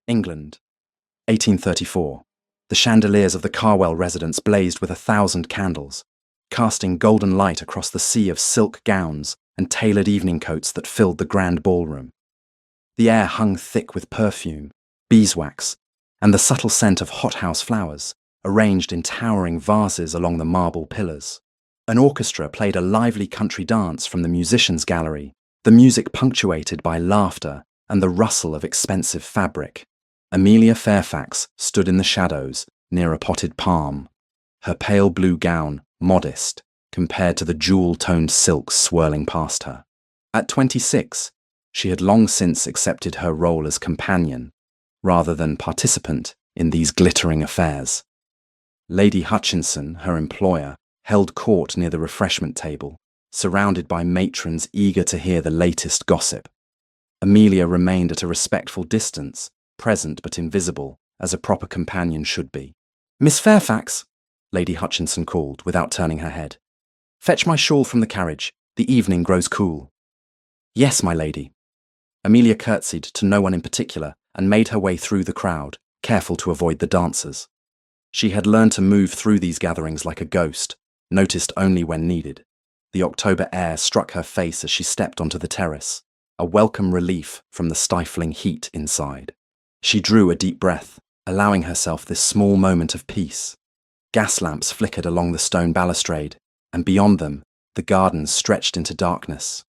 England, 1834. The chandeliers of the Carwell residence blazed with 1,000 candles, casting golden light across the sea of silk gowns and tailored evening coats that filled the grand ballroom. The air hung thick with perfume, beeswax, and the subtle scent of hothouse flowers, arranged in towering vases along the marble pillars. An orchestra played a lively country dance from the musicians' gallery, the music punctuated by laughter and the rustle of expensive fabric. Amelia Fairfax stood in the shadows near a potted palm, her pale blue gown modest compared to the jewel-toned silks swirling past her. At 26, she had long since accepted her role as companion, rather than participant, in these glittering affairs. Lady Hutchinson, her employer, held court near the refreshment table, surrounded by matrons eager to hear the latest gossip. Amelia remained at a respectful distance, present but invisible, as a proper companion should be. "Miss Fairfax," Lady Hutchinson called, without turning her head. "Fetch my shawl from the carriage. The evening grows cool." "Yes, my lady." Amelia curtsied to no one in particular and made her way through the crowd, careful to avoid the dancers. She had learned to move through these gatherings like a ghost, noticed only when needed. The October air struck her face as she stepped onto the terrace, a welcome relief from the stifling heat inside. She drew a deep breath, allowing herself this small moment of peace. Gas lamps flickered along the stone balustrade, and beyond them, the gardens stretched into darkness.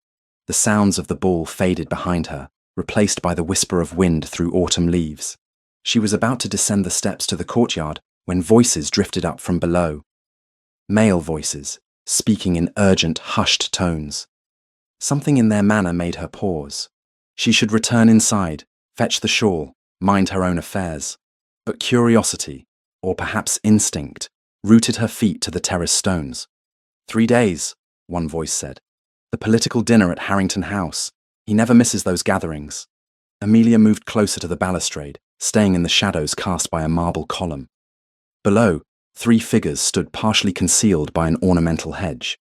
The sounds of the ball faded behind her, replaced by the whisper of wind through autumn leaves. She was about to descend the steps to the courtyard when voices drifted up from below. Male voices, speaking in urgent, hushed tones. Something in their manner made her pause. She should return inside, fetch the shawl, mind her own affairs. But curiosity, or perhaps instinct, rooted her feet to the terrace stones. 3 days, one voice said. The political dinner at Harrington House. He never misses those gatherings. Amelia moved closer to the balustrade, staying in the shadows cast by a marble column. Below, 3 figures stood partially concealed by an ornamental hedge.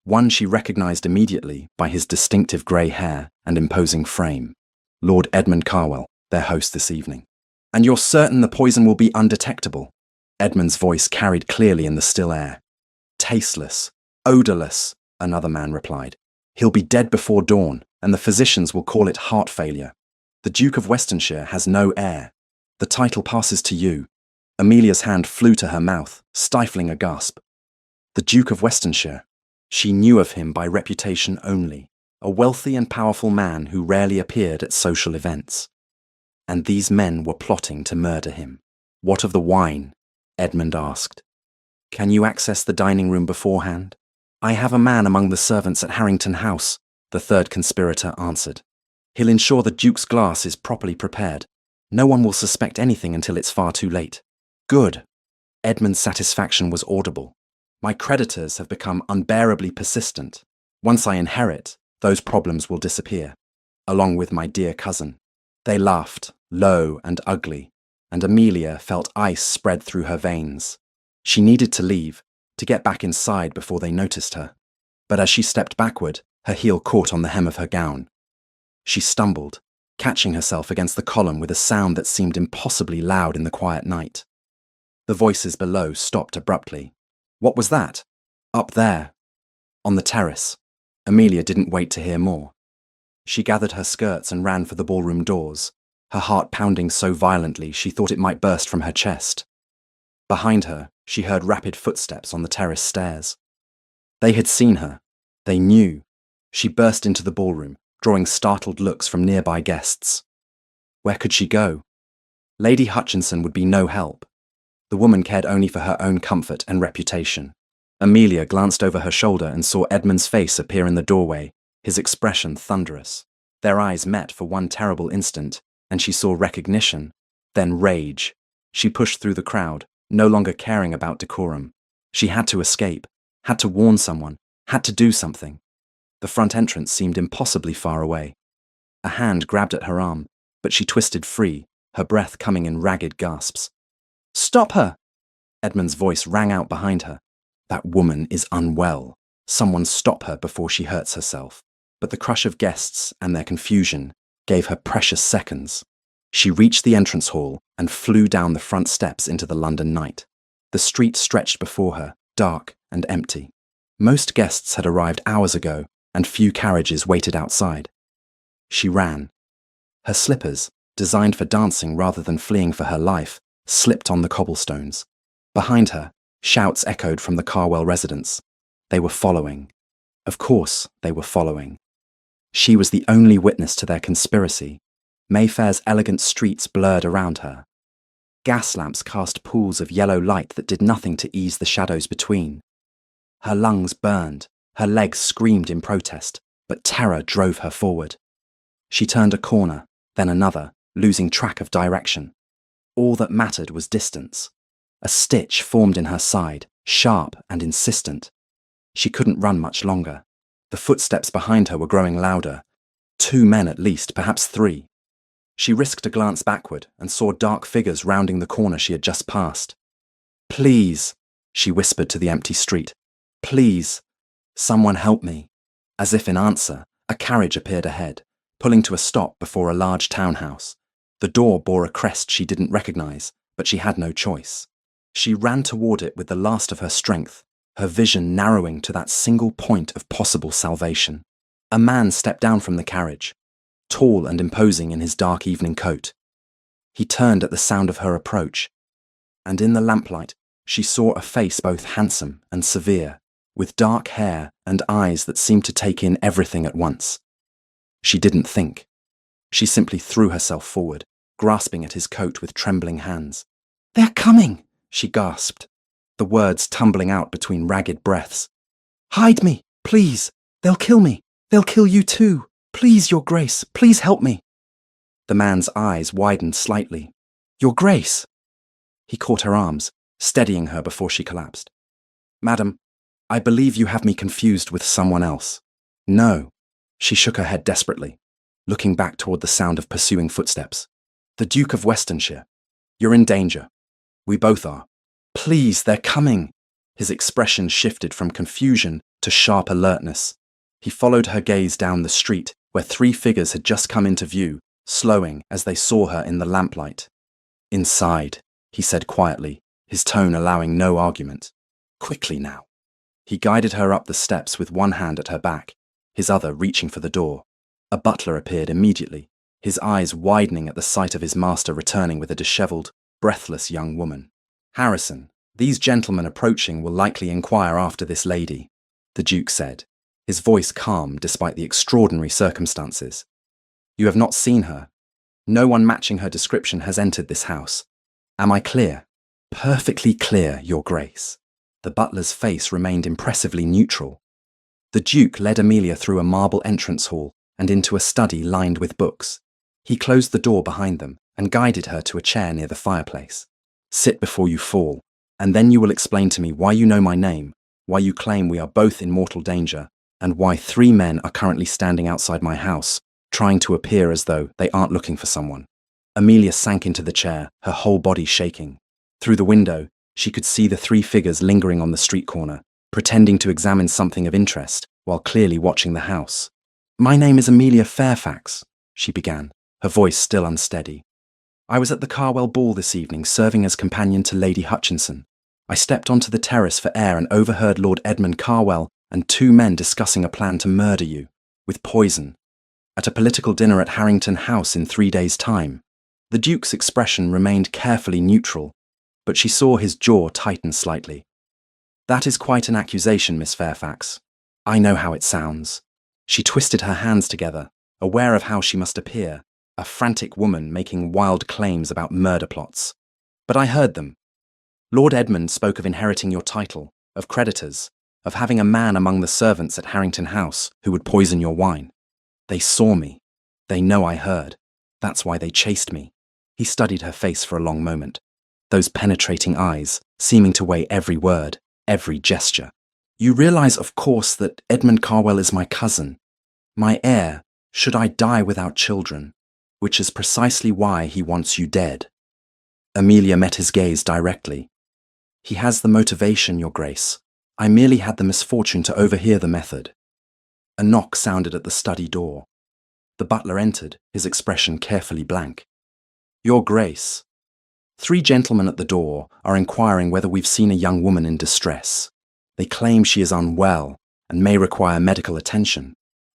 One she recognized immediately by his distinctive grey hair and imposing frame. Lord Edmund Carwell, their host this evening. "And you're certain the poison will be undetectable?" Edmund's voice carried clearly in the still air. "Tasteless, odourless," another man replied. "He'll be dead before dawn, and the physicians will call it heart failure. The Duke of Westonshire has no heir. The title passes to you." Amelia's hand flew to her mouth, stifling a gasp. The Duke of Westonshire. She knew of him by reputation only, a wealthy and powerful man who rarely appeared at social events. And these men were plotting to murder him. "What of the wine?" Edmund asked. "Can you access the dining room beforehand?" "I have a man among the servants at Harrington House," the third conspirator answered. "He'll ensure the Duke's glass is properly prepared. No one will suspect anything until it's far too late." "Good." Edmund's satisfaction was audible. "My creditors have become unbearably persistent. Once I inherit, those problems will disappear, along with my dear cousin." They laughed, low and ugly, and Amelia felt ice spread through her veins. She needed to leave, to get back inside before they noticed her. But as she stepped backward, her heel caught on the hem of her gown. She stumbled, catching herself against the column with a sound that seemed impossibly loud in the quiet night. The voices below stopped abruptly. What was that? Up there, on the terrace. Amelia didn't wait to hear more. She gathered her skirts and ran for the ballroom doors, her heart pounding so violently she thought it might burst from her chest. Behind her, she heard rapid footsteps on the terrace stairs. They had seen her. They knew. She burst into the ballroom, drawing startled looks from nearby guests. Where could she go? Lady Hutchinson would be no help. The woman cared only for her own comfort and reputation. Amelia glanced over her shoulder and saw Edmund's face appear in the doorway, his expression thunderous. Their eyes met for one terrible instant, and she saw recognition, then rage. She pushed through the crowd, no longer caring about decorum. She had to escape, had to warn someone, had to do something. The front entrance seemed impossibly far away. A hand grabbed at her arm, but she twisted free, her breath coming in ragged gasps. "Stop her!" Edmund's voice rang out behind her. "That woman is unwell. Someone stop her before she hurts herself." But the crush of guests and their confusion gave her precious seconds. She reached the entrance hall and flew down the front steps into the London night. The street stretched before her, dark and empty. Most guests had arrived hours ago, and few carriages waited outside. She ran. Her slippers, designed for dancing rather than fleeing for her life, slipped on the cobblestones. Behind her, shouts echoed from the Carwell residents. They were following. Of course, they were following. She was the only witness to their conspiracy. Mayfair's elegant streets blurred around her. Gas lamps cast pools of yellow light that did nothing to ease the shadows between. Her lungs burned, her legs screamed in protest, but terror drove her forward. She turned a corner, then another, losing track of direction. All that mattered was distance. A stitch formed in her side, sharp and insistent. She couldn't run much longer. The footsteps behind her were growing louder. 2 men at least, perhaps 3. She risked a glance backward and saw dark figures rounding the corner she had just passed. "Please," she whispered to the empty street. "Please, someone help me." As if in answer, a carriage appeared ahead, pulling to a stop before a large townhouse. The door bore a crest she didn't recognize, but she had no choice. She ran toward it with the last of her strength, her vision narrowing to that single point of possible salvation. A man stepped down from the carriage, tall and imposing in his dark evening coat. He turned at the sound of her approach, and in the lamplight she saw a face both handsome and severe, with dark hair and eyes that seemed to take in everything at once. She didn't think. She simply threw herself forward, grasping at his coat with trembling hands. "They're coming!" she gasped, the words tumbling out between ragged breaths. "Hide me, please! They'll kill me! They'll kill you too! Please, Your Grace, please help me!" The man's eyes widened slightly. "Your Grace!" He caught her arms, steadying her before she collapsed. "Madam, I believe you have me confused with someone else." "No." She shook her head desperately, looking back toward the sound of pursuing footsteps. "The Duke of Westonshire. You're in danger. We both are. Please, they're coming." His expression shifted from confusion to sharp alertness. He followed her gaze down the street, where 3 figures had just come into view, slowing as they saw her in the lamplight. "Inside," he said quietly, his tone allowing no argument. "Quickly now." He guided her up the steps with one hand at her back, his other reaching for the door. A butler appeared immediately, his eyes widening at the sight of his master returning with a dishevelled, breathless young woman. "Harrison, these gentlemen approaching will likely inquire after this lady," the Duke said, his voice calm despite the extraordinary circumstances. "You have not seen her. No one matching her description has entered this house. Am I clear?" "Perfectly clear, Your Grace." The butler's face remained impressively neutral. The Duke led Amelia through a marble entrance hall and into a study lined with books. He closed the door behind them and guided her to a chair near the fireplace. "Sit before you fall, and then you will explain to me why you know my name, why you claim we are both in mortal danger, and why 3 men are currently standing outside my house, trying to appear as though they aren't looking for someone." Amelia sank into the chair, her whole body shaking. Through the window, she could see the 3 figures lingering on the street corner, pretending to examine something of interest while clearly watching the house. "My name is Amelia Fairfax," she began, her voice still unsteady. "I was at the Carwell ball this evening serving as companion to Lady Hutchinson. I stepped onto the terrace for air and overheard Lord Edmund Carwell and 2 men discussing a plan to murder you, with poison, at a political dinner at Harrington House in 3 days' time." The Duke's expression remained carefully neutral, but she saw his jaw tighten slightly. "That is quite an accusation, Miss Fairfax. I know how it sounds." She twisted her hands together, aware of how she must appear, a frantic woman making wild claims about murder plots. "But I heard them. Lord Edmund spoke of inheriting your title, of creditors, of having a man among the servants at Harrington House who would poison your wine. They saw me. They know I heard. That's why they chased me." He studied her face for a long moment, those penetrating eyes, seeming to weigh every word, every gesture. "You realize, of course, that Edmund Carwell is my cousin, my heir, should I die without children, which is precisely why he wants you dead." Amelia met his gaze directly. "He has the motivation, Your Grace. I merely had the misfortune to overhear the method." A knock sounded at the study door. The butler entered, his expression carefully blank. Your Grace. 3 gentlemen at the door are inquiring whether we've seen a young woman in distress. They claim she is unwell and may require medical attention.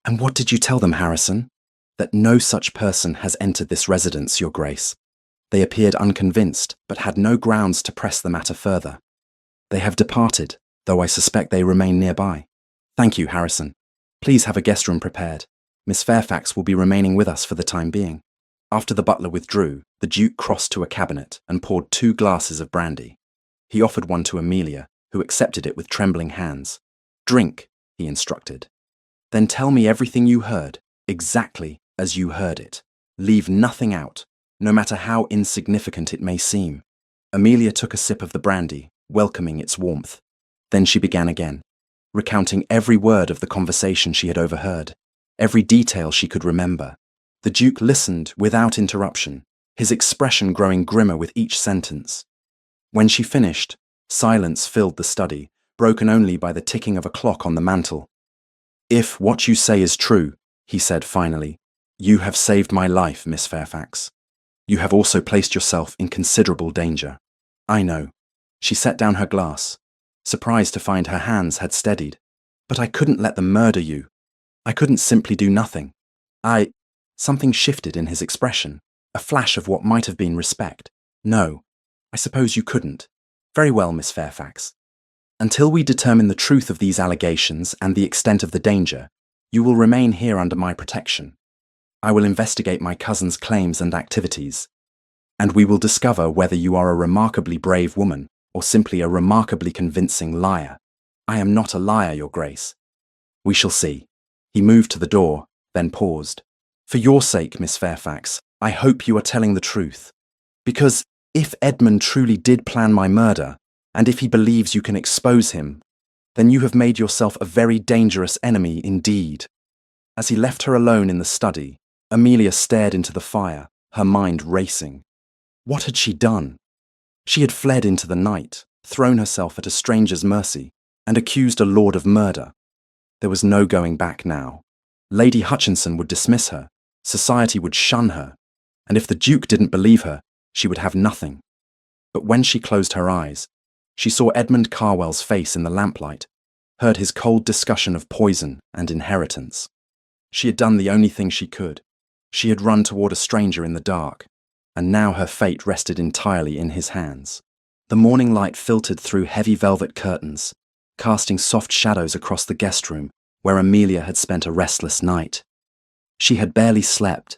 And what did you tell them, Harrison? That no such person has entered this residence, Your Grace. They appeared unconvinced, but had no grounds to press the matter further. They have departed, though I suspect they remain nearby. Thank you, Harrison. Please have a guest room prepared. Miss Fairfax will be remaining with us for the time being. After the butler withdrew, the Duke crossed to a cabinet and poured 2 glasses of brandy. He offered one to Amelia, who accepted it with trembling hands. Drink, he instructed. Then tell me everything you heard, exactly as you heard it. Leave nothing out, no matter how insignificant it may seem. Amelia took a sip of the brandy, welcoming its warmth. Then she began again, recounting every word of the conversation she had overheard, every detail she could remember. The Duke listened without interruption, his expression growing grimmer with each sentence. When she finished, silence filled the study, broken only by the ticking of a clock on the mantel. If what you say is true, he said finally, you have saved my life, Miss Fairfax. You have also placed yourself in considerable danger. I know. She set down her glass, surprised to find her hands had steadied. But I couldn't let them murder you. I couldn't simply do nothing. Something shifted in his expression, a flash of what might have been respect. No, I suppose you couldn't. Very well, Miss Fairfax. Until we determine the truth of these allegations and the extent of the danger, you will remain here under my protection. I will investigate my cousin's claims and activities, and we will discover whether you are a remarkably brave woman or simply a remarkably convincing liar. I am not a liar, Your Grace. We shall see. He moved to the door, then paused. For your sake, Miss Fairfax, I hope you are telling the truth. Because if Edmund truly did plan my murder, and if he believes you can expose him, then you have made yourself a very dangerous enemy indeed. As he left her alone in the study, Amelia stared into the fire, her mind racing. What had she done? She had fled into the night, thrown herself at a stranger's mercy, and accused a lord of murder. There was no going back now. Lady Hutchinson would dismiss her, society would shun her, and if the Duke didn't believe her, she would have nothing. But when she closed her eyes, she saw Edmund Carwell's face in the lamplight, heard his cold discussion of poison and inheritance. She had done the only thing she could. She had run toward a stranger in the dark, and now her fate rested entirely in his hands. The morning light filtered through heavy velvet curtains, casting soft shadows across the guest room where Amelia had spent a restless night. She had barely slept,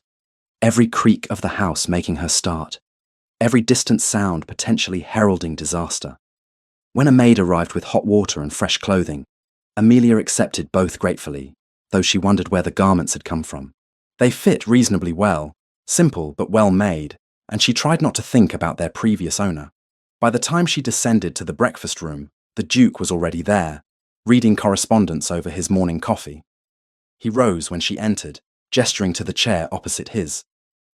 every creak of the house making her start, every distant sound potentially heralding disaster. When a maid arrived with hot water and fresh clothing, Amelia accepted both gratefully, though she wondered where the garments had come from. They fit reasonably well, simple but well made, and she tried not to think about their previous owner. By the time she descended to the breakfast room, the Duke was already there, reading correspondence over his morning coffee. He rose when she entered, gesturing to the chair opposite his.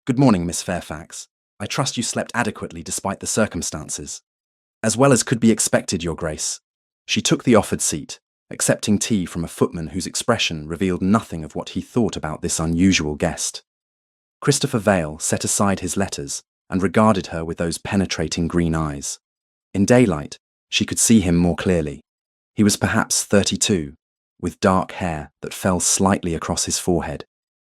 Good morning, Miss Fairfax. I trust you slept adequately despite the circumstances. As well as could be expected, Your Grace. She took the offered seat, accepting tea from a footman whose expression revealed nothing of what he thought about this unusual guest. Christopher Vale set aside his letters and regarded her with those penetrating green eyes. In daylight, she could see him more clearly. He was perhaps 32, with dark hair that fell slightly across his forehead,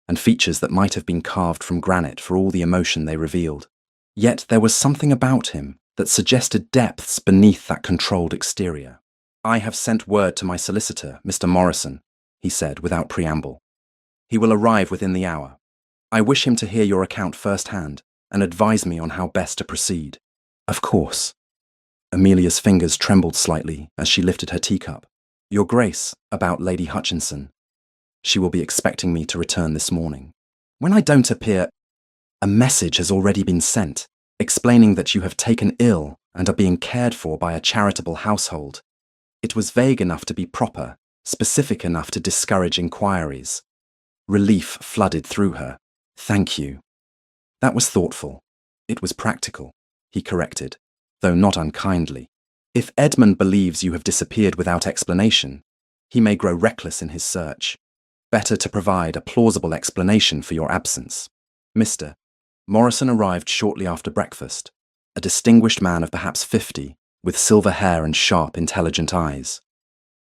and features that might have been carved from granite for all the emotion they revealed. Yet there was something about him that suggested depths beneath that controlled exterior. I have sent word to my solicitor, Mr. Morrison, he said without preamble. He will arrive within the hour. I wish him to hear your account firsthand and advise me on how best to proceed. Of course. Amelia's fingers trembled slightly as she lifted her teacup. Your Grace, about Lady Hutchinson. She will be expecting me to return this morning. When I don't appear, a message has already been sent, explaining that you have taken ill and are being cared for by a charitable household. It was vague enough to be proper, specific enough to discourage inquiries. Relief flooded through her. Thank you. That was thoughtful. It was practical, he corrected, though not unkindly. If Edmund believes you have disappeared without explanation, he may grow reckless in his search. Better to provide a plausible explanation for your absence. Mr. Morrison arrived shortly after breakfast, a distinguished man of perhaps 50, with silver hair and sharp, intelligent eyes.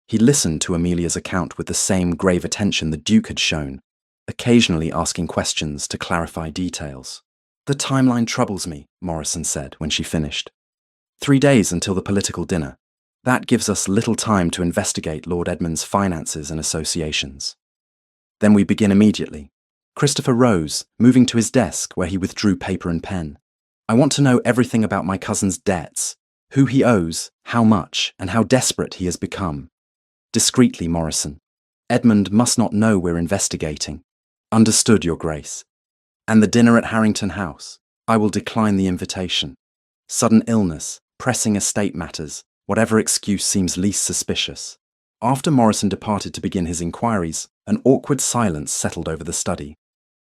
He listened to Amelia's account with the same grave attention the Duke had shown, occasionally asking questions to clarify details. "The timeline troubles me," Morrison said when she finished. 3 days until the political dinner. That gives us little time to investigate Lord Edmund's finances and associations. Then we begin immediately. Christopher rose, moving to his desk where he withdrew paper and pen. "I want to know everything about my cousin's debts, who he owes, how much, and how desperate he has become." Discreetly, Morrison. "Edmund must not know we're investigating." "Understood, Your Grace." "And the dinner at Harrington House? I will decline the invitation. Sudden illness, pressing estate matters, whatever excuse seems least suspicious." After Morrison departed to begin his inquiries, an awkward silence settled over the study.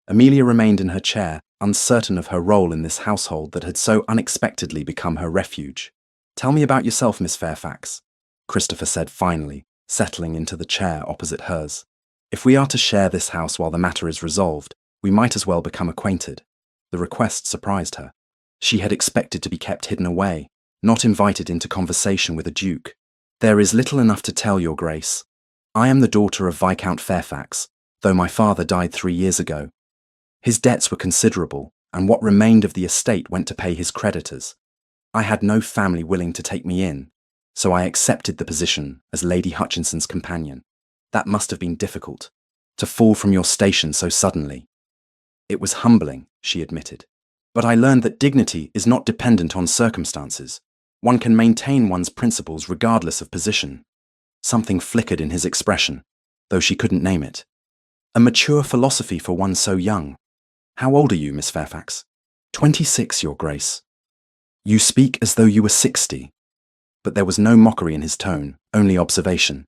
Amelia remained in her chair, uncertain of her role in this household that had so unexpectedly become her refuge. "Tell me about yourself, Miss Fairfax," Christopher said finally, settling into the chair opposite hers. "If we are to share this house while the matter is resolved, we might as well become acquainted." The request surprised her. She had expected to be kept hidden away, not invited into conversation with a duke. "There is little enough to tell, Your Grace. I am the daughter of Viscount Fairfax, though my father died 3 years ago. His debts were considerable, and what remained of the estate went to pay his creditors. I had no family willing to take me in, so I accepted the position as Lady Hutchinson's companion. That must have been difficult, to fall from your station so suddenly." "It was humbling," she admitted. "But I learned that dignity is not dependent on circumstances. One can maintain one's principles regardless of position." Something flickered in his expression, though she couldn't name it. "A mature philosophy for one so young. How old are you, Miss Fairfax?" 26, Your Grace." "You speak as though you were 60. But there was no mockery in his tone, only observation.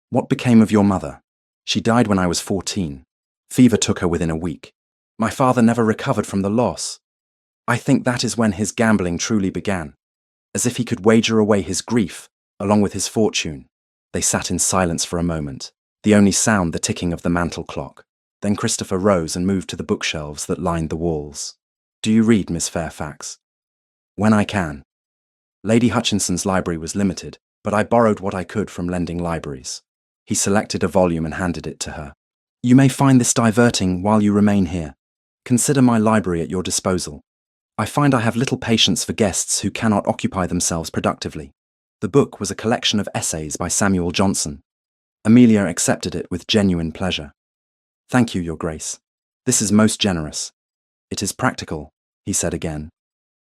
"What became of your mother?" "She died when I was 14. Fever took her within a week. My father never recovered from the loss. I think that is when his gambling truly began, as if he could wager away his grief, along with his fortune." They sat in silence for a moment, the only sound the ticking of the mantel clock. Then Christopher rose and moved to the bookshelves that lined the walls. "Do you read, Miss Fairfax?" "When I can. Lady Hutchinson's library was limited, but I borrowed what I could from lending libraries." He selected a volume and handed it to her. "You may find this diverting while you remain here. Consider my library at your disposal. I find I have little patience for guests who cannot occupy themselves productively." The book was a collection of essays by Samuel Johnson. Amelia accepted it with genuine pleasure. "Thank you, Your Grace. This is most generous." "It is practical," he said again,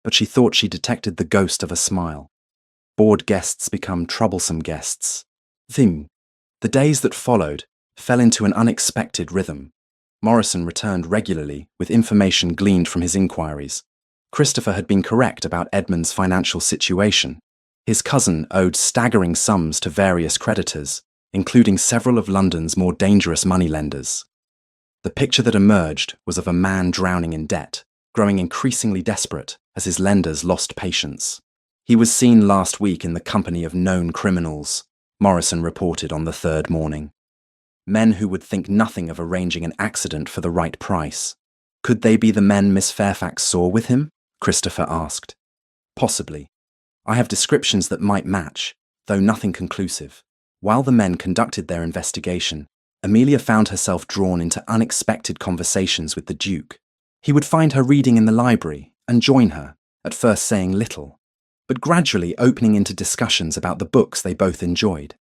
but she thought she detected the ghost of a smile. Bored guests become troublesome guests. The days that followed fell into an unexpected rhythm. Morrison returned regularly with information gleaned from his inquiries. Christopher had been correct about Edmund's financial situation. His cousin owed staggering sums to various creditors, including several of London's more dangerous moneylenders. The picture that emerged was of a man drowning in debt, growing increasingly desperate as his lenders lost patience. "He was seen last week in the company of known criminals," Morrison reported on the 3rd morning. "Men who would think nothing of arranging an accident for the right price." "Could they be the men Miss Fairfax saw with him?" Christopher asked. "Possibly. I have descriptions that might match, though nothing conclusive." While the men conducted their investigation, Amelia found herself drawn into unexpected conversations with the Duke. He would find her reading in the library and join her, at first saying little, but gradually opening into discussions about the books they both enjoyed.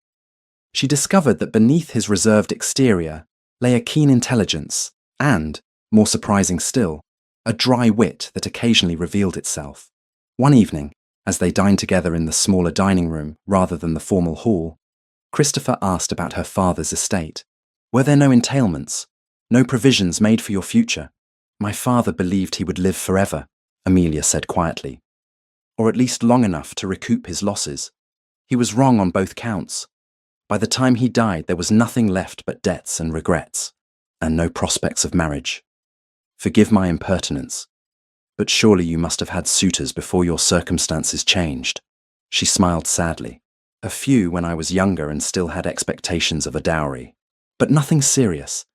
She discovered that beneath his reserved exterior lay a keen intelligence and, more surprising still, a dry wit that occasionally revealed itself. One evening, as they dined together in the smaller dining room rather than the formal hall, Christopher asked about her father's estate. "Were there no entailments? No provisions made for your future?" "My father believed he would live forever," Amelia said quietly. "Or at least long enough to recoup his losses. He was wrong on both counts. By the time he died, there was nothing left but debts and regrets, and no prospects of marriage. Forgive my impertinence, but surely you must have had suitors before your circumstances changed." She smiled sadly. "A few when I was younger and still had expectations of a dowry, but nothing serious.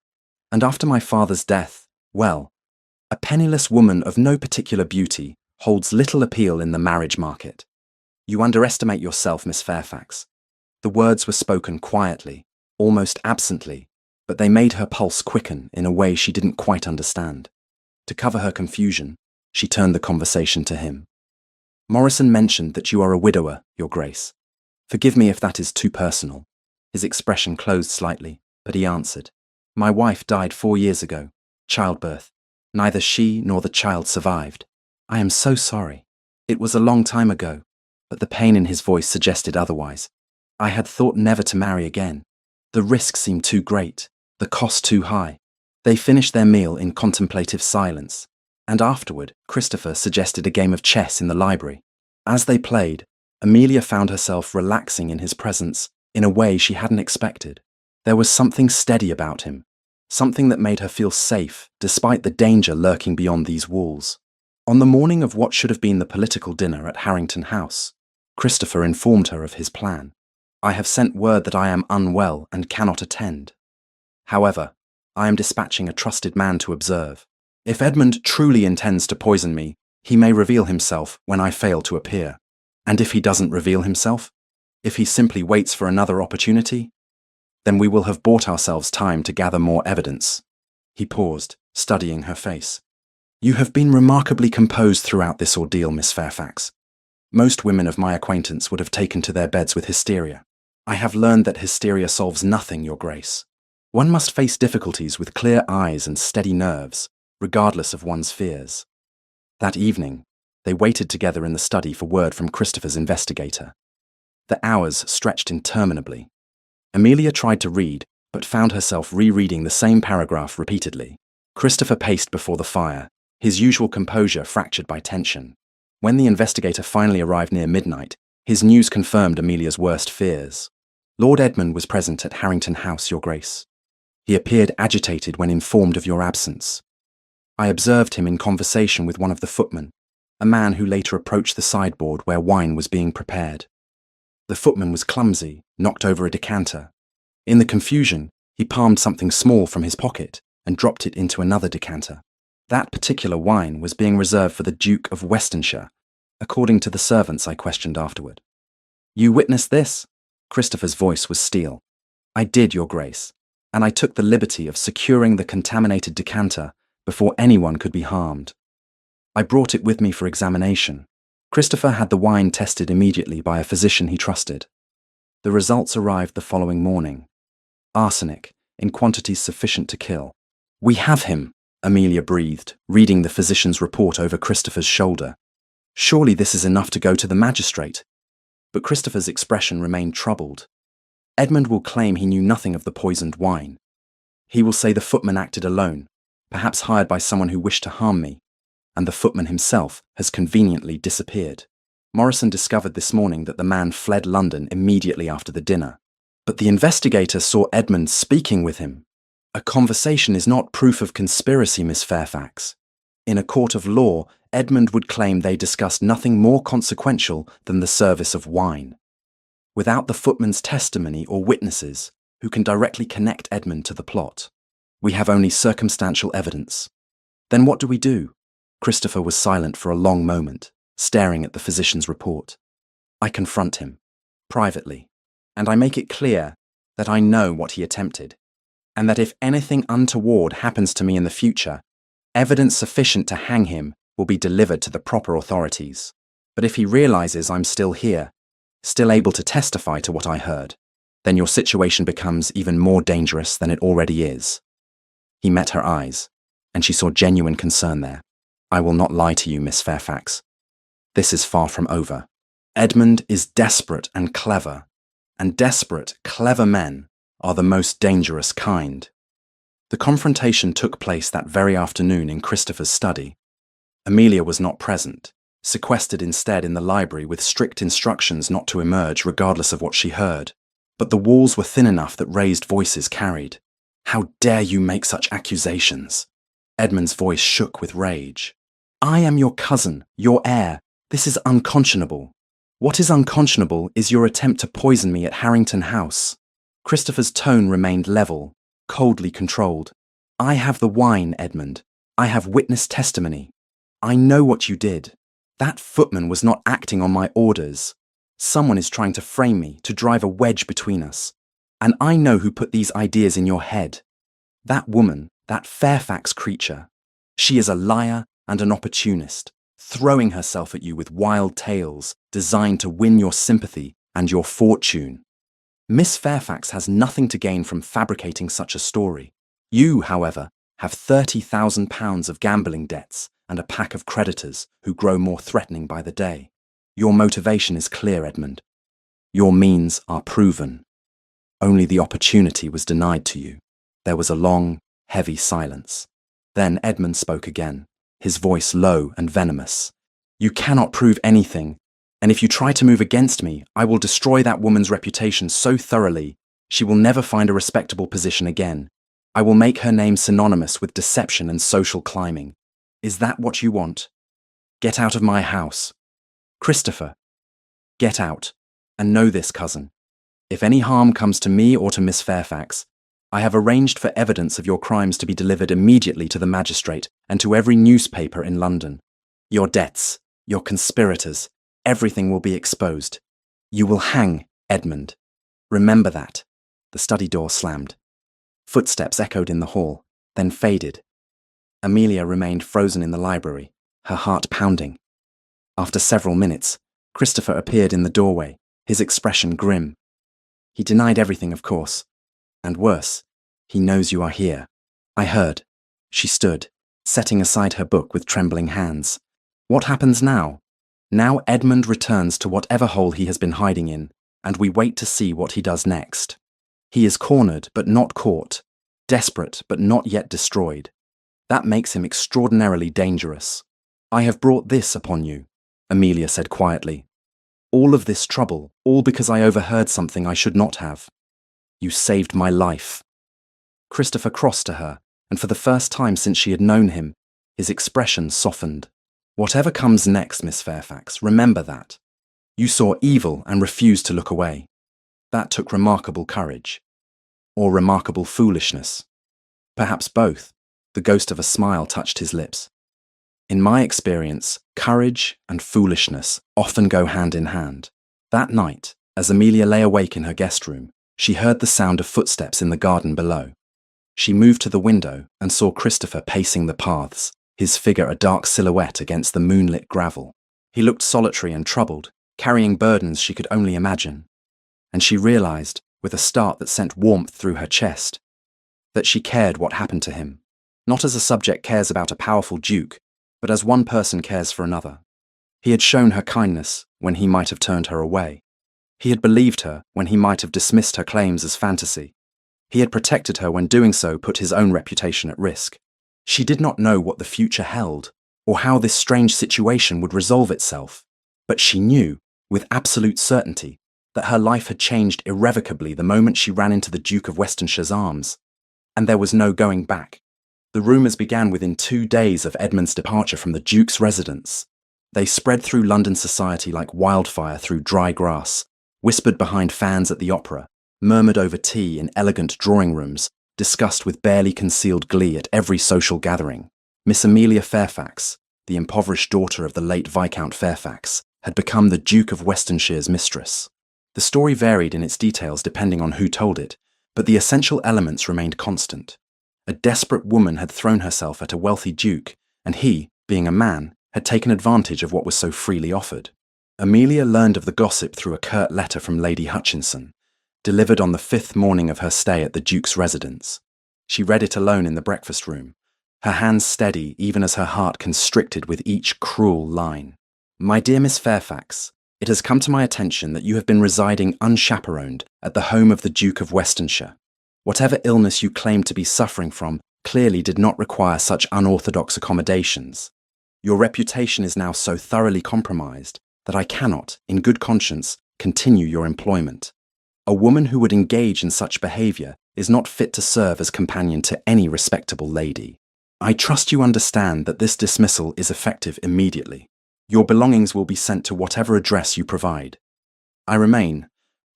And after my father's death, well, A penniless woman of no particular beauty holds little appeal in the marriage market. You underestimate yourself, Miss Fairfax. The words were spoken quietly, almost absently, but they made her pulse quicken in a way she didn't quite understand. To cover her confusion, she turned the conversation to him. Morrison mentioned that you are a widower, Your Grace. Forgive me if that is too personal. His expression closed slightly, but he answered, My wife died 4 years ago, childbirth. Neither she nor the child survived. I am so sorry. It was a long time ago, but the pain in his voice suggested otherwise. I had thought never to marry again. The risk seemed too great, the cost too high. They finished their meal in contemplative silence, and afterward, Christopher suggested a game of chess in the library. As they played, Amelia found herself relaxing in his presence in a way she hadn't expected. There was something steady about him, something that made her feel safe despite the danger lurking beyond these walls. On the morning of what should have been the political dinner at Harrington House, Christopher informed her of his plan. I have sent word that I am unwell and cannot attend. However, I am dispatching a trusted man to observe. If Edmund truly intends to poison me, he may reveal himself when I fail to appear. And if he doesn't reveal himself, if he simply waits for another opportunity, then we will have bought ourselves time to gather more evidence. He paused, studying her face. You have been remarkably composed throughout this ordeal, Miss Fairfax. Most women of my acquaintance would have taken to their beds with hysteria. I have learned that hysteria solves nothing, Your Grace. One must face difficulties with clear eyes and steady nerves, regardless of one's fears. That evening, they waited together in the study for word from Christopher's investigator. The hours stretched interminably. Amelia tried to read, but found herself rereading the same paragraph repeatedly. Christopher paced before the fire, his usual composure fractured by tension. When the investigator finally arrived near midnight, his news confirmed Amelia's worst fears. Lord Edmund was present at Harrington House, Your Grace. He appeared agitated when informed of your absence. I observed him in conversation with one of the footmen, a man who later approached the sideboard where wine was being prepared. The footman was clumsy, knocked over a decanter. In the confusion, he palmed something small from his pocket and dropped it into another decanter. That particular wine was being reserved for the Duke of Westonshire, according to the servants I questioned afterward. You witnessed this? Christopher's voice was steel. I did, Your Grace, and I took the liberty of securing the contaminated decanter before anyone could be harmed. I brought it with me for examination. Christopher had the wine tested immediately by a physician he trusted. The results arrived the following morning. Arsenic, in quantities sufficient to kill. We have him, Amelia breathed, reading the physician's report over Christopher's shoulder. Surely this is enough to go to the magistrate. But Christopher's expression remained troubled. Edmund will claim he knew nothing of the poisoned wine. He will say the footman acted alone, perhaps hired by someone who wished to harm me, and the footman himself has conveniently disappeared. Morrison discovered this morning that the man fled London immediately after the dinner. But the investigator saw Edmund speaking with him. A conversation is not proof of conspiracy, Miss Fairfax. In a court of law, Edmund would claim they discussed nothing more consequential than the service of wine. Without the footman's testimony or witnesses, who can directly connect Edmund to the plot, we have only circumstantial evidence. Then what do we do? Christopher was silent for a long moment, staring at the physician's report. I confront him, privately, and I make it clear that I know what he attempted, and that if anything untoward happens to me in the future, evidence sufficient to hang him will be delivered to the proper authorities. But if he realizes I'm still here, still able to testify to what I heard, then your situation becomes even more dangerous than it already is. He met her eyes, and she saw genuine concern there. I will not lie to you, Miss Fairfax. This is far from over. Edmund is desperate and clever, and desperate, clever men are the most dangerous kind. The confrontation took place that very afternoon in Christopher's study. Amelia was not present, sequestered instead in the library with strict instructions not to emerge regardless of what she heard. But the walls were thin enough that raised voices carried. How dare you make such accusations? Edmund's voice shook with rage. I am your cousin, your heir. This is unconscionable. What is unconscionable is your attempt to poison me at Harrington House. Christopher's tone remained level, coldly controlled. I have the wine, Edmund. I have witness testimony. I know what you did. That footman was not acting on my orders. Someone is trying to frame me, to drive a wedge between us. And I know who put these ideas in your head. That woman, that Fairfax creature. She is a liar and an opportunist, throwing herself at you with wild tales designed to win your sympathy and your fortune. Miss Fairfax has nothing to gain from fabricating such a story. You, however, have £30,000 of gambling debts and a pack of creditors who grow more threatening by the day. Your motivation is clear, Edmund. Your means are proven. Only the opportunity was denied to you. There was a long, heavy silence. Then Edmund spoke again, his voice low and venomous. You cannot prove anything, and if you try to move against me, I will destroy that woman's reputation so thoroughly, she will never find a respectable position again. I will make her name synonymous with deception and social climbing. Is that what you want? Get out of my house. Christopher, get out. And know this, cousin. If any harm comes to me or to Miss Fairfax, I have arranged for evidence of your crimes to be delivered immediately to the magistrate and to every newspaper in London. Your debts, your conspirators, everything will be exposed. You will hang, Edmund. Remember that. The study door slammed. Footsteps echoed in the hall, then faded. Amelia remained frozen in the library, her heart pounding. After several minutes, Christopher appeared in the doorway, his expression grim. He denied everything, of course. And worse, he knows you are here. I heard. She stood, setting aside her book with trembling hands. What happens now? Now Edmund returns to whatever hole he has been hiding in, and we wait to see what he does next. He is cornered but not caught, desperate but not yet destroyed. That makes him extraordinarily dangerous. I have brought this upon you, Amelia said quietly. All of this trouble, all because I overheard something I should not have. You saved my life. Christopher crossed to her, and for the first time since she had known him, his expression softened. Whatever comes next, Miss Fairfax, remember that. You saw evil and refused to look away. That took remarkable courage. Or remarkable foolishness. Perhaps both. The ghost of a smile touched his lips. In my experience, courage and foolishness often go hand in hand. That night, as Amelia lay awake in her guest room, she heard the sound of footsteps in the garden below. She moved to the window and saw Christopher pacing the paths, his figure a dark silhouette against the moonlit gravel. He looked solitary and troubled, carrying burdens she could only imagine. And she realized, with a start that sent warmth through her chest, that she cared what happened to him, not as a subject cares about a powerful duke, but as one person cares for another. He had shown her kindness when he might have turned her away. He had believed her when he might have dismissed her claims as fantasy. He had protected her when doing so put his own reputation at risk. She did not know what the future held, or how this strange situation would resolve itself, but she knew, with absolute certainty, that her life had changed irrevocably the moment she ran into the Duke of Westonshire's arms. And there was no going back. The rumours began within 2 days of Edmund's departure from the Duke's residence. They spread through London society like wildfire through dry grass, whispered behind fans at the opera, murmured over tea in elegant drawing rooms, discussed with barely concealed glee at every social gathering. Miss Amelia Fairfax, the impoverished daughter of the late Viscount Fairfax, had become the Duke of Westonshire's mistress. The story varied in its details depending on who told it, but the essential elements remained constant. A desperate woman had thrown herself at a wealthy duke, and he, being a man, had taken advantage of what was so freely offered. Amelia learned of the gossip through a curt letter from Lady Hutchinson, delivered on the 5th morning of her stay at the Duke's residence. She read it alone in the breakfast room, her hands steady even as her heart constricted with each cruel line. My dear Miss Fairfax, it has come to my attention that you have been residing unchaperoned at the home of the Duke of Westonshire. Whatever illness you claimed to be suffering from clearly did not require such unorthodox accommodations. Your reputation is now so thoroughly compromised that I cannot, in good conscience, continue your employment. A woman who would engage in such behaviour is not fit to serve as companion to any respectable lady. I trust you understand that this dismissal is effective immediately. Your belongings will be sent to whatever address you provide. I remain,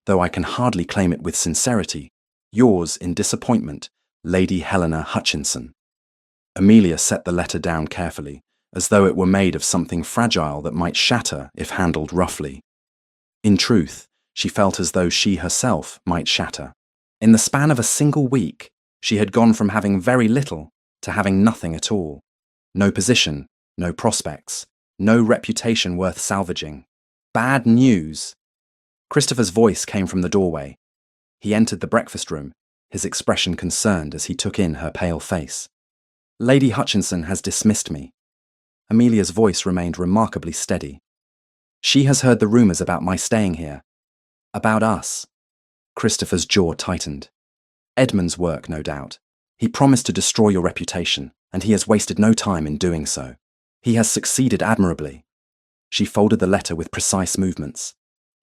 though I can hardly claim it with sincerity, yours in disappointment, Lady Helena Hutchinson. Amelia set the letter down carefully, as though it were made of something fragile that might shatter if handled roughly. In truth, she felt as though she herself might shatter. In the span of a single week, she had gone from having very little to having nothing at all. No position, no prospects, no reputation worth salvaging. Bad news. Christopher's voice came from the doorway. He entered the breakfast room, his expression concerned as he took in her pale face. Lady Hutchinson has dismissed me. Amelia's voice remained remarkably steady. She has heard the rumours about my staying here. About us. Christopher's jaw tightened. Edmund's work, no doubt. He promised to destroy your reputation, and he has wasted no time in doing so. He has succeeded admirably. She folded the letter with precise movements.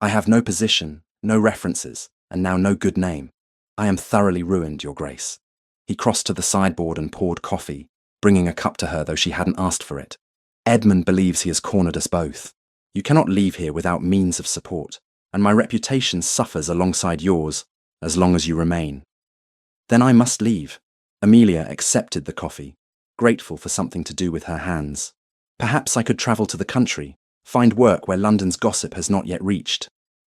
I have no position, no references, and now no good name. I am thoroughly ruined, Your Grace. He crossed to the sideboard and poured coffee, bringing a cup to her though she hadn't asked for it. Edmund believes he has cornered us both. You cannot leave here without means of support, and my reputation suffers alongside yours as long as you remain. Then I must leave. Amelia accepted the coffee, grateful for something to do with her hands. Perhaps I could travel to the country, find work where London's gossip has not yet reached.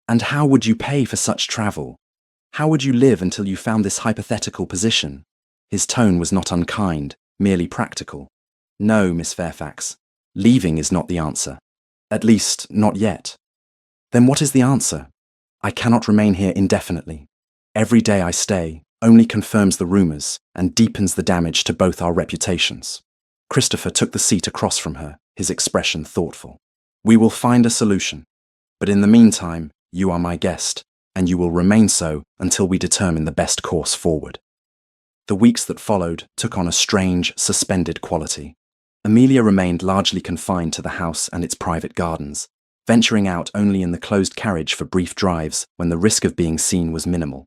And how would you pay for such travel? How would you live until you found this hypothetical position? His tone was not unkind, merely practical. No, Miss Fairfax, leaving is not the answer. At least, not yet. Then what is the answer? I cannot remain here indefinitely. Every day I stay only confirms the rumours and deepens the damage to both our reputations. Christopher took the seat across from her, his expression thoughtful. We will find a solution, but in the meantime, you are my guest, and you will remain so until we determine the best course forward. The weeks that followed took on a strange, suspended quality. Amelia remained largely confined to the house and its private gardens, venturing out only in the closed carriage for brief drives when the risk of being seen was minimal.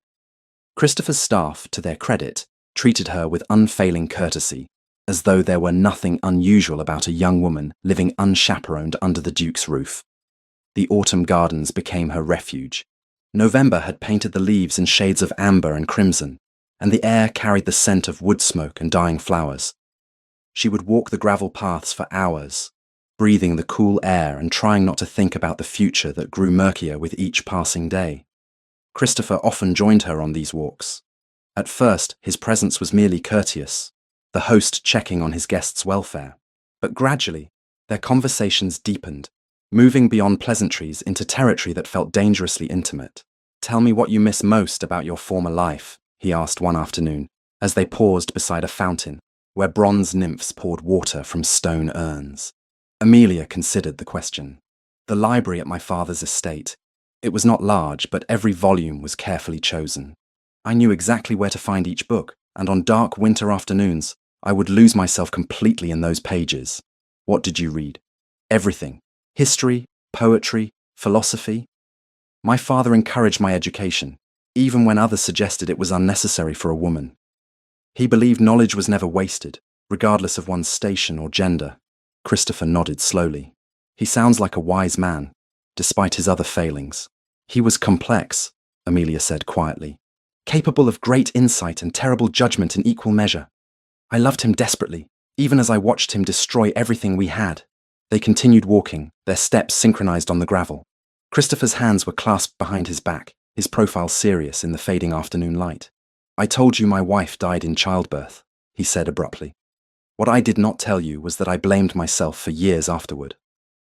Christopher's staff, to their credit, treated her with unfailing courtesy, as though there were nothing unusual about a young woman living unchaperoned under the Duke's roof. The autumn gardens became her refuge. November had painted the leaves in shades of amber and crimson, and the air carried the scent of wood smoke and dying flowers. She would walk the gravel paths for hours, breathing the cool air and trying not to think about the future that grew murkier with each passing day. Christopher often joined her on these walks. At first, his presence was merely courteous, the host checking on his guests' welfare. But gradually, their conversations deepened, moving beyond pleasantries into territory that felt dangerously intimate. Tell me what you miss most about your former life, he asked one afternoon, as they paused beside a fountain, where bronze nymphs poured water from stone urns. Amelia considered the question. The library at my father's estate. It was not large, but every volume was carefully chosen. I knew exactly where to find each book, and on dark winter afternoons, I would lose myself completely in those pages. What did you read? Everything. History, poetry, philosophy. My father encouraged my education, even when others suggested it was unnecessary for a woman. He believed knowledge was never wasted, regardless of one's station or gender. Christopher nodded slowly. He sounds like a wise man, despite his other failings. He was complex, Amelia said quietly, capable of great insight and terrible judgment in equal measure. I loved him desperately, even as I watched him destroy everything we had. They continued walking, their steps synchronized on the gravel. Christopher's hands were clasped behind his back, his profile serious in the fading afternoon light. I told you my wife died in childbirth, he said abruptly. What I did not tell you was that I blamed myself for years afterward.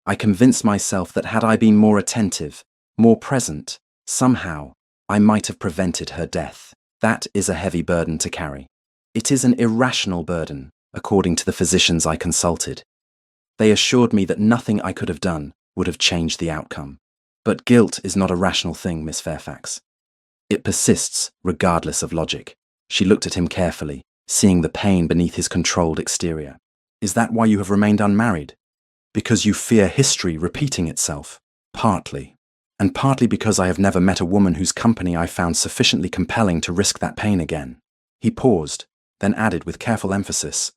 I convinced myself that had I been more attentive, more present, somehow, I might have prevented her death. That is a heavy burden to carry. It is an irrational burden, according to the physicians I consulted. They assured me that nothing I could have done would have changed the outcome. But guilt is not a rational thing, Miss Fairfax. It persists regardless of logic. She looked at him carefully, seeing the pain beneath his controlled exterior. Is that why you have remained unmarried? Because you fear history repeating itself? Partly. And partly because I have never met a woman whose company I found sufficiently compelling to risk that pain again. He paused, then added with careful emphasis,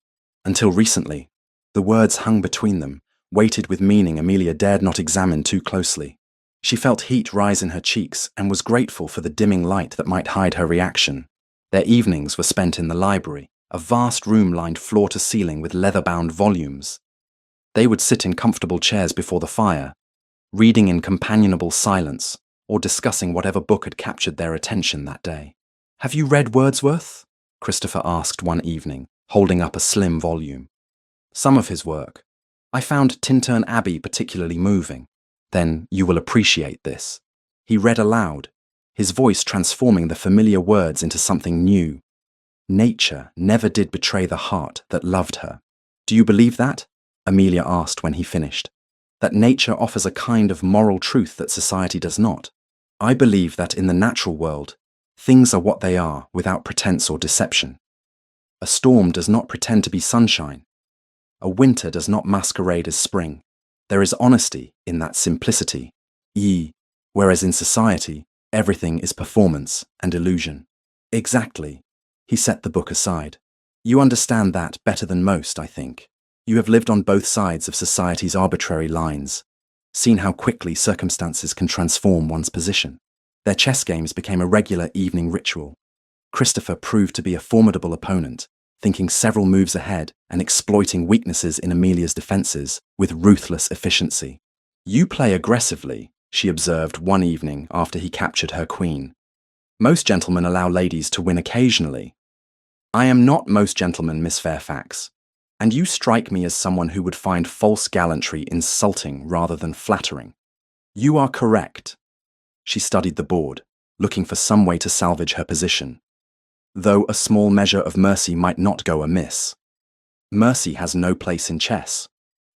until recently. The words hung between them, weighted with meaning Amelia dared not examine too closely. She felt heat rise in her cheeks and was grateful for the dimming light that might hide her reaction. Their evenings were spent in the library, a vast room lined floor to ceiling with leather-bound volumes. They would sit in comfortable chairs before the fire, reading in companionable silence or discussing whatever book had captured their attention that day. "Have you read Wordsworth?" Christopher asked one evening, holding up a slim volume. "Some of his work. I found Tintern Abbey particularly moving." "Then you will appreciate this." He read aloud, his voice transforming the familiar words into something new. "Nature never did betray the heart that loved her." "Do you believe that?" Amelia asked when he finished. "That nature offers a kind of moral truth that society does not?" "I believe that in the natural world, things are what they are without pretense or deception. A storm does not pretend to be sunshine. A winter does not masquerade as spring. There is honesty in that simplicity. Whereas in society, everything is performance and illusion." "Exactly." He set the book aside. "You understand that better than most, I think. You have lived on both sides of society's arbitrary lines, seen how quickly circumstances can transform one's position." Their chess games became a regular evening ritual. Christopher proved to be a formidable opponent, thinking several moves ahead and exploiting weaknesses in Amelia's defenses with ruthless efficiency. "You play aggressively," she observed one evening after he captured her queen. "Most gentlemen allow ladies to win occasionally." "I am not most gentlemen, Miss Fairfax, and you strike me as someone who would find false gallantry insulting rather than flattering." "You are correct." She studied the board, looking for some way to salvage her position. "Though a small measure of mercy might not go amiss. Mercy has no place in chess,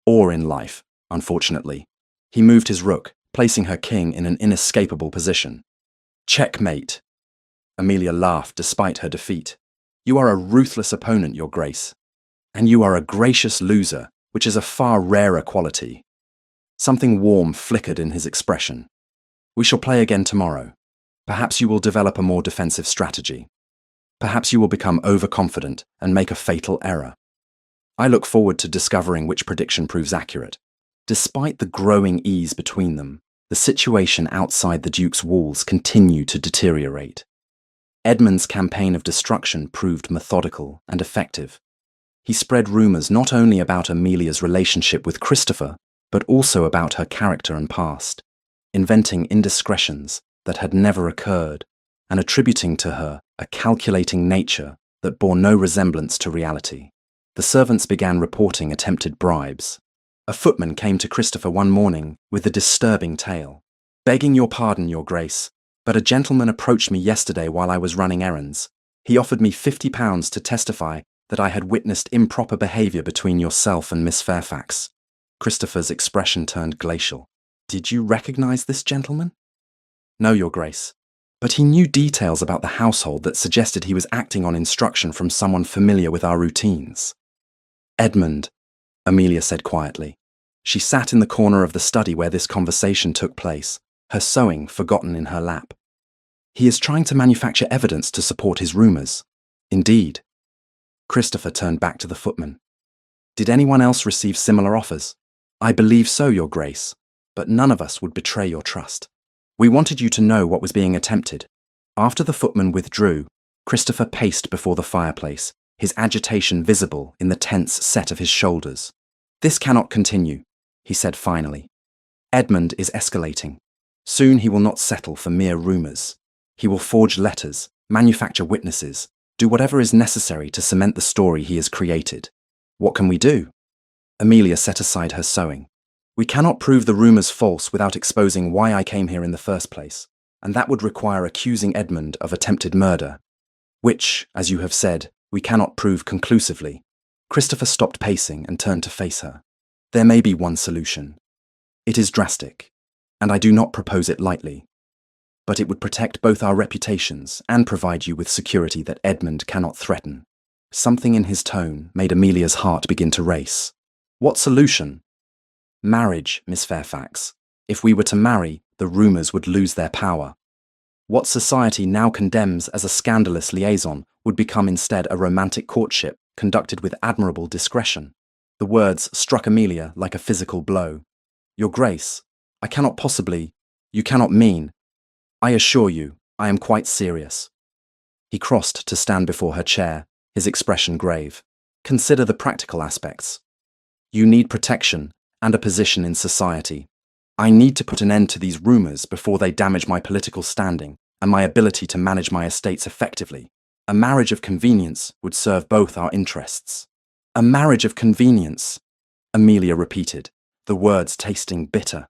or in life, unfortunately." He moved his rook, placing her king in an inescapable position. "Checkmate." Amelia laughed despite her defeat. "You are a ruthless opponent, Your Grace. And you are a gracious loser, which is a far rarer quality." Something warm flickered in his expression. "We shall play again tomorrow. Perhaps you will develop a more defensive strategy. Perhaps you will become overconfident and make a fatal error. I look forward to discovering which prediction proves accurate." Despite the growing ease between them, the situation outside the Duke's walls continued to deteriorate. Edmund's campaign of destruction proved methodical and effective. He spread rumours not only about Amelia's relationship with Christopher, but also about her character and past, inventing indiscretions that had never occurred and attributing to her a calculating nature that bore no resemblance to reality. The servants began reporting attempted bribes. A footman came to Christopher one morning with a disturbing tale. "Begging your pardon, Your Grace, but a gentleman approached me yesterday while I was running errands. He offered me £50 to testify that I had witnessed improper behaviour between yourself and Miss Fairfax." Christopher's expression turned glacial. "Did you recognise this gentleman?" "No, Your Grace, but he knew details about the household that suggested he was acting on instruction from someone familiar with our routines." "Edmund," Amelia said quietly. She sat in the corner of the study where this conversation took place, her sewing forgotten in her lap. "He is trying to manufacture evidence to support his rumours." "Indeed." Christopher turned back to the footman. "Did anyone else receive similar offers?" "I believe so, Your Grace, but none of us would betray your trust. We wanted you to know what was being attempted." After the footman withdrew, Christopher paced before the fireplace, his agitation visible in the tense set of his shoulders. "This cannot continue," he said finally. "Edmund is escalating. Soon he will not settle for mere rumours. He will forge letters, manufacture witnesses, do whatever is necessary to cement the story he has created. What can we do?" Amelia set aside her sewing. "We cannot prove the rumours false without exposing why I came here in the first place, and that would require accusing Edmund of attempted murder, which, as you have said, we cannot prove conclusively." Christopher stopped pacing and turned to face her. "There may be one solution. It is drastic, and I do not propose it lightly. But it would protect both our reputations and provide you with security that Edmund cannot threaten." Something in his tone made Amelia's heart begin to race. "What solution?" "Marriage, Miss Fairfax. If we were to marry, the rumours would lose their power. What society now condemns as a scandalous liaison would become instead a romantic courtship conducted with admirable discretion." The words struck Amelia like a physical blow. "Your Grace, I cannot possibly— You cannot mean— I assure you, I am quite serious." He crossed to stand before her chair, his expression grave. Consider the practical aspects. You need protection and a position in society. I need to put an end to these rumors before they damage my political standing and my ability to manage my estates effectively. A marriage of convenience would serve both our interests. A marriage of convenience, Amelia repeated, the words tasting bitter.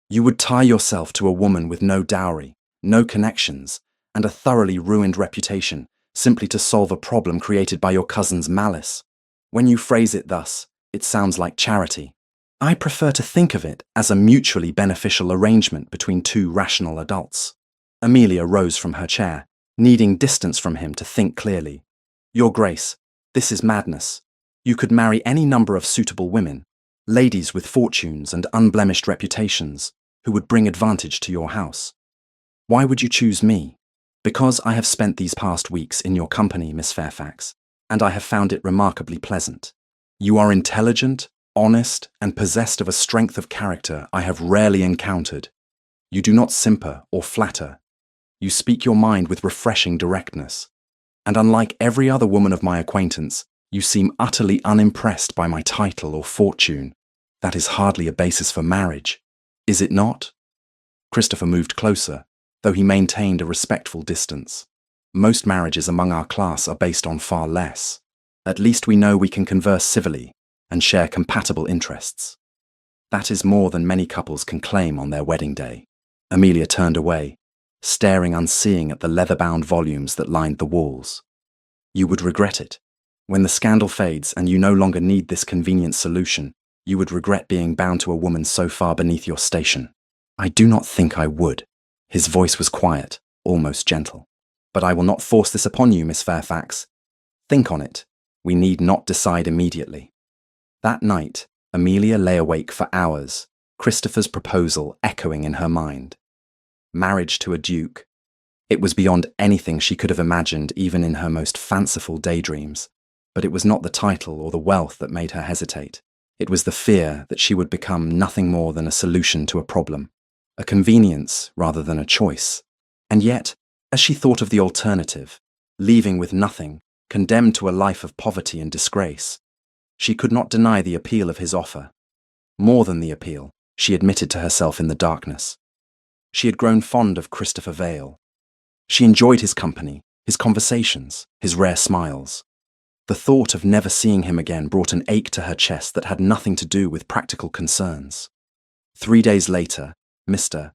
You would tie yourself to a woman with no dowry, no connections, and a thoroughly ruined reputation simply to solve a problem created by your cousin's malice. When you phrase it thus, it sounds like charity. I prefer to think of it as a mutually beneficial arrangement between two rational adults. Amelia rose from her chair, needing distance from him to think clearly. Your Grace, this is madness. You could marry any number of suitable women, ladies with fortunes and unblemished reputations, who would bring advantage to your house. Why would you choose me? Because I have spent these past weeks in your company, Miss Fairfax, and I have found it remarkably pleasant. You are intelligent, honest, and possessed of a strength of character I have rarely encountered. You do not simper or flatter. You speak your mind with refreshing directness. And unlike every other woman of my acquaintance, you seem utterly unimpressed by my title or fortune. That is hardly a basis for marriage, is it not? Christopher moved closer, though he maintained a respectful distance. Most marriages among our class are based on far less. At least we know we can converse civilly and share compatible interests. That is more than many couples can claim on their wedding day. Amelia turned away, staring unseeing at the leather-bound volumes that lined the walls. You would regret it. When the scandal fades and you no longer need this convenient solution, you would regret being bound to a woman so far beneath your station. I do not think I would. His voice was quiet, almost gentle. But I will not force this upon you, Miss Fairfax. Think on it. We need not decide immediately. That night, Amelia lay awake for hours, Christopher's proposal echoing in her mind. Marriage to a duke. It was beyond anything she could have imagined even in her most fanciful daydreams. But it was not the title or the wealth that made her hesitate. It was the fear that she would become nothing more than a solution to a problem, a convenience rather than a choice. And yet, as she thought of the alternative, leaving with nothing, condemned to a life of poverty and disgrace, she could not deny the appeal of his offer. More than the appeal, she admitted to herself in the darkness. She had grown fond of Christopher Vale. She enjoyed his company, his conversations, his rare smiles. The thought of never seeing him again brought an ache to her chest that had nothing to do with practical concerns. 3 days later, Mr.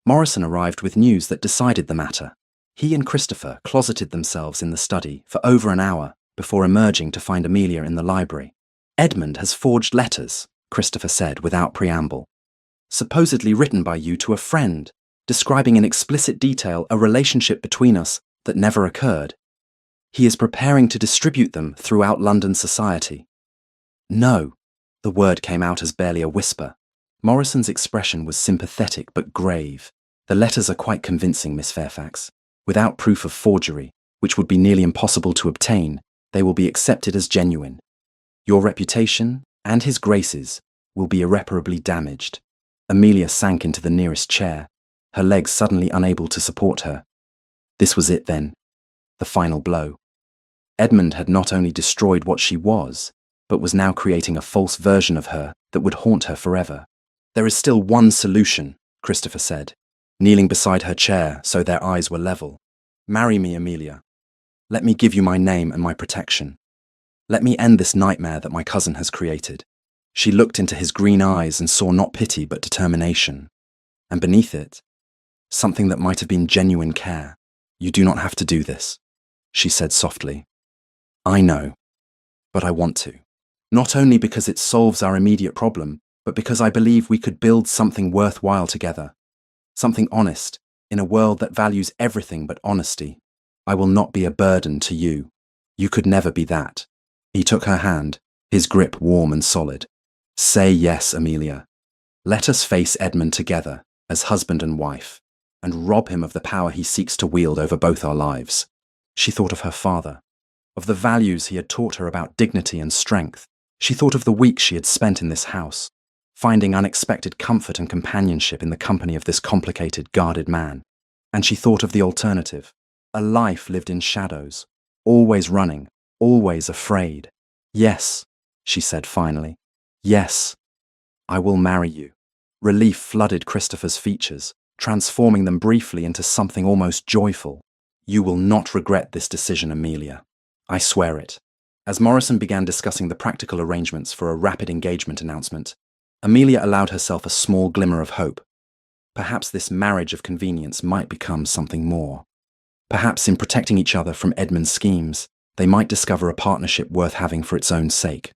Morrison arrived with news that decided the matter. He and Christopher closeted themselves in the study for over an hour before emerging to find Amelia in the library. Edmund has forged letters, Christopher said without preamble, supposedly written by you to a friend, describing in explicit detail a relationship between us that never occurred. He is preparing to distribute them throughout London society. No, the word came out as barely a whisper. Morrison's expression was sympathetic but grave. The letters are quite convincing, Miss Fairfax. Without proof of forgery, which would be nearly impossible to obtain, they will be accepted as genuine. Your reputation, and his Grace's, will be irreparably damaged. Amelia sank into the nearest chair, her legs suddenly unable to support her. This was it then, the final blow. Edmund had not only destroyed what she was, but was now creating a false version of her that would haunt her forever. There is still one solution, Christopher said, kneeling beside her chair so their eyes were level. Marry me, Amelia. Let me give you my name and my protection. Let me end this nightmare that my cousin has created. She looked into his green eyes and saw not pity but determination. And beneath it, something that might have been genuine care. You do not have to do this, she said softly. I know, but I want to. Not only because it solves our immediate problem, but because I believe we could build something worthwhile together. Something honest, in a world that values everything but honesty. I will not be a burden to you. You could never be that. He took her hand, his grip warm and solid. Say yes, Amelia. Let us face Edmund together, as husband and wife, and rob him of the power he seeks to wield over both our lives. She thought of her father, of the values he had taught her about dignity and strength. She thought of the weeks she had spent in this house, finding unexpected comfort and companionship in the company of this complicated, guarded man. And she thought of the alternative, a life lived in shadows, always running, always afraid. Yes, she said finally. Yes, I will marry you. Relief flooded Christopher's features, transforming them briefly into something almost joyful. You will not regret this decision, Amelia. I swear it. As Morrison began discussing the practical arrangements for a rapid engagement announcement, Amelia allowed herself a small glimmer of hope. Perhaps this marriage of convenience might become something more. Perhaps in protecting each other from Edmund's schemes, they might discover a partnership worth having for its own sake.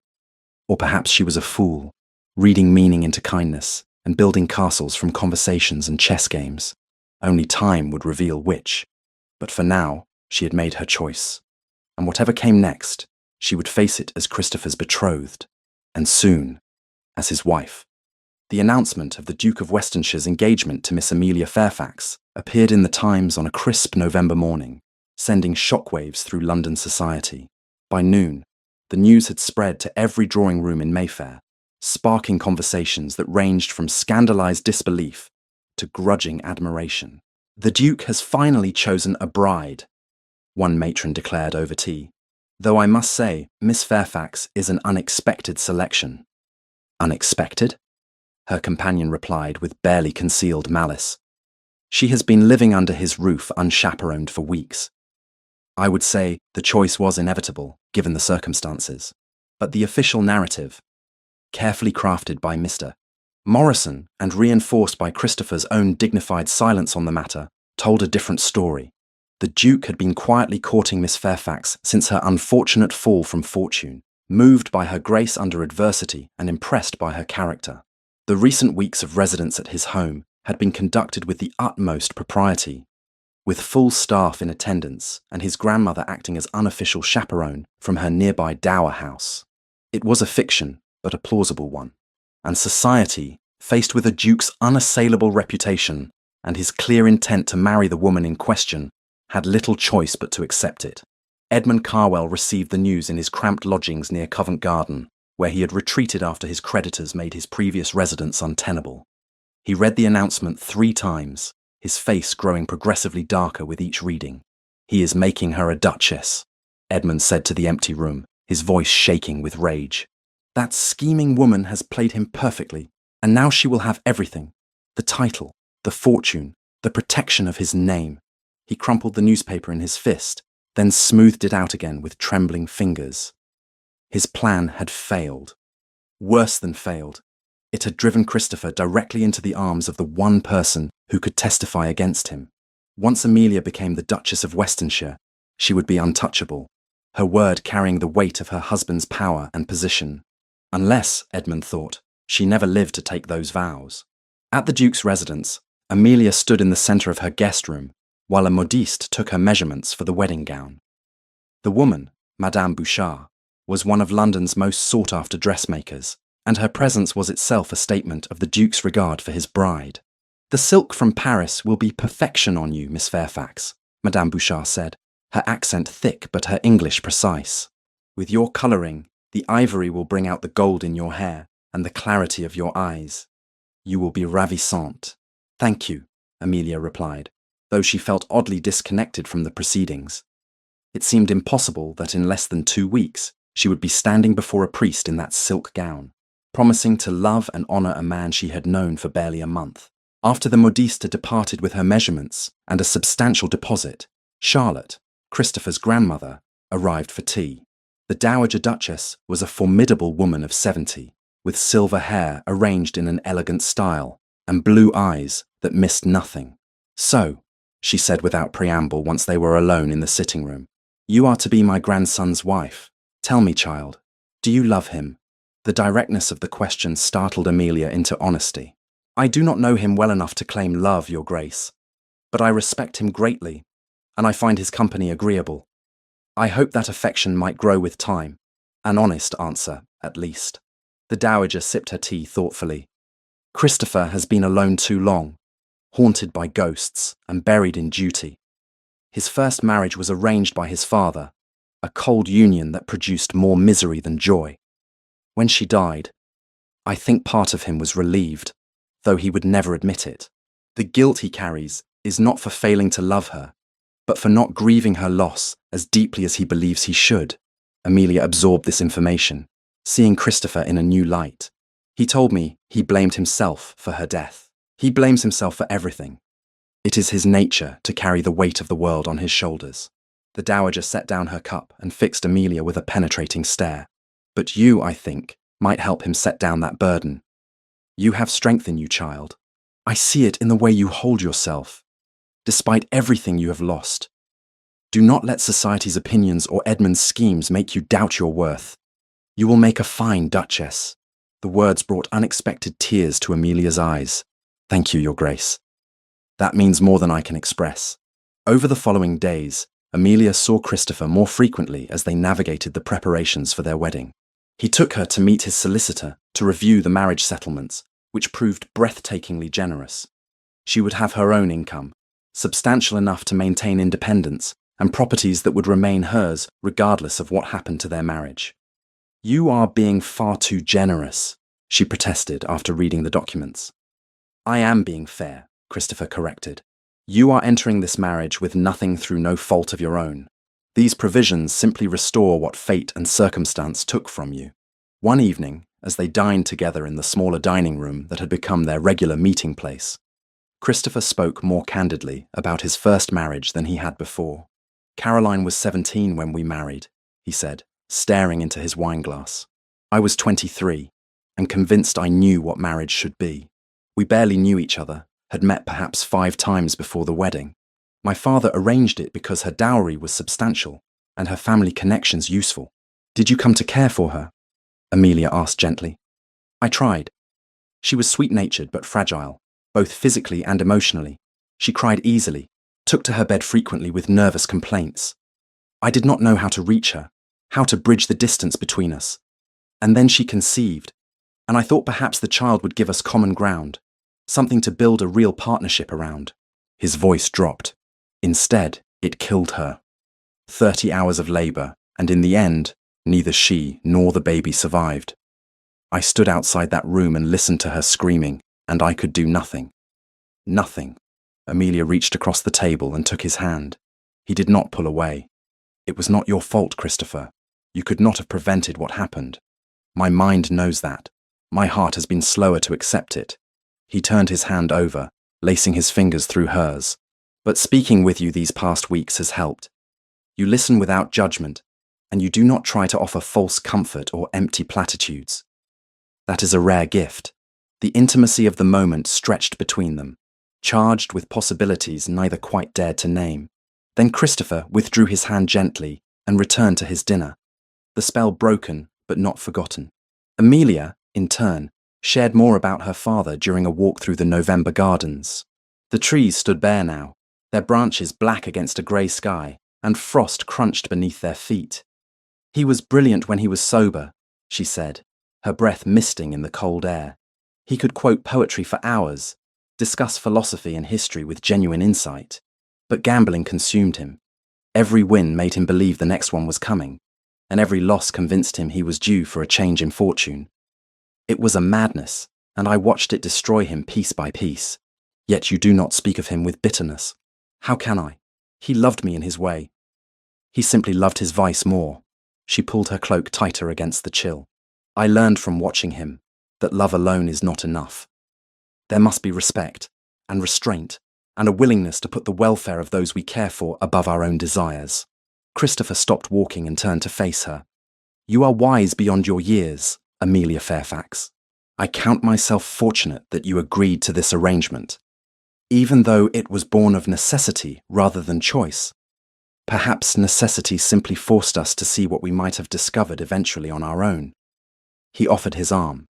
Or perhaps she was a fool, reading meaning into kindness and building castles from conversations and chess games. Only time would reveal which. But for now, she had made her choice. And whatever came next, she would face it as Christopher's betrothed, and soon, as his wife. The announcement of the Duke of Westonshire's engagement to Miss Amelia Fairfax appeared in the Times on a crisp November morning, sending shockwaves through London society. By noon, the news had spread to every drawing room in Mayfair, sparking conversations that ranged from scandalized disbelief to grudging admiration. The Duke has finally chosen a bride, one matron declared over tea. Though I must say, Miss Fairfax is an unexpected selection. Unexpected? Her companion replied with barely concealed malice. She has been living under his roof unchaperoned for weeks. I would say the choice was inevitable, given the circumstances. But the official narrative, carefully crafted by Mr. Morrison and reinforced by Christopher's own dignified silence on the matter, told a different story. The Duke had been quietly courting Miss Fairfax since her unfortunate fall from fortune, moved by her grace under adversity and impressed by her character. The recent weeks of residence at his home had been conducted with the utmost propriety, with full staff in attendance and his grandmother acting as unofficial chaperone from her nearby dower house. It was a fiction, but a plausible one, and society, faced with a Duke's unassailable reputation and his clear intent to marry the woman in question, had little choice but to accept it. Edmund Carwell received the news in his cramped lodgings near Covent Garden, where he had retreated after his creditors made his previous residence untenable. He read the announcement 3 times, his face growing progressively darker with each reading. "He is making her a duchess," Edmund said to the empty room, his voice shaking with rage. "That scheming woman has played him perfectly, and now she will have everything. The title, the fortune, the protection of his name." He crumpled the newspaper in his fist, then smoothed it out again with trembling fingers. His plan had failed. Worse than failed. It had driven Christopher directly into the arms of the one person who could testify against him. Once Amelia became the Duchess of Westonshire, she would be untouchable, her word carrying the weight of her husband's power and position. Unless, Edmund thought, she never lived to take those vows. At the Duke's residence, Amelia stood in the centre of her guest room, while a modiste took her measurements for the wedding gown. The woman, Madame Bouchard, was one of London's most sought-after dressmakers, and her presence was itself a statement of the Duke's regard for his bride. "The silk from Paris will be perfection on you, Miss Fairfax," Madame Bouchard said, her accent thick but her English precise. "With your colouring, the ivory will bring out the gold in your hair and the clarity of your eyes. You will be ravissante." "Thank you," Amelia replied, though she felt oddly disconnected from the proceedings. It seemed impossible that in less than 2 weeks she would be standing before a priest in that silk gown, promising to love and honour a man she had known for barely a month. After the modiste had departed with her measurements and a substantial deposit, Charlotte, Christopher's grandmother, arrived for tea. The Dowager Duchess was a formidable woman of 70, with silver hair arranged in an elegant style and blue eyes that missed nothing. "So," she said without preamble once they were alone in the sitting room, "you are to be my grandson's wife. Tell me, child, do you love him?" The directness of the question startled Amelia into honesty. "I do not know him well enough to claim love, Your Grace, but I respect him greatly, and I find his company agreeable. I hope that affection might grow with time. An honest answer, at least." The dowager sipped her tea thoughtfully. "Christopher has been alone too long, haunted by ghosts and buried in duty. His first marriage was arranged by his father, a cold union that produced more misery than joy. When she died, I think part of him was relieved, though he would never admit it. The guilt he carries is not for failing to love her, but for not grieving her loss as deeply as he believes he should. Amelia absorbed this information, seeing Christopher in a new light. He told me he blamed himself for her death. He blames himself for everything. It is his nature to carry the weight of the world on his shoulders. The dowager set down her cup and fixed Amelia with a penetrating stare. But you, I think, might help him set down that burden. You have strength in you, child. I see it in the way you hold yourself, despite everything you have lost. Do not let society's opinions or Edmund's schemes make you doubt your worth. You will make a fine duchess. The words brought unexpected tears to Amelia's eyes. Thank you, Your Grace. That means more than I can express. Over the following days, Amelia saw Christopher more frequently as they navigated the preparations for their wedding. He took her to meet his solicitor to review the marriage settlements, which proved breathtakingly generous. She would have her own income, substantial enough to maintain independence, and properties that would remain hers regardless of what happened to their marriage. You are being far too generous, she protested after reading the documents. I am being fair, Christopher corrected. You are entering this marriage with nothing through no fault of your own. These provisions simply restore what fate and circumstance took from you. One evening, as they dined together in the smaller dining room that had become their regular meeting place, Christopher spoke more candidly about his first marriage than he had before. Caroline was 17 when we married, he said, staring into his wineglass. I was 23, and convinced I knew what marriage should be. We barely knew each other, had met perhaps 5 times before the wedding. My father arranged it because her dowry was substantial and her family connections useful. Did you come to care for her? Amelia asked gently. I tried. She was sweet-natured but fragile, both physically and emotionally. She cried easily, took to her bed frequently with nervous complaints. I did not know how to reach her, how to bridge the distance between us. And then she conceived, and I thought perhaps the child would give us common ground, something to build a real partnership around. His voice dropped. Instead, it killed her. 30 hours of labor, and in the end, neither she nor the baby survived. I stood outside that room and listened to her screaming, and I could do nothing. Nothing. Amelia reached across the table and took his hand. He did not pull away. It was not your fault, Christopher. You could not have prevented what happened. My mind knows that. My heart has been slower to accept it. He turned his hand over, lacing his fingers through hers. But speaking with you these past weeks has helped. You listen without judgment, and you do not try to offer false comfort or empty platitudes. That is a rare gift. The intimacy of the moment stretched between them, charged with possibilities neither quite dared to name. Then Christopher withdrew his hand gently and returned to his dinner, the spell broken but not forgotten. Amelia, in turn, shared more about her father during a walk through the November gardens. The trees stood bare now, their branches black against a grey sky, and frost crunched beneath their feet. He was brilliant when he was sober, she said, her breath misting in the cold air. He could quote poetry for hours, discuss philosophy and history with genuine insight. But gambling consumed him. Every win made him believe the next one was coming, and every loss convinced him he was due for a change in fortune. It was a madness, and I watched it destroy him piece by piece. Yet you do not speak of him with bitterness. How can I? He loved me in his way. He simply loved his vice more. She pulled her cloak tighter against the chill. I learned from watching him that love alone is not enough. There must be respect and restraint and a willingness to put the welfare of those we care for above our own desires. Christopher stopped walking and turned to face her. You are wise beyond your years, Amelia Fairfax. I count myself fortunate that you agreed to this arrangement, even though it was born of necessity rather than choice. Perhaps necessity simply forced us to see what we might have discovered eventually on our own. He offered his arm.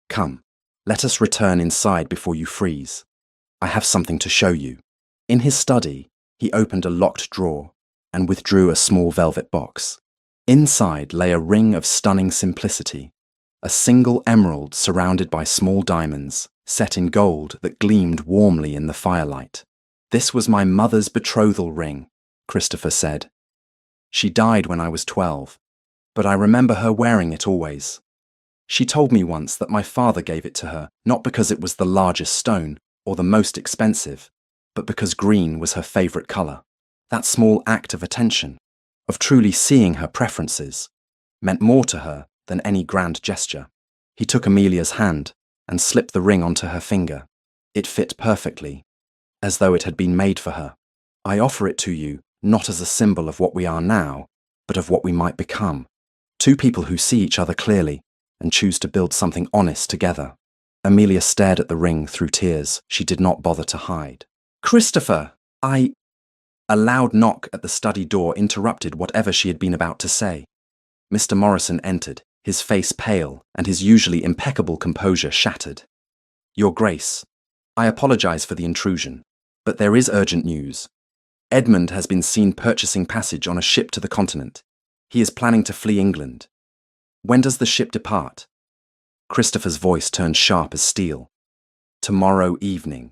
Come, let us return inside before you freeze. I have something to show you. In his study, he opened a locked drawer and withdrew a small velvet box. Inside lay a ring of stunning simplicity, a single emerald surrounded by small diamonds, set in gold that gleamed warmly in the firelight. This was my mother's betrothal ring, Christopher said. She died when I was 12, but I remember her wearing it always. She told me once that my father gave it to her not because it was the largest stone or the most expensive, but because green was her favourite colour. That small act of attention, of truly seeing her preferences, meant more to her than any grand gesture. He took Amelia's hand and slipped the ring onto her finger. It fit perfectly, as though it had been made for her. I offer it to you not as a symbol of what we are now, but of what we might become. Two people who see each other clearly and choose to build something honest together. Amelia stared at the ring through tears she did not bother to hide. Christopher, A loud knock at the study door interrupted whatever she had been about to say. Mr. Morrison entered, his face pale and his usually impeccable composure shattered. Your Grace, I apologize for the intrusion, but there is urgent news. Edmund has been seen purchasing passage on a ship to the continent. He is planning to flee England. When does the ship depart? Christopher's voice turned sharp as steel. Tomorrow evening.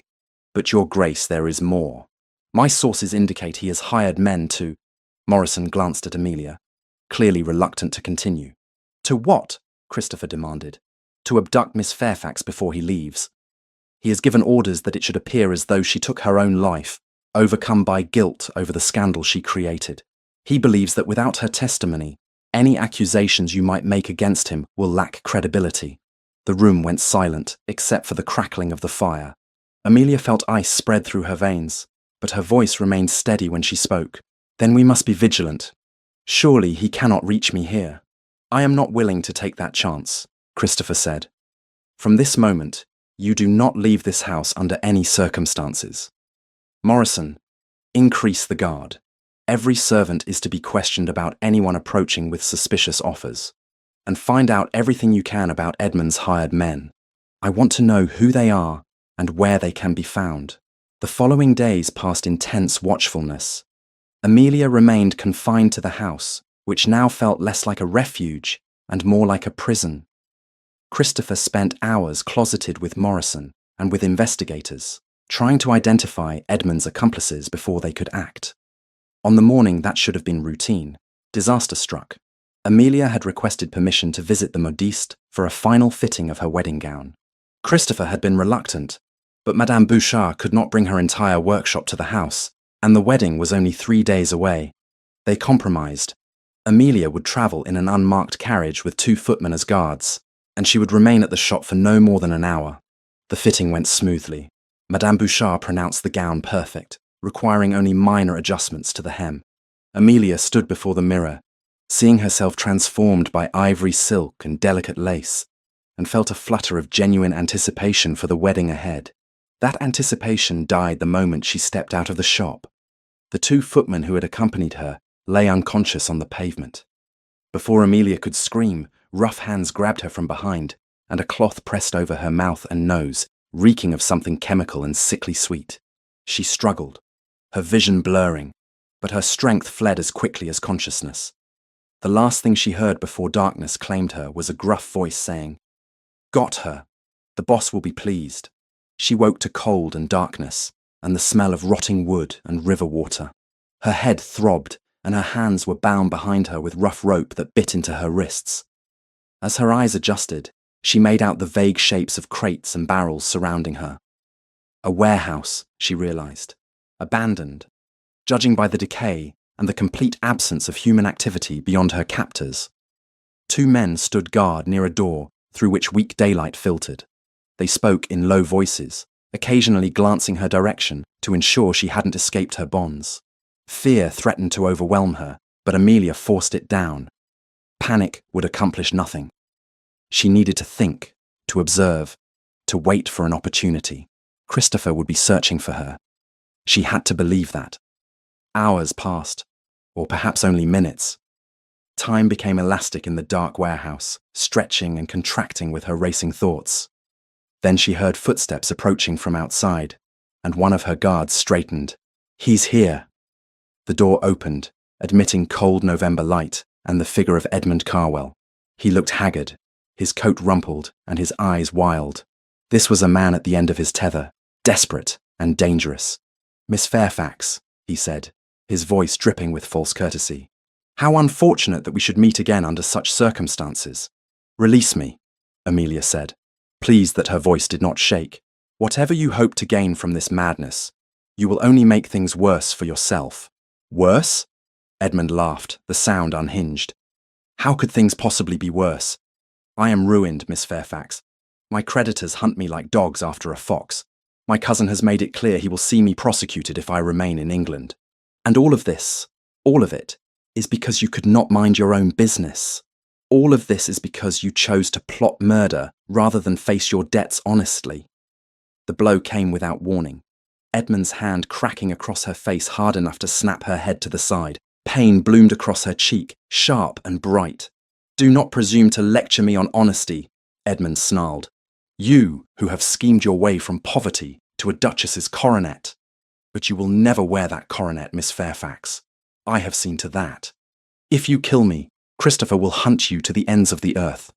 But Your Grace, there is more. My sources indicate he has hired men to... Morrison glanced at Amelia, clearly reluctant to continue. To what? Christopher demanded. To abduct Miss Fairfax before he leaves. He has given orders that it should appear as though she took her own life, overcome by guilt over the scandal she created. He believes that without her testimony, any accusations you might make against him will lack credibility. The room went silent, except for the crackling of the fire. Amelia felt ice spread through her veins, but her voice remained steady when she spoke. Then we must be vigilant. Surely he cannot reach me here. I am not willing to take that chance, Christopher said. From this moment, you do not leave this house under any circumstances. Morrison, increase the guard. Every servant is to be questioned about anyone approaching with suspicious offers. And find out everything you can about Edmund's hired men. I want to know who they are and where they can be found. The following days passed in tense watchfulness. Amelia remained confined to the house, which now felt less like a refuge and more like a prison. Christopher spent hours closeted with Morrison and with investigators, trying to identify Edmund's accomplices before they could act. On the morning that should have been routine, disaster struck. Amelia had requested permission to visit the modiste for a final fitting of her wedding gown. Christopher had been reluctant, but Madame Bouchard could not bring her entire workshop to the house, and the wedding was only 3 days away. They compromised. Amelia would travel in an unmarked carriage with 2 footmen as guards, and she would remain at the shop for no more than an hour. The fitting went smoothly. Madame Bouchard pronounced the gown perfect, requiring only minor adjustments to the hem. Amelia stood before the mirror, seeing herself transformed by ivory silk and delicate lace, and felt a flutter of genuine anticipation for the wedding ahead. That anticipation died the moment she stepped out of the shop. The 2 footmen who had accompanied her lay unconscious on the pavement. Before Amelia could scream, rough hands grabbed her from behind, and a cloth pressed over her mouth and nose, reeking of something chemical and sickly sweet. She struggled, her vision blurring, but her strength fled as quickly as consciousness. The last thing she heard before darkness claimed her was a gruff voice saying, "Got her. The boss will be pleased." She woke to cold and darkness, and the smell of rotting wood and river water. Her head throbbed, and her hands were bound behind her with rough rope that bit into her wrists. As her eyes adjusted, she made out the vague shapes of crates and barrels surrounding her. A warehouse, she realized, abandoned, judging by the decay and the complete absence of human activity beyond her captors. 2 men stood guard near a door through which weak daylight filtered. They spoke in low voices, occasionally glancing her direction to ensure she hadn't escaped her bonds. Fear threatened to overwhelm her, but Amelia forced it down. Panic would accomplish nothing. She needed to think, to observe, to wait for an opportunity. Christopher would be searching for her. She had to believe that. Hours passed, or perhaps only minutes. Time became elastic in the dark warehouse, stretching and contracting with her racing thoughts. Then she heard footsteps approaching from outside, and one of her guards straightened. "He's here." The door opened, admitting cold November light and the figure of Edmund Carwell. He looked haggard, his coat rumpled and his eyes wild. This was a man at the end of his tether, desperate and dangerous. "Miss Fairfax," he said, his voice dripping with false courtesy. "How unfortunate that we should meet again under such circumstances." "Release me," Amelia said, pleased that her voice did not shake. "Whatever you hope to gain from this madness, you will only make things worse for yourself." "Worse?" Edmund laughed, the sound unhinged. How could things possibly be worse? I am ruined, Miss Fairfax. My creditors hunt me like dogs after a fox. My cousin has made it clear he will see me prosecuted if I remain in England. And all of this, all of it, is because you could not mind your own business. All of this is because you chose to plot murder rather than face your debts honestly. The blow came without warning. Edmund's hand cracking across her face hard enough to snap her head to the side. Pain bloomed across her cheek, sharp and bright. "Do not presume to lecture me on honesty," Edmund snarled. "You, who have schemed your way from poverty to a duchess's coronet. But you will never wear that coronet, Miss Fairfax. I have seen to that. If you kill me, Christopher will hunt you to the ends of the earth.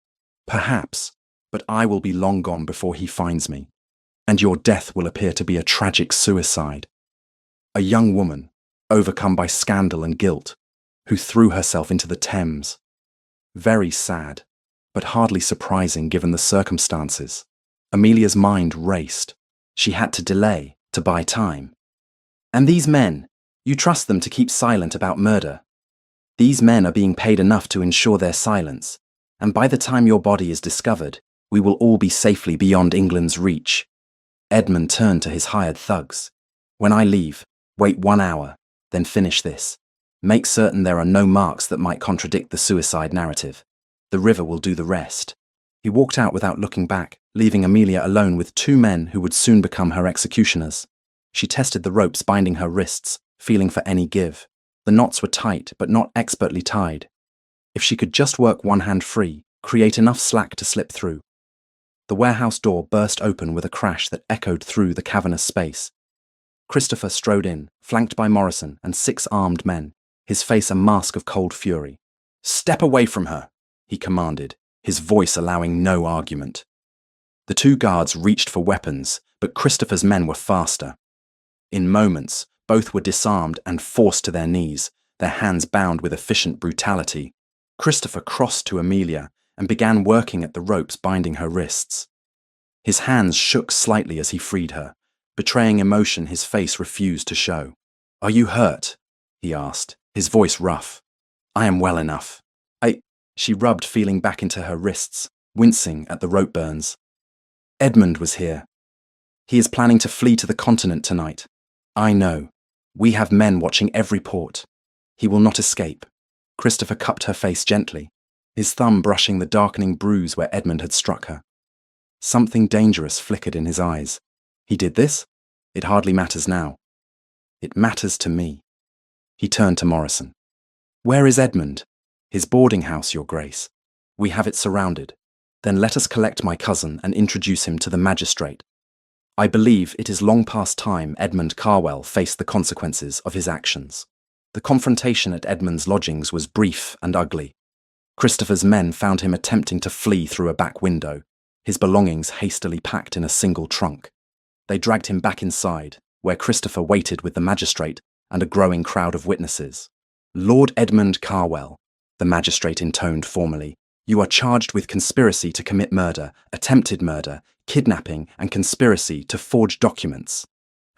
Perhaps, but I will be long gone before he finds me. And your death will appear to be a tragic suicide. A young woman, overcome by scandal and guilt, who threw herself into the Thames. Very sad, but hardly surprising given the circumstances. Amelia's mind raced. She had to delay, to buy time. And these men, you trust them to keep silent about murder. These men are being paid enough to ensure their silence, and by the time your body is discovered, we will all be safely beyond England's reach." Edmund turned to his hired thugs. "When I leave, wait 1 hour, then finish this. Make certain there are no marks that might contradict the suicide narrative. The river will do the rest." He walked out without looking back, leaving Amelia alone with 2 men who would soon become her executioners. She tested the ropes binding her wrists, feeling for any give. The knots were tight, but not expertly tied. If she could just work one hand free, create enough slack to slip through. The warehouse door burst open with a crash that echoed through the cavernous space. Christopher strode in, flanked by Morrison and 6 armed men, his face a mask of cold fury. "Step away from her," he commanded, his voice allowing no argument. The 2 guards reached for weapons, but Christopher's men were faster. In moments, both were disarmed and forced to their knees, their hands bound with efficient brutality. Christopher crossed to Amelia and began working at the ropes binding her wrists. His hands shook slightly as he freed her, betraying emotion his face refused to show. "Are you hurt?" he asked, his voice rough. "I am well enough. She rubbed, feeling back into her wrists, wincing at the rope burns. "Edmund was here. He is planning to flee to the continent tonight. I know. We have men watching every port. He will not escape." Christopher cupped her face gently, his thumb brushing the darkening bruise where Edmund had struck her. Something dangerous flickered in his eyes. "He did this? It hardly matters now." "It matters to me." He turned to Morrison. "Where is Edmund?" "His boarding house, Your Grace. We have it surrounded. Then let us collect my cousin and introduce him to the magistrate. I believe it is long past time Edmund Carwell faced the consequences of his actions." The confrontation at Edmund's lodgings was brief and ugly. Christopher's men found him attempting to flee through a back window, his belongings hastily packed in a single trunk. They dragged him back inside, where Christopher waited with the magistrate and a growing crowd of witnesses. "Lord Edmund Carwell," the magistrate intoned formally, "you are charged with conspiracy to commit murder, attempted murder, kidnapping, and conspiracy to forge documents.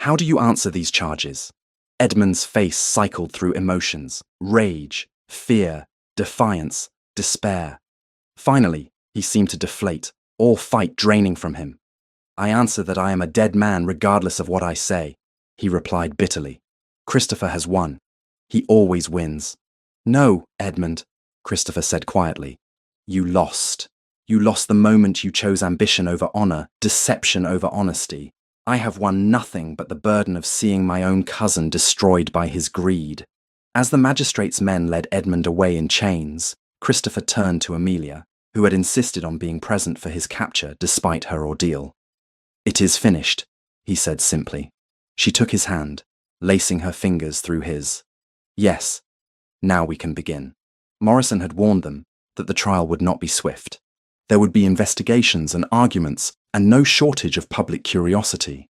How do you answer these charges?" Edmund's face cycled through emotions: rage, fear, defiance, despair. Finally, he seemed to deflate, all fight draining from him. "I answer that I am a dead man regardless of what I say," he replied bitterly. "Christopher has won. He always wins." "No, Edmund," Christopher said quietly. "You lost. You lost the moment you chose ambition over honor, deception over honesty. I have won nothing but the burden of seeing my own cousin destroyed by his greed." As the magistrate's men led Edmund away in chains, Christopher turned to Amelia, who had insisted on being present for his capture despite her ordeal. "It is finished," he said simply. She took his hand, lacing her fingers through his. "Yes, now we can begin." Morrison had warned them that the trial would not be swift. There would be investigations and arguments, and no shortage of public curiosity.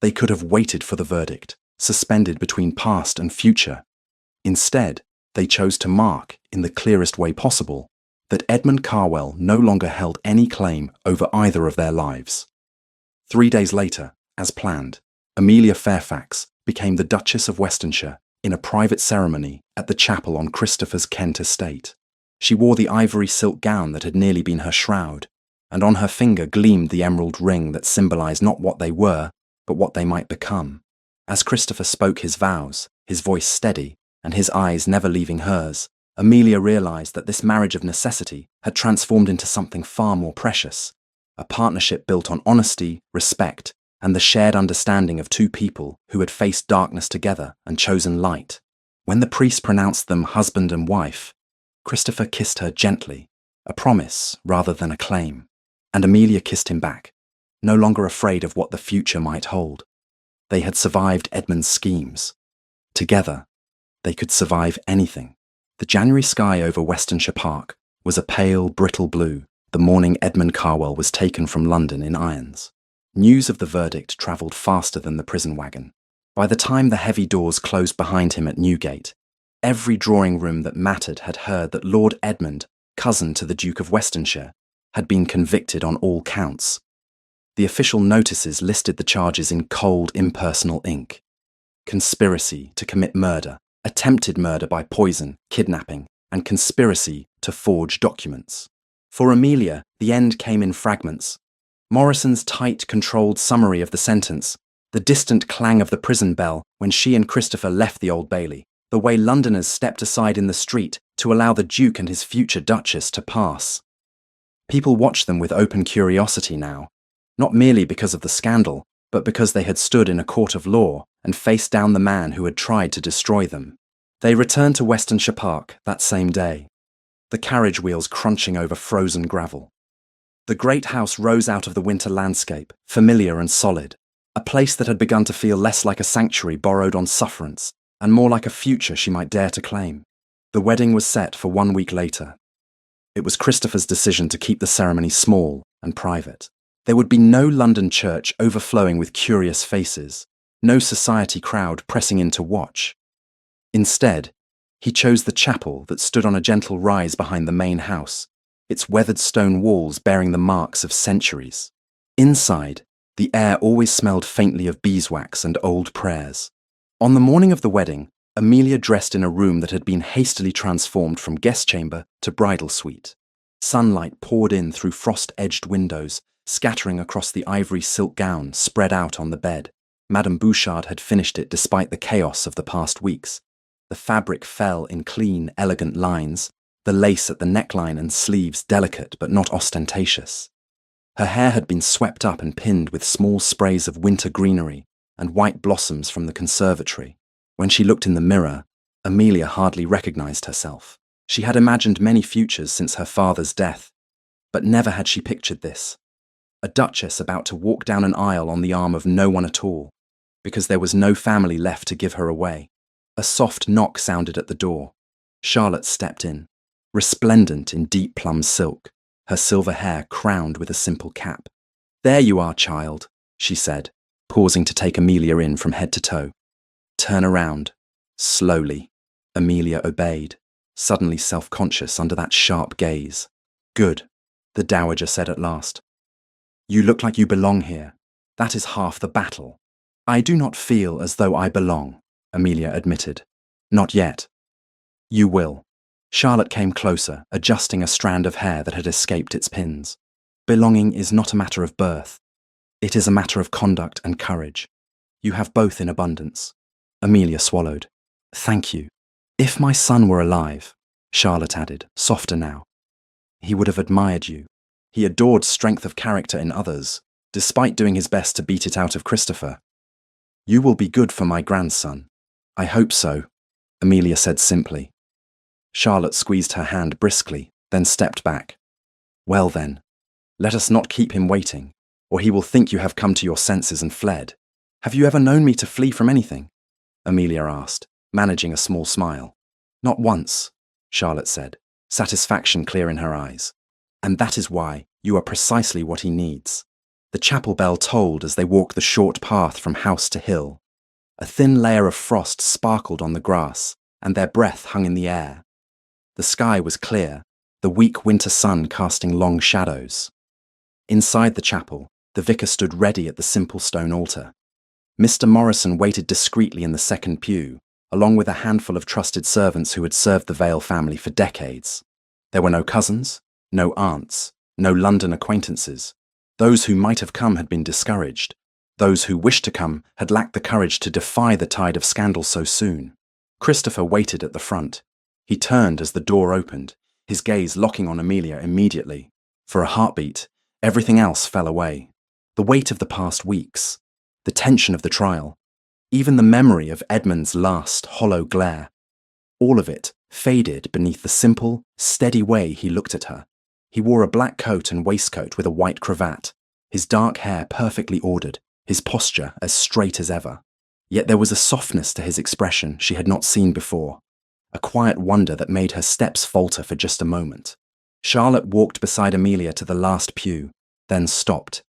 They could have waited for the verdict, suspended between past and future. Instead, they chose to mark, in the clearest way possible, that Edmund Carwell no longer held any claim over either of their lives. 3 days later, as planned, Amelia Fairfax became the Duchess of Westonshire in a private ceremony at the chapel on Christopher's Kent estate. She wore the ivory silk gown that had nearly been her shroud, and on her finger gleamed the emerald ring that symbolized not what they were, but what they might become. As Christopher spoke his vows, his voice steady, and his eyes never leaving hers, Amelia realized that this marriage of necessity had transformed into something far more precious, a partnership built on honesty, respect, and the shared understanding of two people who had faced darkness together and chosen light. When the priest pronounced them husband and wife, Christopher kissed her gently, a promise rather than a claim, and Amelia kissed him back, no longer afraid of what the future might hold. They had survived Edmund's schemes. Together, they could survive anything. The January sky over Westonshire Park was a pale, brittle blue the morning Edmund Carwell was taken from London in irons. News of the verdict travelled faster than the prison wagon. By the time the heavy doors closed behind him at Newgate, every drawing room that mattered had heard that Lord Edmund, cousin to the Duke of Westonshire, had been convicted on all counts. The official notices listed the charges in cold, impersonal ink: conspiracy to commit murder, attempted murder by poison, kidnapping, and conspiracy to forge documents. For Amelia, the end came in fragments. Morrison's tight, controlled summary of the sentence, the distant clang of the prison bell when she and Christopher left the Old Bailey, the way Londoners stepped aside in the street to allow the Duke and his future Duchess to pass. People watched them with open curiosity now, not merely because of the scandal, but because they had stood in a court of law and faced down the man who had tried to destroy them. They returned to Westonshire Park that same day, the carriage wheels crunching over frozen gravel. The great house rose out of the winter landscape, familiar and solid, a place that had begun to feel less like a sanctuary borrowed on sufferance, and more like a future she might dare to claim. The wedding was set for 1 week later. It was Christopher's decision to keep the ceremony small and private. There would be no London church overflowing with curious faces, no society crowd pressing in to watch. Instead, he chose the chapel that stood on a gentle rise behind the main house, its weathered stone walls bearing the marks of centuries. Inside, the air always smelled faintly of beeswax and old prayers. On the morning of the wedding, Amelia dressed in a room that had been hastily transformed from guest chamber to bridal suite. Sunlight poured in through frost-edged windows, scattering across the ivory silk gown spread out on the bed. Madame Bouchard had finished it despite the chaos of the past weeks. The fabric fell in clean, elegant lines, the lace at the neckline and sleeves delicate but not ostentatious. Her hair had been swept up and pinned with small sprays of winter greenery and white blossoms from the conservatory. When she looked in the mirror, Amelia hardly recognized herself. She had imagined many futures since her father's death, but never had she pictured this. A duchess about to walk down an aisle on the arm of no one at all, because there was no family left to give her away. A soft knock sounded at the door. Charlotte stepped in, resplendent in deep plum silk, her silver hair crowned with a simple cap. "There you are, child," she said, pausing to take Amelia in from head to toe. "Turn around." Slowly. Amelia obeyed, suddenly self-conscious under that sharp gaze. "Good," the dowager said at last. "You look like you belong here. That is half the battle." "I do not feel as though I belong," Amelia admitted. "Not yet." "You will." Charlotte came closer, adjusting a strand of hair that had escaped its pins. "Belonging is not a matter of birth. It is a matter of conduct and courage. You have both in abundance." Amelia swallowed. "Thank you. If my son were alive," Charlotte added, softer now, "he would have admired you. He adored strength of character in others, despite doing his best to beat it out of Christopher. You will be good for my grandson." "I hope so," Amelia said simply. Charlotte squeezed her hand briskly, then stepped back. "Well then, let us not keep him waiting, or he will think you have come to your senses and fled. Have you ever known me to flee from anything?" Amelia asked, managing a small smile. "Not once," Charlotte said, satisfaction clear in her eyes. "And that is why you are precisely what he needs." The chapel bell tolled as they walked the short path from house to hill. A thin layer of frost sparkled on the grass, and their breath hung in the air. The sky was clear, the weak winter sun casting long shadows. Inside the chapel, the vicar stood ready at the simple stone altar. Mr. Morrison waited discreetly in the second pew, along with a handful of trusted servants who had served the Vale family for decades. There were no cousins, no aunts, no London acquaintances. Those who might have come had been discouraged. Those who wished to come had lacked the courage to defy the tide of scandal so soon. Christopher waited at the front. He turned as the door opened, his gaze locking on Amelia immediately. For a heartbeat, everything else fell away. The weight of the past weeks, the tension of the trial, even the memory of Edmund's last hollow glare. All of it faded beneath the simple, steady way he looked at her. He wore a black coat and waistcoat with a white cravat, his dark hair perfectly ordered, his posture as straight as ever. Yet there was a softness to his expression she had not seen before, a quiet wonder that made her steps falter for just a moment. Charlotte walked beside Amelia to the last pew, then stopped,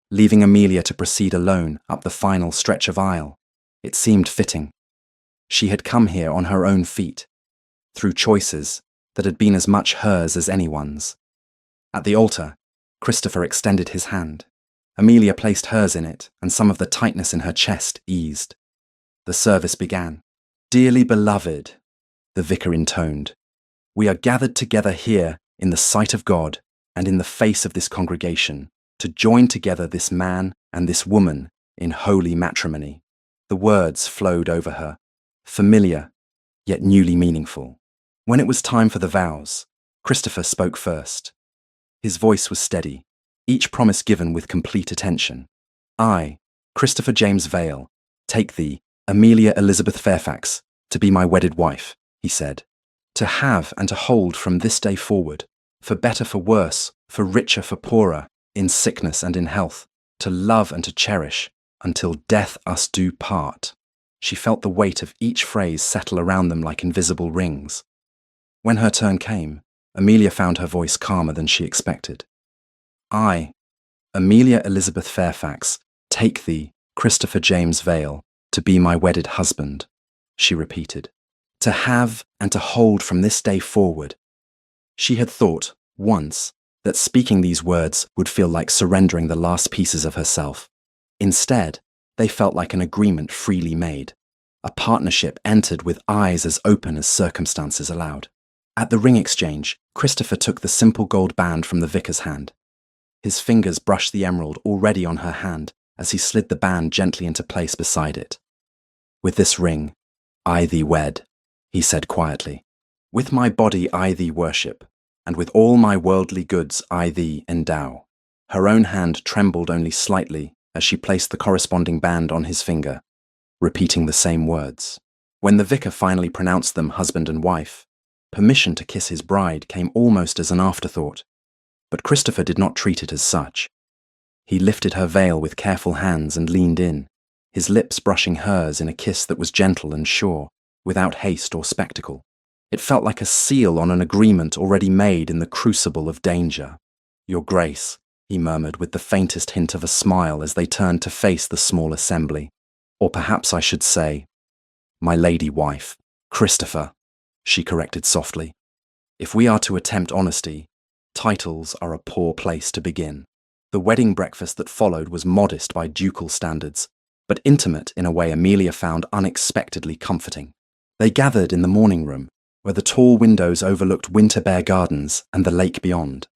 leaving Amelia to proceed alone up the final stretch of aisle. It seemed fitting. She had come here on her own feet, through choices that had been as much hers as anyone's. At the altar, Christopher extended his hand. Amelia placed hers in it, and some of the tightness in her chest eased. The service began. "Dearly beloved," the vicar intoned, "we are gathered together here in the sight of God and in the face of this congregation to join together this man and this woman in holy matrimony." The words flowed over her, familiar, yet newly meaningful. When it was time for the vows, Christopher spoke first. His voice was steady, each promise given with complete attention. "I, Christopher James Vale, take thee, Amelia Elizabeth Fairfax, to be my wedded wife," he said, "to have and to hold from this day forward, for better for worse, for richer for poorer, in sickness and in health, to love and to cherish, until death us do part." She felt the weight of each phrase settle around them like invisible rings. When her turn came, Amelia found her voice calmer than she expected. "I, Amelia Elizabeth Fairfax, take thee, Christopher James Vale, to be my wedded husband," she repeated. "To have and to hold from this day forward." She had thought, once, that speaking these words would feel like surrendering the last pieces of herself. Instead, they felt like an agreement freely made, a partnership entered with eyes as open as circumstances allowed. At the ring exchange, Christopher took the simple gold band from the vicar's hand. His fingers brushed the emerald already on her hand as he slid the band gently into place beside it. "With this ring, I thee wed," he said quietly. "With my body I thee worship, and with all my worldly goods I thee endow." Her own hand trembled only slightly as she placed the corresponding band on his finger, repeating the same words. When the vicar finally pronounced them husband and wife, permission to kiss his bride came almost as an afterthought. But Christopher did not treat it as such. He lifted her veil with careful hands and leaned in, his lips brushing hers in a kiss that was gentle and sure, without haste or spectacle. It felt like a seal on an agreement already made in the crucible of danger. "Your Grace," he murmured with the faintest hint of a smile as they turned to face the small assembly. "Or perhaps I should say, my lady wife, Christopher," she corrected softly. "If we are to attempt honesty, titles are a poor place to begin." The wedding breakfast that followed was modest by ducal standards, but intimate in a way Amelia found unexpectedly comforting. They gathered in the morning room, where the tall windows overlooked Winterbear Gardens and the lake beyond.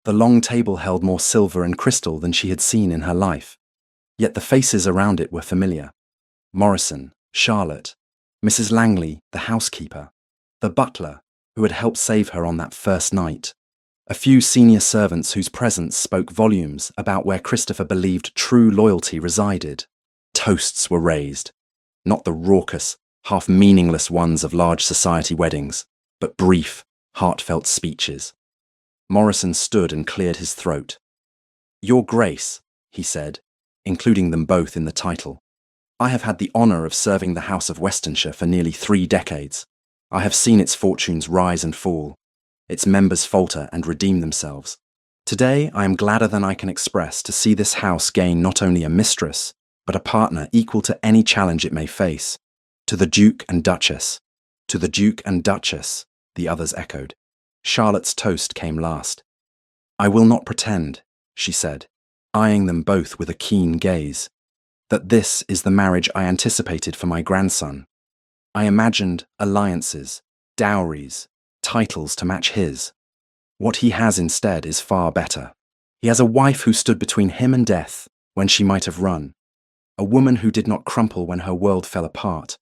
The long table held more silver and crystal than she had seen in her life, yet the faces around it were familiar. Morrison, Charlotte, Mrs. Langley, the housekeeper, the butler who had helped save her on that first night, a few senior servants whose presence spoke volumes about where Christopher believed true loyalty resided. Toasts were raised, not the raucous, half-meaningless ones of large society weddings, but brief, heartfelt speeches. Morrison stood and cleared his throat. "Your Grace," he said, including them both in the title, "I have had the honour of serving the House of Westonshire for nearly 3 decades. I have seen its fortunes rise and fall, its members falter and redeem themselves. Today I am gladder than I can express to see this house gain not only a mistress, but a partner equal to any challenge it may face. To the Duke and Duchess." "To the Duke and Duchess," the others echoed. Charlotte's toast came last. "I will not pretend," she said, eyeing them both with a keen gaze, "that this is the marriage I anticipated for my grandson. I imagined alliances, dowries, titles to match his. What he has instead is far better. He has a wife who stood between him and death when she might have run, a woman who did not crumple when her world fell apart,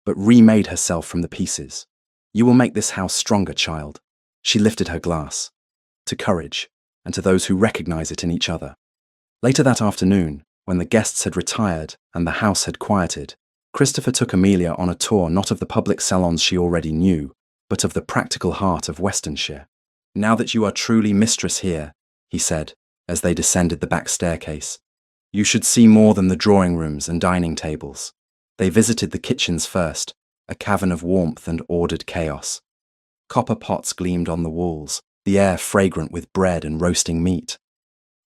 but remade herself from the pieces. You will make this house stronger, child. She lifted her glass. To courage, and to those who recognize it in each other. Later that afternoon, when the guests had retired and the house had quieted, Christopher took Amelia on a tour not of the public salons she already knew, but of the practical heart of Westonshire. Now that you are truly mistress here, he said, as they descended the back staircase, you should see more than the drawing rooms and dining tables. They visited the kitchens first, a cavern of warmth and ordered chaos. Copper pots gleamed on the walls, the air fragrant with bread and roasting meat.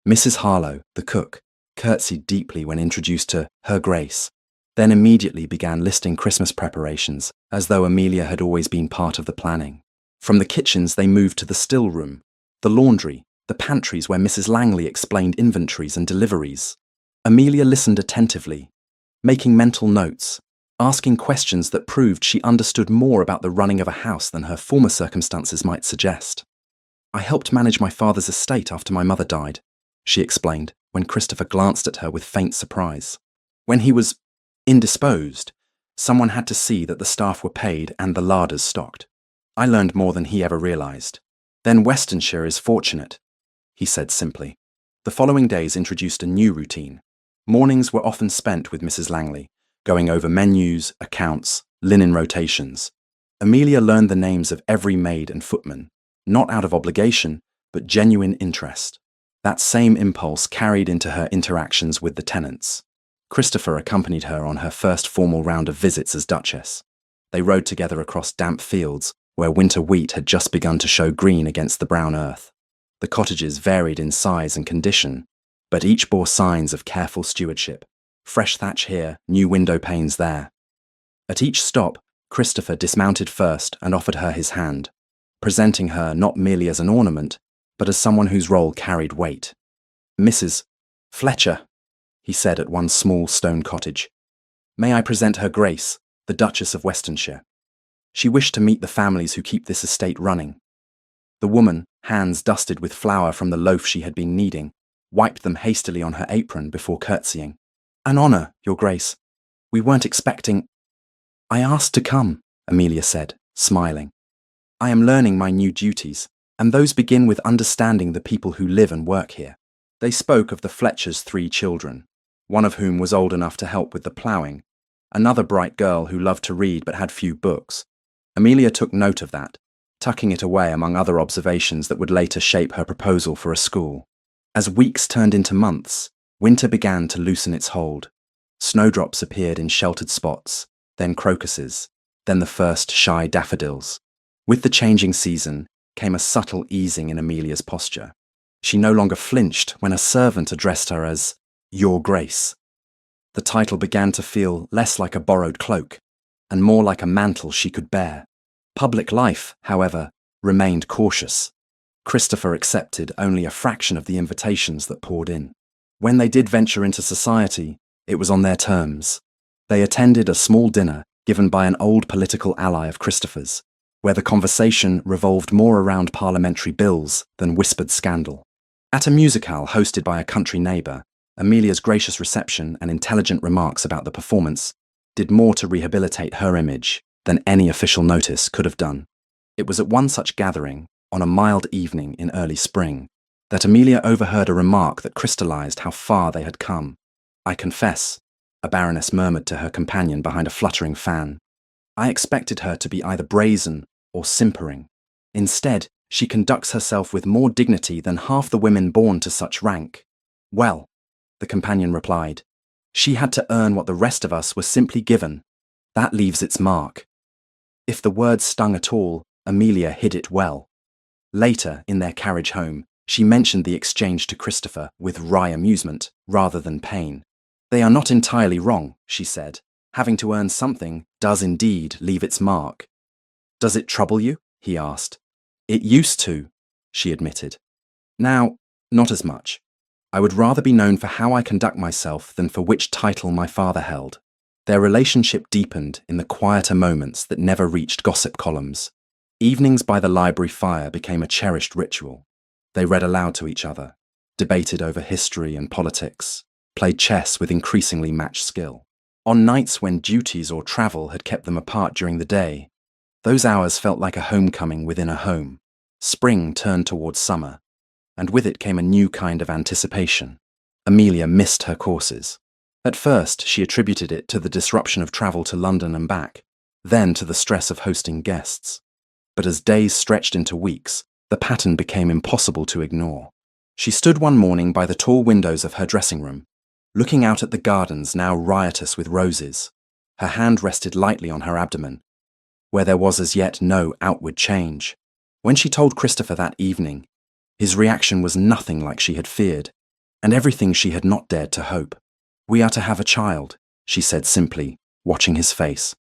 Mrs. Harlow, the cook, curtsied deeply when introduced to Her Grace, then immediately began listing Christmas preparations, as though Amelia had always been part of the planning. From the kitchens they moved to the still room, the laundry, the pantries where Mrs. Langley explained inventories and deliveries. Amelia listened attentively, making mental notes, asking questions that proved she understood more about the running of a house than her former circumstances might suggest. I helped manage my father's estate after my mother died, she explained, when Christopher glanced at her with faint surprise. When he was indisposed, someone had to see that the staff were paid and the larders stocked. I learned more than he ever realized. Then Westonshire is fortunate, he said simply. The following days introduced a new routine. Mornings were often spent with Mrs. Langley, going over menus, accounts, linen rotations. Amelia learned the names of every maid and footman, not out of obligation, but genuine interest. That same impulse carried into her interactions with the tenants. Christopher accompanied her on her first formal round of visits as Duchess. They rode together across damp fields, where winter wheat had just begun to show green against the brown earth. The cottages varied in size and condition, but each bore signs of careful stewardship. Fresh thatch here, new window panes there. At each stop, Christopher dismounted first and offered her his hand, presenting her not merely as an ornament, but as someone whose role carried weight. Mrs. Fletcher, he said at one small stone cottage. May I present Her Grace, the Duchess of Westonshire. She wished to meet the families who keep this estate running. The woman, hands dusted with flour from the loaf she had been kneading, wiped them hastily on her apron before curtsying. An honour, Your Grace. We weren't expecting— I asked to come, Amelia said, smiling. I am learning my new duties, and those begin with understanding the people who live and work here. They spoke of the Fletchers' 3 children, one of whom was old enough to help with the ploughing, another bright girl who loved to read but had few books. Amelia took note of that, tucking it away among other observations that would later shape her proposal for a school. As weeks turned into months, winter began to loosen its hold. Snowdrops appeared in sheltered spots, then crocuses, then the first shy daffodils. With the changing season came a subtle easing in Amelia's posture. She no longer flinched when a servant addressed her as Your Grace. The title began to feel less like a borrowed cloak, and more like a mantle she could bear. Public life, however, remained cautious. Christopher accepted only a fraction of the invitations that poured in. When they did venture into society, it was on their terms. They attended a small dinner given by an old political ally of Christopher's, where the conversation revolved more around parliamentary bills than whispered scandal. At a musicale hosted by a country neighbour, Amelia's gracious reception and intelligent remarks about the performance did more to rehabilitate her image than any official notice could have done. It was at one such gathering, on a mild evening in early spring, that Amelia overheard a remark that crystallized how far they had come. I confess, a baroness murmured to her companion behind a fluttering fan. I expected her to be either brazen or simpering. Instead, she conducts herself with more dignity than half the women born to such rank. Well, the companion replied, she had to earn what the rest of us were simply given. That leaves its mark. If the word stung at all, Amelia hid it well. Later, in their carriage home, she mentioned the exchange to Christopher with wry amusement rather than pain. They are not entirely wrong, she said. Having to earn something does indeed leave its mark. Does it trouble you? He asked. It used to, she admitted. Now, not as much. I would rather be known for how I conduct myself than for which title my father held. Their relationship deepened in the quieter moments that never reached gossip columns. Evenings by the library fire became a cherished ritual. They read aloud to each other, debated over history and politics, played chess with increasingly matched skill. On nights when duties or travel had kept them apart during the day, those hours felt like a homecoming within a home. Spring turned towards summer, and with it came a new kind of anticipation. Amelia missed her courses. At first, she attributed it to the disruption of travel to London and back, then to the stress of hosting guests. But as days stretched into weeks, the pattern became impossible to ignore. She stood one morning by the tall windows of her dressing room, looking out at the gardens now riotous with roses. Her hand rested lightly on her abdomen, where there was as yet no outward change. When she told Christopher that evening, his reaction was nothing like she had feared, and everything she had not dared to hope. "We are to have a child," she said simply, watching his face.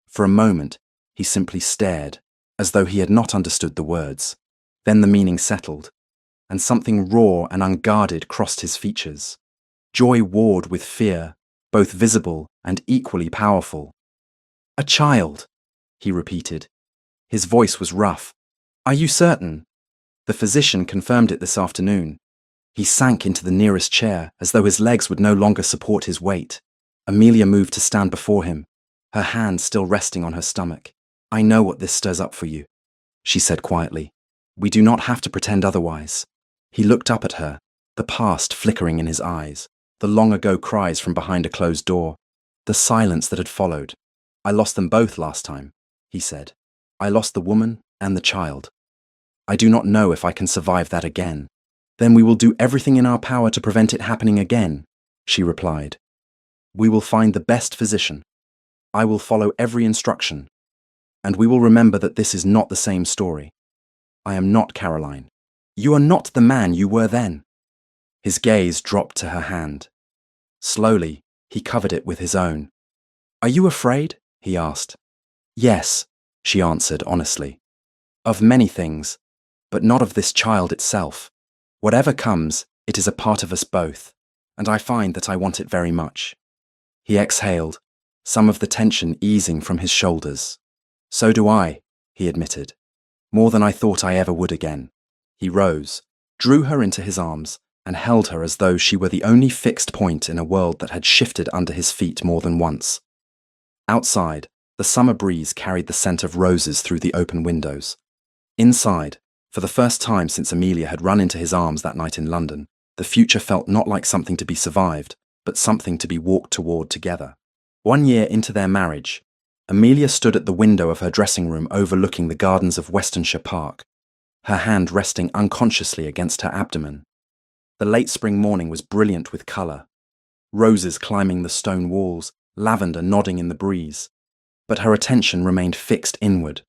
For a moment, he simply stared, as though he had not understood the words. Then the meaning settled, and something raw and unguarded crossed his features. Joy warred with fear, both visible and equally powerful. "A child," he repeated. His voice was rough. "Are you certain?" The physician confirmed it this afternoon. He sank into the nearest chair, as though his legs would no longer support his weight. Amelia moved to stand before him, her hand still resting on her stomach. "I know what this stirs up for you," she said quietly. "We do not have to pretend otherwise." He looked up at her, the past flickering in his eyes, the long-ago cries from behind a closed door, the silence that had followed. "I lost them both last time," he said. "I lost the woman and the child. I do not know if I can survive that again." "Then we will do everything in our power to prevent it happening again," she replied. "We will find the best physician. I will follow every instruction. And we will remember that this is not the same story. I am not Caroline. You are not the man you were then." His gaze dropped to her hand. Slowly, he covered it with his own. "Are you afraid?" he asked. "Yes," she answered honestly. "Of many things, but not of this child itself. Whatever comes, it is a part of us both, and I find that I want it very much." He exhaled, some of the tension easing from his shoulders. "So do I," he admitted. "More than I thought I ever would again." He rose, drew her into his arms, and held her as though she were the only fixed point in a world that had shifted under his feet more than once. Outside, the summer breeze carried the scent of roses through the open windows. Inside, for the first time since Amelia had run into his arms that night in London, the future felt not like something to be survived, but something to be walked toward together. 1 year into their marriage, Amelia stood at the window of her dressing room overlooking the gardens of Westonshire Park, her hand resting unconsciously against her abdomen. The late spring morning was brilliant with colour, roses climbing the stone walls, lavender nodding in the breeze. But her attention remained fixed inward,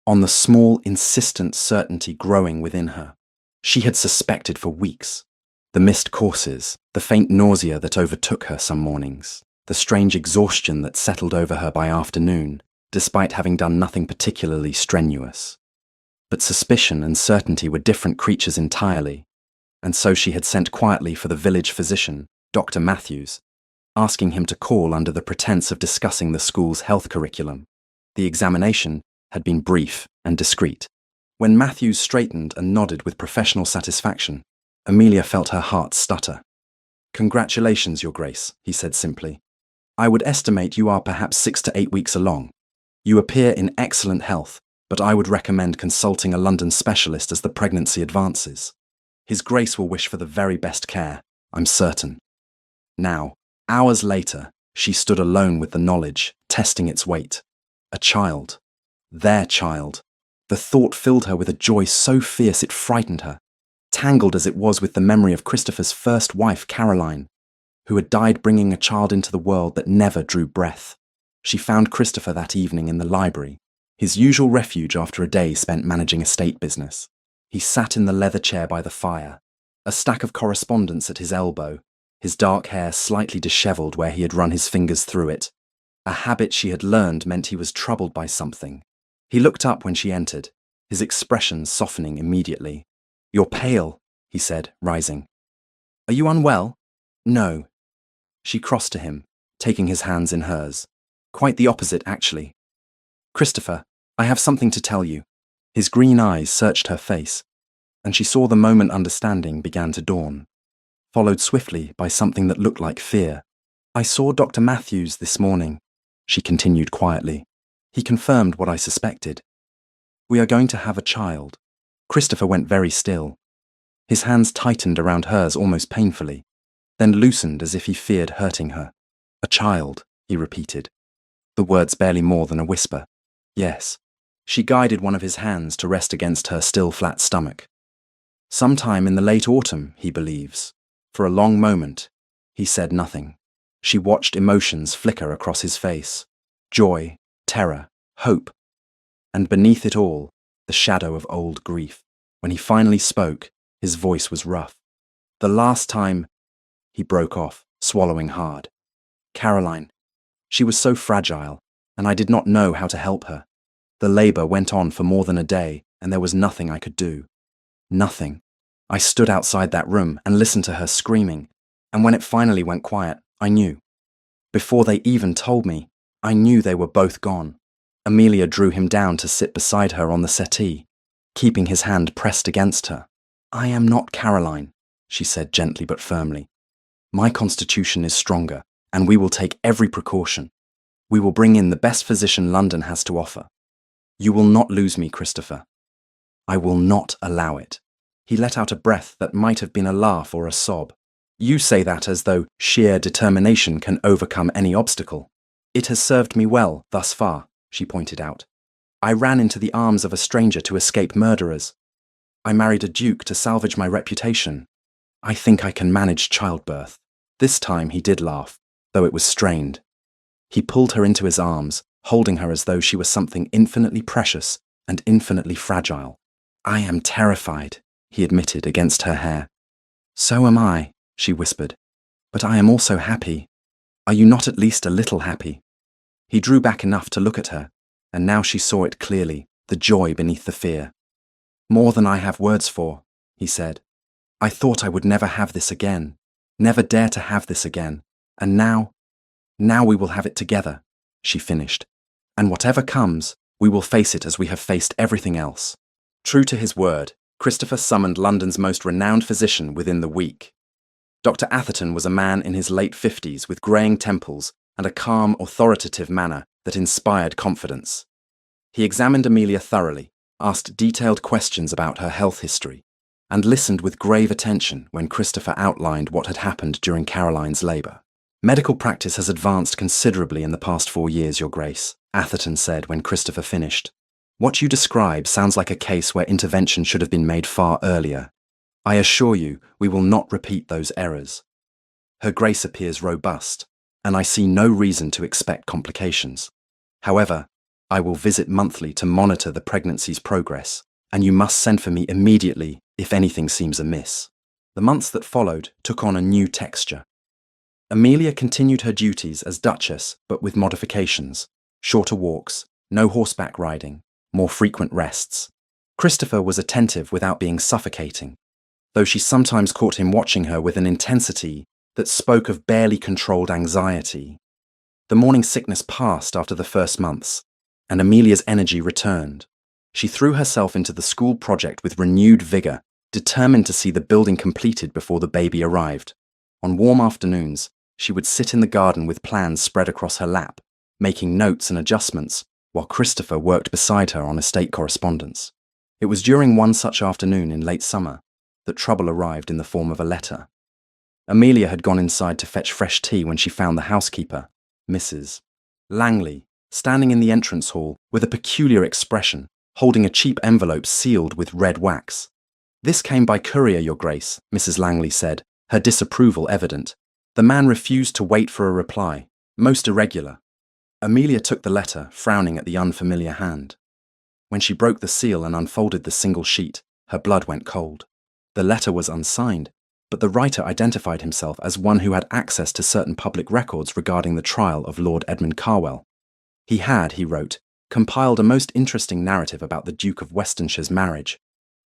on the small, insistent certainty growing within her. She had suspected for weeks. The missed courses, the faint nausea that overtook her some mornings, the strange exhaustion that settled over her by afternoon, despite having done nothing particularly strenuous. But suspicion and certainty were different creatures entirely, and so she had sent quietly for the village physician, Dr. Matthews, asking him to call under the pretense of discussing the school's health curriculum. The examination had been brief and discreet. When Matthews straightened and nodded with professional satisfaction, Amelia felt her heart stutter. "Congratulations, Your Grace," he said simply. "I would estimate you are perhaps 6 to 8 weeks along. You appear in excellent health, but I would recommend consulting a London specialist as the pregnancy advances. His Grace will wish for the very best care, I'm certain." Now, hours later, she stood alone with the knowledge, testing its weight. A child. Their child. The thought filled her with a joy so fierce it frightened her, tangled as it was with the memory of Christopher's first wife, Caroline, who had died bringing a child into the world that never drew breath. She found Christopher that evening in the library, his usual refuge after a day spent managing estate business. He sat in the leather chair by the fire, a stack of correspondence at his elbow, his dark hair slightly dishevelled where he had run his fingers through it. A habit she had learned meant he was troubled by something. He looked up when she entered, his expression softening immediately. "You're pale," he said, rising. "Are you unwell?" "No." She crossed to him, taking his hands in hers. "Quite the opposite, actually. Christopher, I have something to tell you." His green eyes searched her face, and she saw the moment understanding began to dawn, followed swiftly by something that looked like fear. "I saw Dr. Matthews this morning," she continued quietly. "He confirmed what I suspected. We are going to have a child." Christopher went very still. His hands tightened around hers almost painfully, then loosened as if he feared hurting her. "A child," he repeated, the words barely more than a whisper. "Yes." She guided one of his hands to rest against her still flat stomach. "Sometime in the late autumn, he believes." For a long moment, he said nothing. She watched emotions flicker across his face. Joy, terror, hope, and beneath it all, the shadow of old grief. When he finally spoke, his voice was rough. "The last time," he broke off, swallowing hard. "Caroline, she was so fragile, and I did not know how to help her. The labor went on for more than a day, and there was nothing I could do. Nothing. I stood outside that room and listened to her screaming, and when it finally went quiet, I knew. Before they even told me, I knew they were both gone." Amelia drew him down to sit beside her on the settee, keeping his hand pressed against her. "I am not Caroline," she said gently but firmly. "My constitution is stronger, and we will take every precaution. We will bring in the best physician London has to offer. You will not lose me, Christopher. I will not allow it." He let out a breath that might have been a laugh or a sob. "You say that as though sheer determination can overcome any obstacle." "It has served me well thus far," she pointed out. "I ran into the arms of a stranger to escape murderers. I married a duke to salvage my reputation. I think I can manage childbirth." This time he did laugh, though it was strained. He pulled her into his arms, holding her as though she were something infinitely precious and infinitely fragile. "I am terrified," he admitted against her hair. "So am I," she whispered. "But I am also happy. Are you not at least a little happy?" He drew back enough to look at her, and now she saw it clearly, the joy beneath the fear. "More than I have words for," he said. "I thought I would never have this again, never dare to have this again, and now we will have it together," she finished. "And whatever comes, we will face it as we have faced everything else." True to his word, Christopher summoned London's most renowned physician within the week. Dr. Atherton was a man in his late 50s with greying temples and a calm, authoritative manner that inspired confidence. He examined Amelia thoroughly, asked detailed questions about her health history, and listened with grave attention when Christopher outlined what had happened during Caroline's labour. "Medical practice has advanced considerably in the past 4 years, Your Grace," Atherton said when Christopher finished. "What you describe sounds like a case where intervention should have been made far earlier. I assure you we will not repeat those errors. Her Grace appears robust, and I see no reason to expect complications. However, I will visit monthly to monitor the pregnancy's progress, and you must send for me immediately if anything seems amiss." The months that followed took on a new texture. Amelia continued her duties as Duchess, but with modifications: shorter walks, no horseback riding, more frequent rests. Christopher was attentive without being suffocating, though she sometimes caught him watching her with an intensity that spoke of barely controlled anxiety. The morning sickness passed after the first months, and Amelia's energy returned. She threw herself into the school project with renewed vigour, determined to see the building completed before the baby arrived. On warm afternoons, she would sit in the garden with plans spread across her lap, making notes and adjustments, while Christopher worked beside her on estate correspondence. It was during one such afternoon in late summer that trouble arrived in the form of a letter. Amelia had gone inside to fetch fresh tea when she found the housekeeper, Mrs. Langley, standing in the entrance hall with a peculiar expression, holding a cheap envelope sealed with red wax. "This came by courier, Your Grace," Mrs. Langley said, her disapproval evident. The man refused to wait for a reply, most irregular. Amelia took the letter, frowning at the unfamiliar hand. When she broke the seal and unfolded the single sheet, her blood went cold. The letter was unsigned, but the writer identified himself as one who had access to certain public records regarding the trial of Lord Edmund Carwell. He had, he wrote, compiled a most interesting narrative about the Duke of Westonshire's marriage,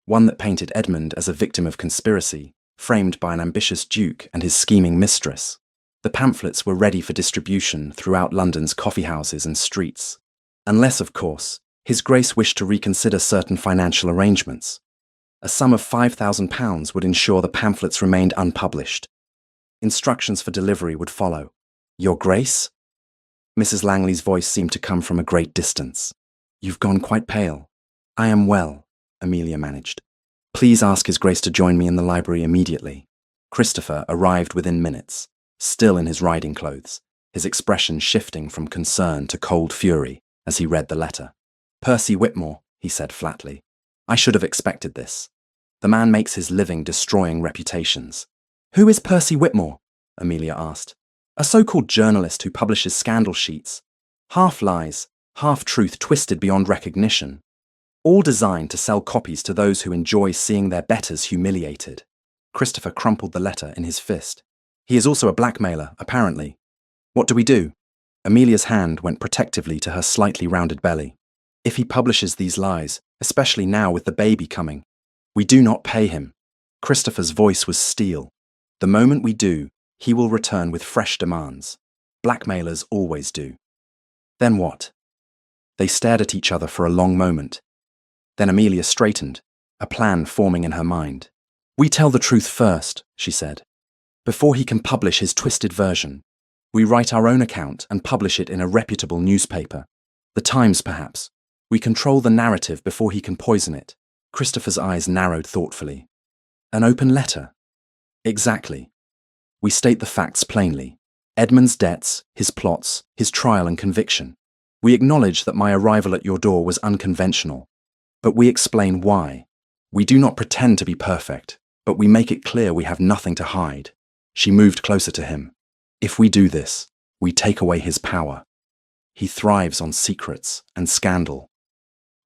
one that painted Edmund as a victim of conspiracy, framed by an ambitious duke and his scheming mistress. The pamphlets were ready for distribution throughout London's coffeehouses and streets. Unless, of course, His Grace wished to reconsider certain financial arrangements. A sum of £5,000 would ensure the pamphlets remained unpublished. Instructions for delivery would follow. Your Grace? Mrs. Langley's voice seemed to come from a great distance. You've gone quite pale. I am well, Amelia managed. Please ask His Grace to join me in the library immediately. Christopher arrived within minutes, still in his riding clothes, his expression shifting from concern to cold fury as he read the letter. Percy Whitmore, he said flatly. I should have expected this. The man makes his living destroying reputations. Who is Percy Whitmore? Amelia asked. A so-called journalist who publishes scandal sheets. Half lies, half truth twisted beyond recognition. All designed to sell copies to those who enjoy seeing their betters humiliated. Christopher crumpled the letter in his fist. He is also a blackmailer, apparently. What do we do? Amelia's hand went protectively to her slightly rounded belly. If he publishes these lies, especially now with the baby coming, we do not pay him. Christopher's voice was steel. The moment we do, he will return with fresh demands. Blackmailers always do. Then what? They stared at each other for a long moment. Then Amelia straightened, a plan forming in her mind. We tell the truth first, she said. Before he can publish his twisted version, we write our own account and publish it in a reputable newspaper. The Times, perhaps. We control the narrative before he can poison it. Christopher's eyes narrowed thoughtfully. An open letter? Exactly. We state the facts plainly. Edmund's debts, his plots, his trial and conviction. We acknowledge that my arrival at your door was unconventional, but we explain why. We do not pretend to be perfect, but we make it clear we have nothing to hide. She moved closer to him. If we do this, we take away his power. He thrives on secrets and scandal.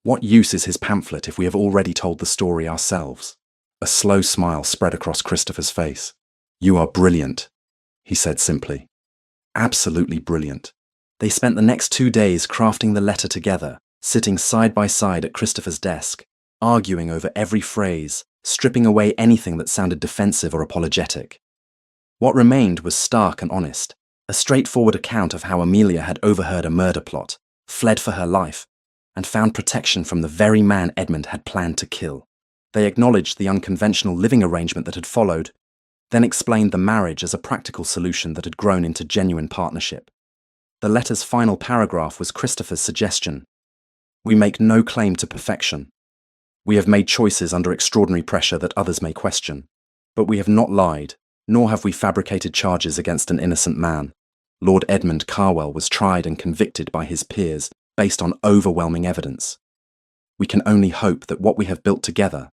What use is his pamphlet if we have already told the story ourselves? A slow smile spread across Christopher's face. You are brilliant, he said simply. Absolutely brilliant. They spent the next 2 days crafting the letter together, sitting side by side at Christopher's desk, arguing over every phrase, stripping away anything that sounded defensive or apologetic. What remained was stark and honest, a straightforward account of how Amelia had overheard a murder plot, fled for her life, and found protection from the very man Edmund had planned to kill. They acknowledged the unconventional living arrangement that had followed, then explained the marriage as a practical solution that had grown into genuine partnership. The letter's final paragraph was Christopher's suggestion. We make no claim to perfection. We have made choices under extraordinary pressure that others may question, but we have not lied, nor have we fabricated charges against an innocent man. Lord Edmund Carwell was tried and convicted by his peers based on overwhelming evidence. We can only hope that what we have built together,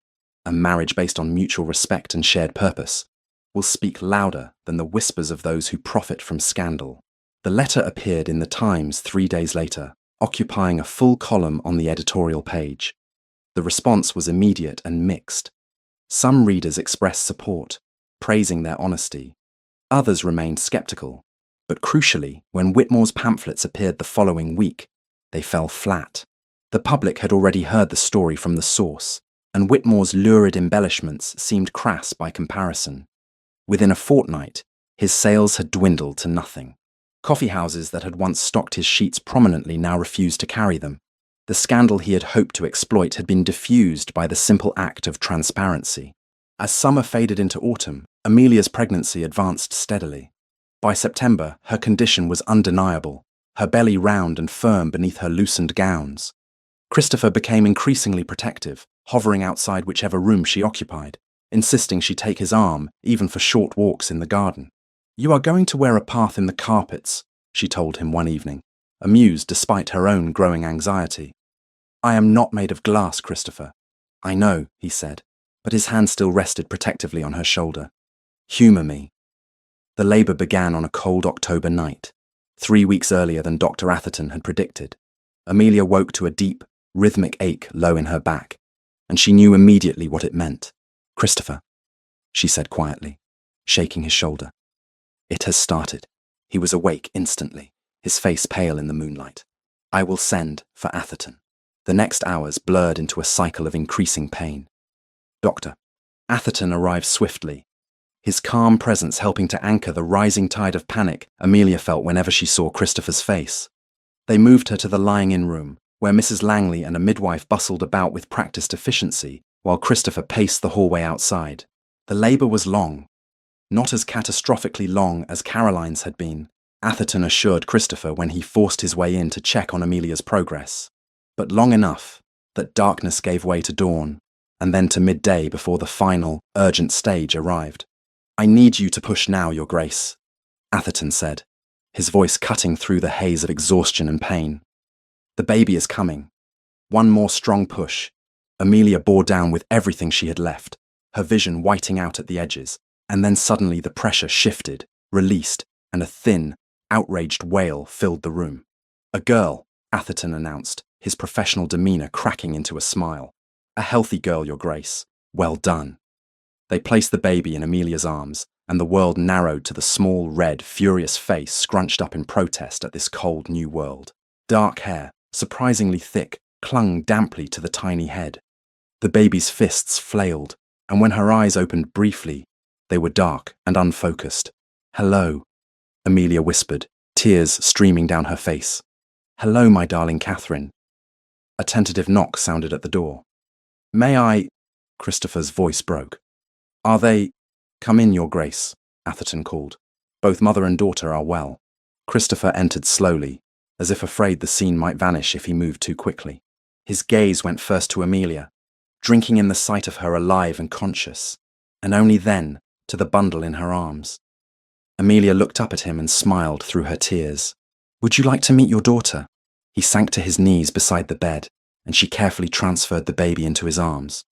a marriage based on mutual respect and shared purpose, will speak louder than the whispers of those who profit from scandal. The letter appeared in the Times 3 days later, occupying a full column on the editorial page. The response was immediate and mixed. Some readers expressed support, praising their honesty. Others remained skeptical. But crucially, when Whitmore's pamphlets appeared the following week, they fell flat. The public had already heard the story from the source, and Whitmore's lurid embellishments seemed crass by comparison. Within a fortnight, his sales had dwindled to nothing. Coffeehouses that had once stocked his sheets prominently now refused to carry them. The scandal he had hoped to exploit had been diffused by the simple act of transparency. As summer faded into autumn, Amelia's pregnancy advanced steadily. By September, her condition was undeniable, her belly round and firm beneath her loosened gowns. Christopher became increasingly protective, hovering outside whichever room she occupied, insisting she take his arm, even for short walks in the garden. You are going to wear a path in the carpets, she told him one evening, amused despite her own growing anxiety. I am not made of glass, Christopher. I know, he said, but his hand still rested protectively on her shoulder. Humour me. The labour began on a cold October night, 3 weeks earlier than Dr. Atherton had predicted. Amelia woke to a deep, rhythmic ache low in her back, and she knew immediately what it meant. Christopher, she said quietly, shaking his shoulder. It has started. He was awake instantly, his face pale in the moonlight. I will send for Atherton. The next hours blurred into a cycle of increasing pain. Doctor. Atherton arrived swiftly, his calm presence helping to anchor the rising tide of panic Amelia felt whenever she saw Christopher's face. They moved her to the lying-in room, where Mrs. Langley and a midwife bustled about with practiced efficiency, while Christopher paced the hallway outside. The labour was long. Not as catastrophically long as Caroline's had been, Atherton assured Christopher when he forced his way in to check on Amelia's progress, but long enough that darkness gave way to dawn, and then to midday before the final, urgent stage arrived. "I need you to push now, Your Grace," Atherton said, his voice cutting through the haze of exhaustion and pain. "The baby is coming." One more strong push. Amelia bore down with everything she had left, her vision whiting out at the edges, and then suddenly the pressure shifted, released, and a thin, outraged wail filled the room. "A girl," Atherton announced, his professional demeanour cracking into a smile. "A healthy girl, Your Grace. Well done." They placed the baby in Amelia's arms, and the world narrowed to the small, red, furious face scrunched up in protest at this cold new world. Dark hair, surprisingly thick, clung damply to the tiny head. The baby's fists flailed, and when her eyes opened briefly, they were dark and unfocused. "Hello," Amelia whispered, tears streaming down her face. "Hello, my darling Catherine." A tentative knock sounded at the door. "May I—" Christopher's voice broke. "Are they—" "Come in, Your Grace," Atherton called. "Both mother and daughter are well." Christopher entered slowly, as if afraid the scene might vanish if he moved too quickly. His gaze went first to Amelia, drinking in the sight of her alive and conscious, and only then to the bundle in her arms. Amelia looked up at him and smiled through her tears. "Would you like to meet your daughter?" He sank to his knees beside the bed, and she carefully transferred the baby into his arms.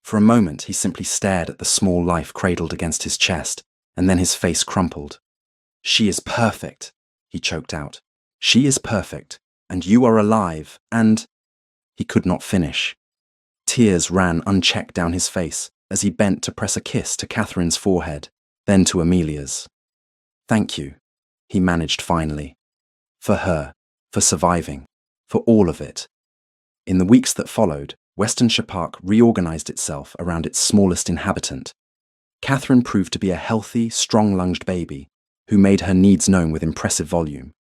For a moment he simply stared at the small life cradled against his chest, and then his face crumpled. "She is perfect," he choked out. "She is perfect, and you are alive, and—" He could not finish. Tears ran unchecked down his face as he bent to press a kiss to Catherine's forehead, then to Amelia's. "Thank you," he managed finally. "For her, for surviving, for all of it." In the weeks that followed, Westonshire Park reorganised itself around its smallest inhabitant. Catherine proved to be a healthy, strong-lunged baby who made her needs known with impressive volume.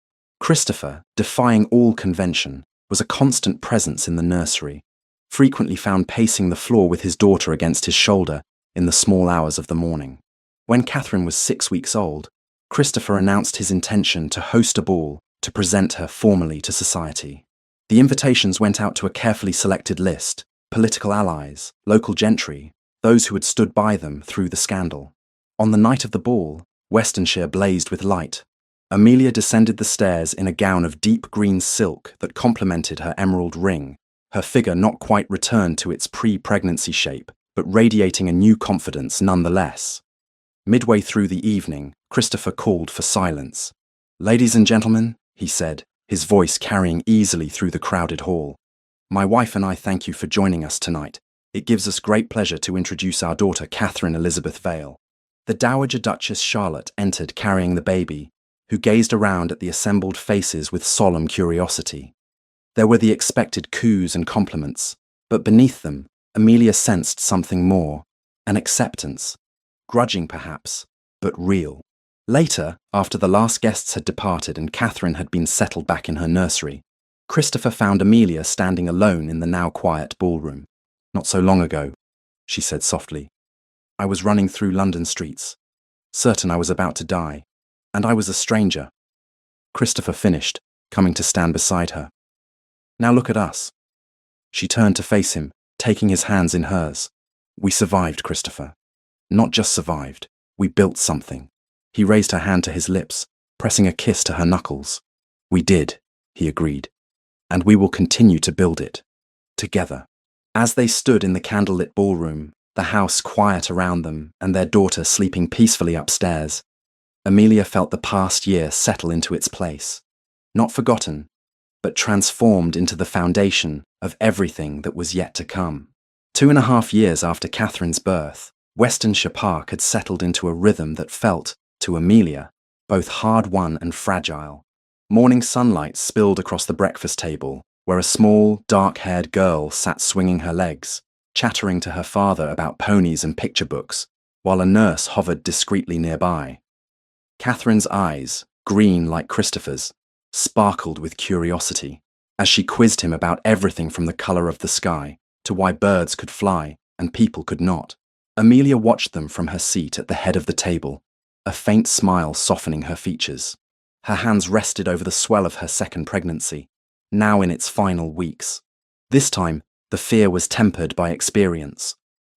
Christopher, defying all convention, was a constant presence in the nursery, frequently found pacing the floor with his daughter against his shoulder in the small hours of the morning. When Catherine was 6 weeks old, Christopher announced his intention to host a ball to present her formally to society. The invitations went out to a carefully selected list: political allies, local gentry, those who had stood by them through the scandal. On the night of the ball, Westonshire blazed with light. Amelia descended the stairs in a gown of deep green silk that complemented her emerald ring, her figure not quite returned to its pre-pregnancy shape, but radiating a new confidence nonetheless. Midway through the evening, Christopher called for silence. "Ladies and gentlemen," he said, his voice carrying easily through the crowded hall, "my wife and I thank you for joining us tonight. It gives us great pleasure to introduce our daughter Catherine Elizabeth Vale." The Dowager Duchess Charlotte entered carrying the baby, who gazed around at the assembled faces with solemn curiosity. There were the expected coos and compliments, but beneath them, Amelia sensed something more, an acceptance, grudging perhaps, but real. Later, after the last guests had departed and Catherine had been settled back in her nursery, Christopher found Amelia standing alone in the now quiet ballroom. "Not so long ago," she said softly, "I was running through London streets, certain I was about to die, and I was a stranger." Christopher finished, coming to stand beside her. "Now look at us." She turned to face him, taking his hands in hers. "We survived, Christopher. Not just survived, we built something." He raised her hand to his lips, pressing a kiss to her knuckles. "We did," he agreed, "and we will continue to build it. Together." As they stood in the candlelit ballroom, the house quiet around them and their daughter sleeping peacefully upstairs, Amelia felt the past year settle into its place. Not forgotten, but transformed into the foundation of everything that was yet to come. 2.5 years after Catherine's birth, Westonshire Park had settled into a rhythm that felt, to Amelia, both hard-won and fragile. Morning sunlight spilled across the breakfast table, where a small, dark-haired girl sat swinging her legs, chattering to her father about ponies and picture books, while a nurse hovered discreetly nearby. Catherine's eyes, green like Christopher's, sparkled with curiosity. as she quizzed him about everything from the color of the sky to why birds could fly and people could not. Amelia watched them from her seat at the head of the table, a faint smile softening her features. Her hands rested over the swell of her second pregnancy, now in its final weeks. This time, the fear was tempered by experience.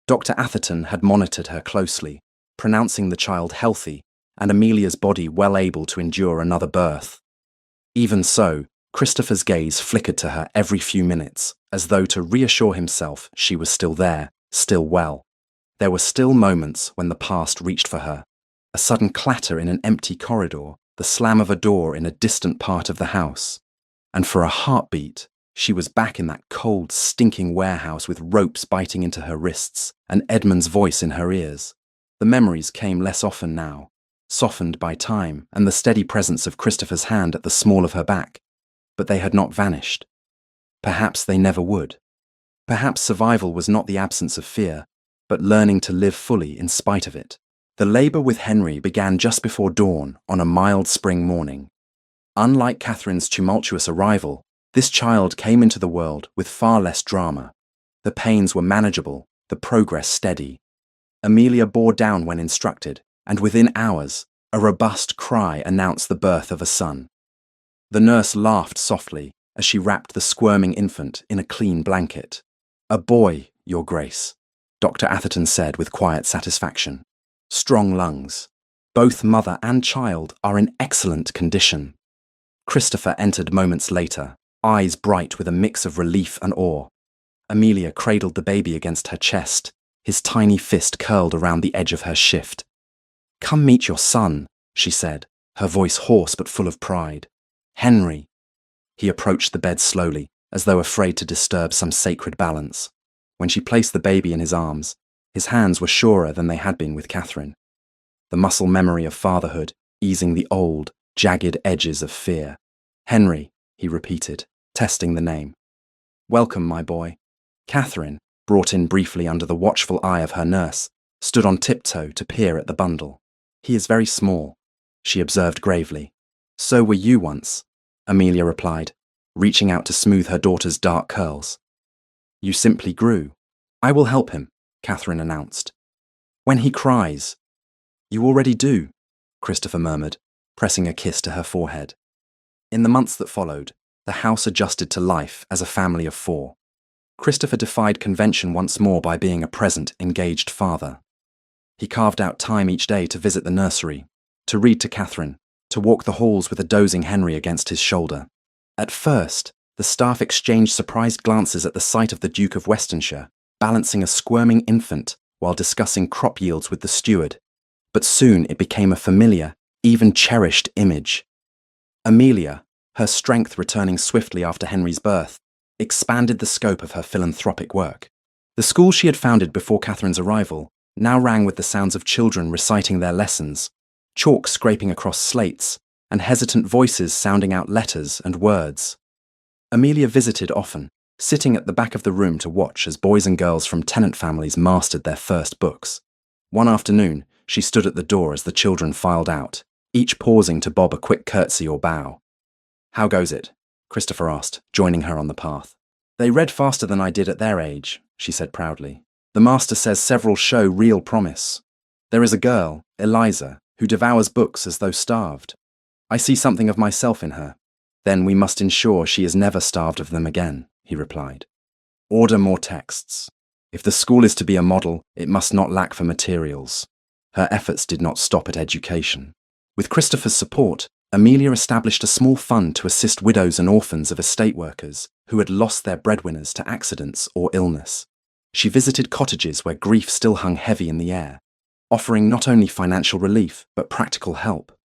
Dr. Atherton had monitored her closely, pronouncing the child healthy and Amelia's body well able to endure another birth. Even so, Christopher's gaze flickered to her every few minutes, as though to reassure himself she was still there, still well. There were still moments when the past reached for her. A sudden clatter in an empty corridor, the slam of a door in a distant part of the house. And for a heartbeat, she was back in that cold, stinking warehouse with ropes biting into her wrists and Edmund's voice in her ears. The memories came less often now, softened by time and the steady presence of Christopher's hand at the small of her back. But they had not vanished. Perhaps they never would. Perhaps survival was not the absence of fear, but learning to live fully in spite of it. The labor with Henry began just before dawn on a mild spring morning. Unlike Catherine's tumultuous arrival, this child came into the world with far less drama. The pains were manageable, the progress steady. Amelia bore down when instructed, and within hours, a robust cry announced the birth of a son. The nurse laughed softly as she wrapped the squirming infant in a clean blanket. "A boy, Your Grace," Dr. Atherton said with quiet satisfaction. "Strong lungs. Both mother and child are in excellent condition." Christopher entered moments later, eyes bright with a mix of relief and awe. Amelia cradled the baby against her chest, his tiny fist curled around the edge of her shift. "Come meet your son," she said, her voice hoarse but full of pride. "Henry." He approached the bed slowly, as though afraid to disturb some sacred balance. When she placed the baby in his arms, his hands were surer than they had been with Catherine. The muscle memory of fatherhood easing the old, jagged edges of fear. "Henry," he repeated, testing the name. "Welcome, my boy." Catherine, brought in briefly under the watchful eye of her nurse, stood on tiptoe to peer at the bundle. "He is very small," she observed gravely. "So were you once," Amelia replied, reaching out to smooth her daughter's dark curls. "You simply grew." "I will help him," Catherine announced. "When he cries." "You already do," Christopher murmured, pressing a kiss to her forehead. In the months that followed, the house adjusted to life as a family of 4. Christopher defied convention once more by being a present, engaged father. He carved out time each day to visit the nursery, to read to Catherine, to walk the halls with a dozing Henry against his shoulder. At first, the staff exchanged surprised glances at the sight of the Duke of Westonshire, balancing a squirming infant while discussing crop yields with the steward. But soon it became a familiar, even cherished image. Amelia, her strength returning swiftly after Henry's birth, expanded the scope of her philanthropic work. The school she had founded before Catherine's arrival now rang with the sounds of children reciting their lessons, chalk scraping across slates, and hesitant voices sounding out letters and words. Amelia visited often, sitting at the back of the room to watch as boys and girls from tenant families mastered their first books. One afternoon, she stood at the door as the children filed out, each pausing to bob a quick curtsy or bow. "How goes it?" Christopher asked, joining her on the path. "They read faster than I did at their age," she said proudly. "The master says several show real promise. There is a girl, Eliza, who devours books as though starved. I see something of myself in her. Then we must ensure she is never starved of them again," he replied. "Order more texts. If the school is to be a model, it must not lack for materials." Her efforts did not stop at education. With Christopher's support, Amelia established a small fund to assist widows and orphans of estate workers who had lost their breadwinners to accidents or illness. She visited cottages where grief still hung heavy in the air, offering not only financial relief but practical help.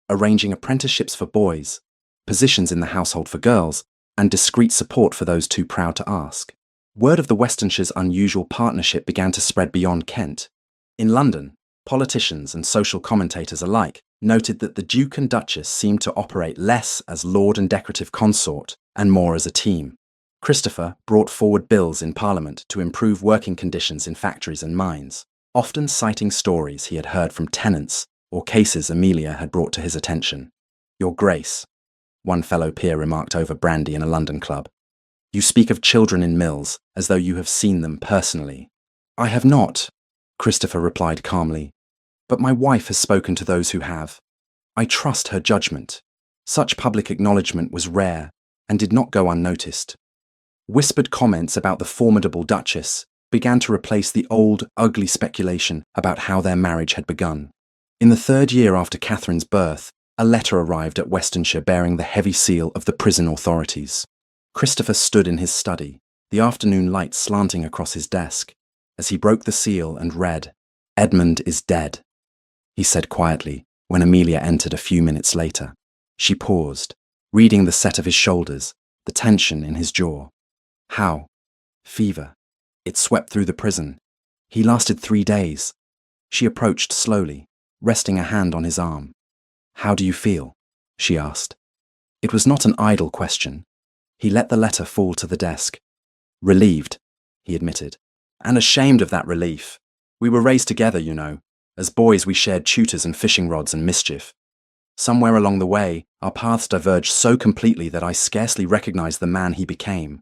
Arranging apprenticeships for boys, positions in the household for girls, and discreet support for those too proud to ask. Word of the Westonshire's unusual partnership began to spread beyond Kent. In London, politicians and social commentators alike noted that the Duke and Duchess seemed to operate less as lord and decorative consort and more as a team. Christopher brought forward bills in Parliament to improve working conditions in factories and mines, often citing stories he had heard from tenants or cases Amelia had brought to his attention. "Your Grace," one fellow peer remarked over brandy in a London club. You speak of children in mills as though you have seen them personally. I have not, Christopher replied calmly, but my wife has spoken to those who have. I trust her judgment. Such public acknowledgement was rare and did not go unnoticed. Whispered comments about the formidable Duchess began to replace the old, ugly speculation about how their marriage had begun. In the 3rd year after Catherine's birth, a letter arrived at Westonshire bearing the heavy seal of the prison authorities. Christopher stood in his study, the afternoon light slanting across his desk, as he broke the seal and read, "Edmund is dead," he said quietly when Amelia entered a few minutes later. She paused, reading the set of his shoulders, the tension in his jaw. How? Fever. It swept through the prison. He lasted 3 days. She approached slowly, resting a hand on his arm. How do you feel? She asked. It was not an idle question. He let the letter fall to the desk. Relieved, he admitted, and ashamed of that relief. We were raised together, you know. As boys we shared tutors and fishing rods and mischief. Somewhere along the way, our paths diverged so completely that I scarcely recognized the man he became.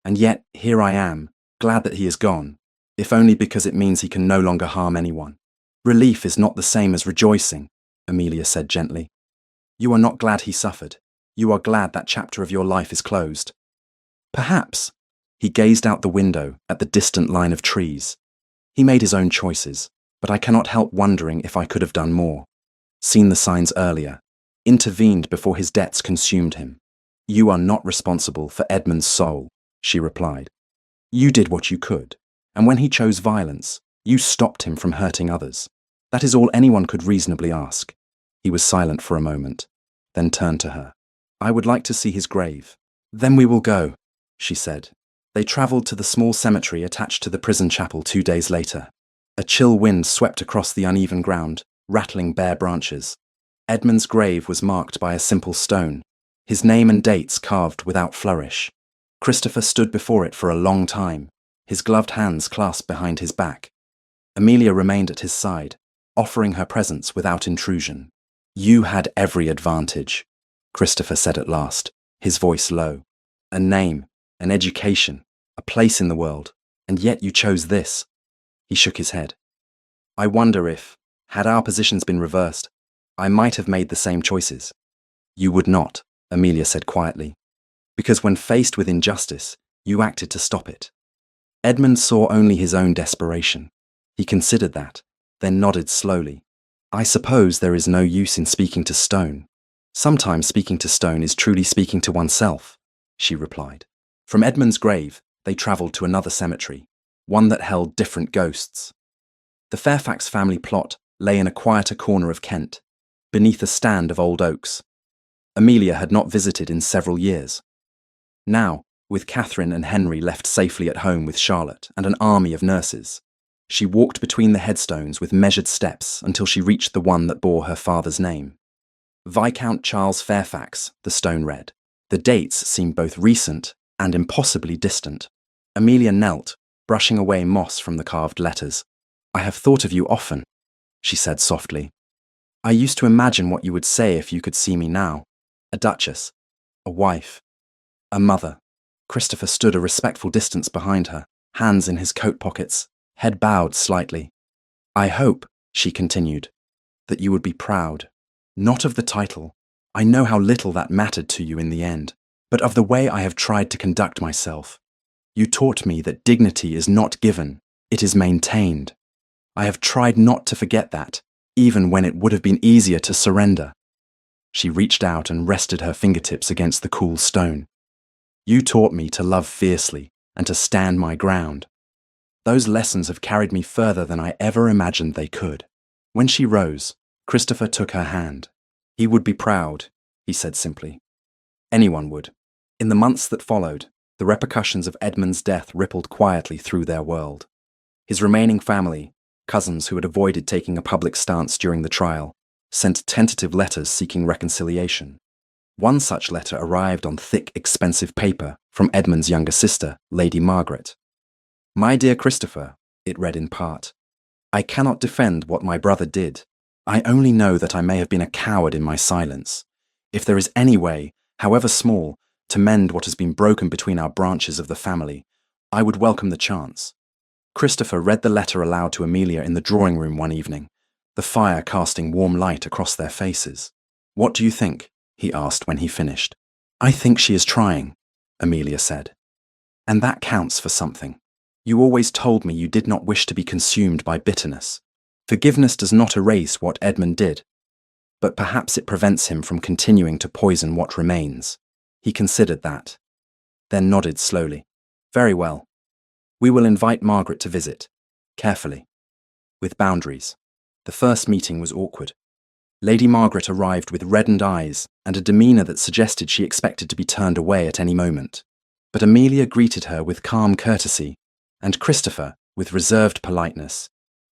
And yet, here I am, glad that he is gone, if only because it means he can no longer harm anyone. Relief is not the same as rejoicing, Amelia said gently. You are not glad he suffered. You are glad that chapter of your life is closed. Perhaps. He gazed out the window at the distant line of trees. He made his own choices, but I cannot help wondering if I could have done more. Seen the signs earlier, intervened before his debts consumed him. You are not responsible for Edmund's soul, she replied. You did what you could, and when he chose violence, you stopped him from hurting others. That is all anyone could reasonably ask. He was silent for a moment, then turned to her. I would like to see his grave. Then we will go, she said. They travelled to the small cemetery attached to the prison chapel 2 days later. A chill wind swept across the uneven ground, rattling bare branches. Edmund's grave was marked by a simple stone, his name and dates carved without flourish. Christopher stood before it for a long time, his gloved hands clasped behind his back. Amelia remained at his side, offering her presence without intrusion. You had every advantage, Christopher said at last, his voice low. A name, an education, a place in the world, and yet you chose this. He shook his head. I wonder if, had our positions been reversed, I might have made the same choices. You would not, Amelia said quietly, because when faced with injustice, you acted to stop it. Edmund saw only his own desperation. He considered that, then nodded slowly. I suppose there is no use in speaking to stone. Sometimes speaking to stone is truly speaking to oneself, she replied. From Edmund's grave, they travelled to another cemetery, one that held different ghosts. The Fairfax family plot lay in a quieter corner of Kent, beneath a stand of old oaks. Amelia had not visited in several years. Now, with Catherine and Henry left safely at home with Charlotte and an army of nurses, she walked between the headstones with measured steps until she reached the one that bore her father's name. Viscount Charles Fairfax, the stone read. The dates seemed both recent and impossibly distant. Amelia knelt, brushing away moss from the carved letters. I have thought of you often, she said softly. I used to imagine what you would say if you could see me now. A duchess, a wife, a mother. Christopher stood a respectful distance behind her, hands in his coat pockets, head bowed slightly. I hope, she continued, that you would be proud, not of the title. I know how little that mattered to you in the end, but of the way I have tried to conduct myself. You taught me that dignity is not given, it is maintained. I have tried not to forget that, even when it would have been easier to surrender. She reached out and rested her fingertips against the cool stone. You taught me to love fiercely and to stand my ground. Those lessons have carried me further than I ever imagined they could. When she rose, Christopher took her hand. He would be proud, he said simply. Anyone would. In the months that followed, the repercussions of Edmund's death rippled quietly through their world. His remaining family, cousins who had avoided taking a public stance during the trial, sent tentative letters seeking reconciliation. One such letter arrived on thick, expensive paper from Edmund's younger sister, Lady Margaret. My dear Christopher, it read in part, I cannot defend what my brother did. I only know that I may have been a coward in my silence. If there is any way, However small, to mend what has been broken between our branches of the family, I would welcome the chance. Christopher read the letter aloud to Amelia in the drawing room one evening, the fire casting warm light across their faces. "What do you think?" he asked when he finished. "I think she is trying," Amelia said. "And that counts for something. You always told me you did not wish to be consumed by bitterness. Forgiveness does not erase what Edmund did, but perhaps it prevents him from continuing to poison what remains." He considered that, then nodded slowly. "Very well. We will invite Margaret to visit, carefully, with boundaries." The first meeting was awkward. Lady Margaret arrived with reddened eyes and a demeanour that suggested she expected to be turned away at any moment. But Amelia greeted her with calm courtesy, and Christopher with reserved politeness,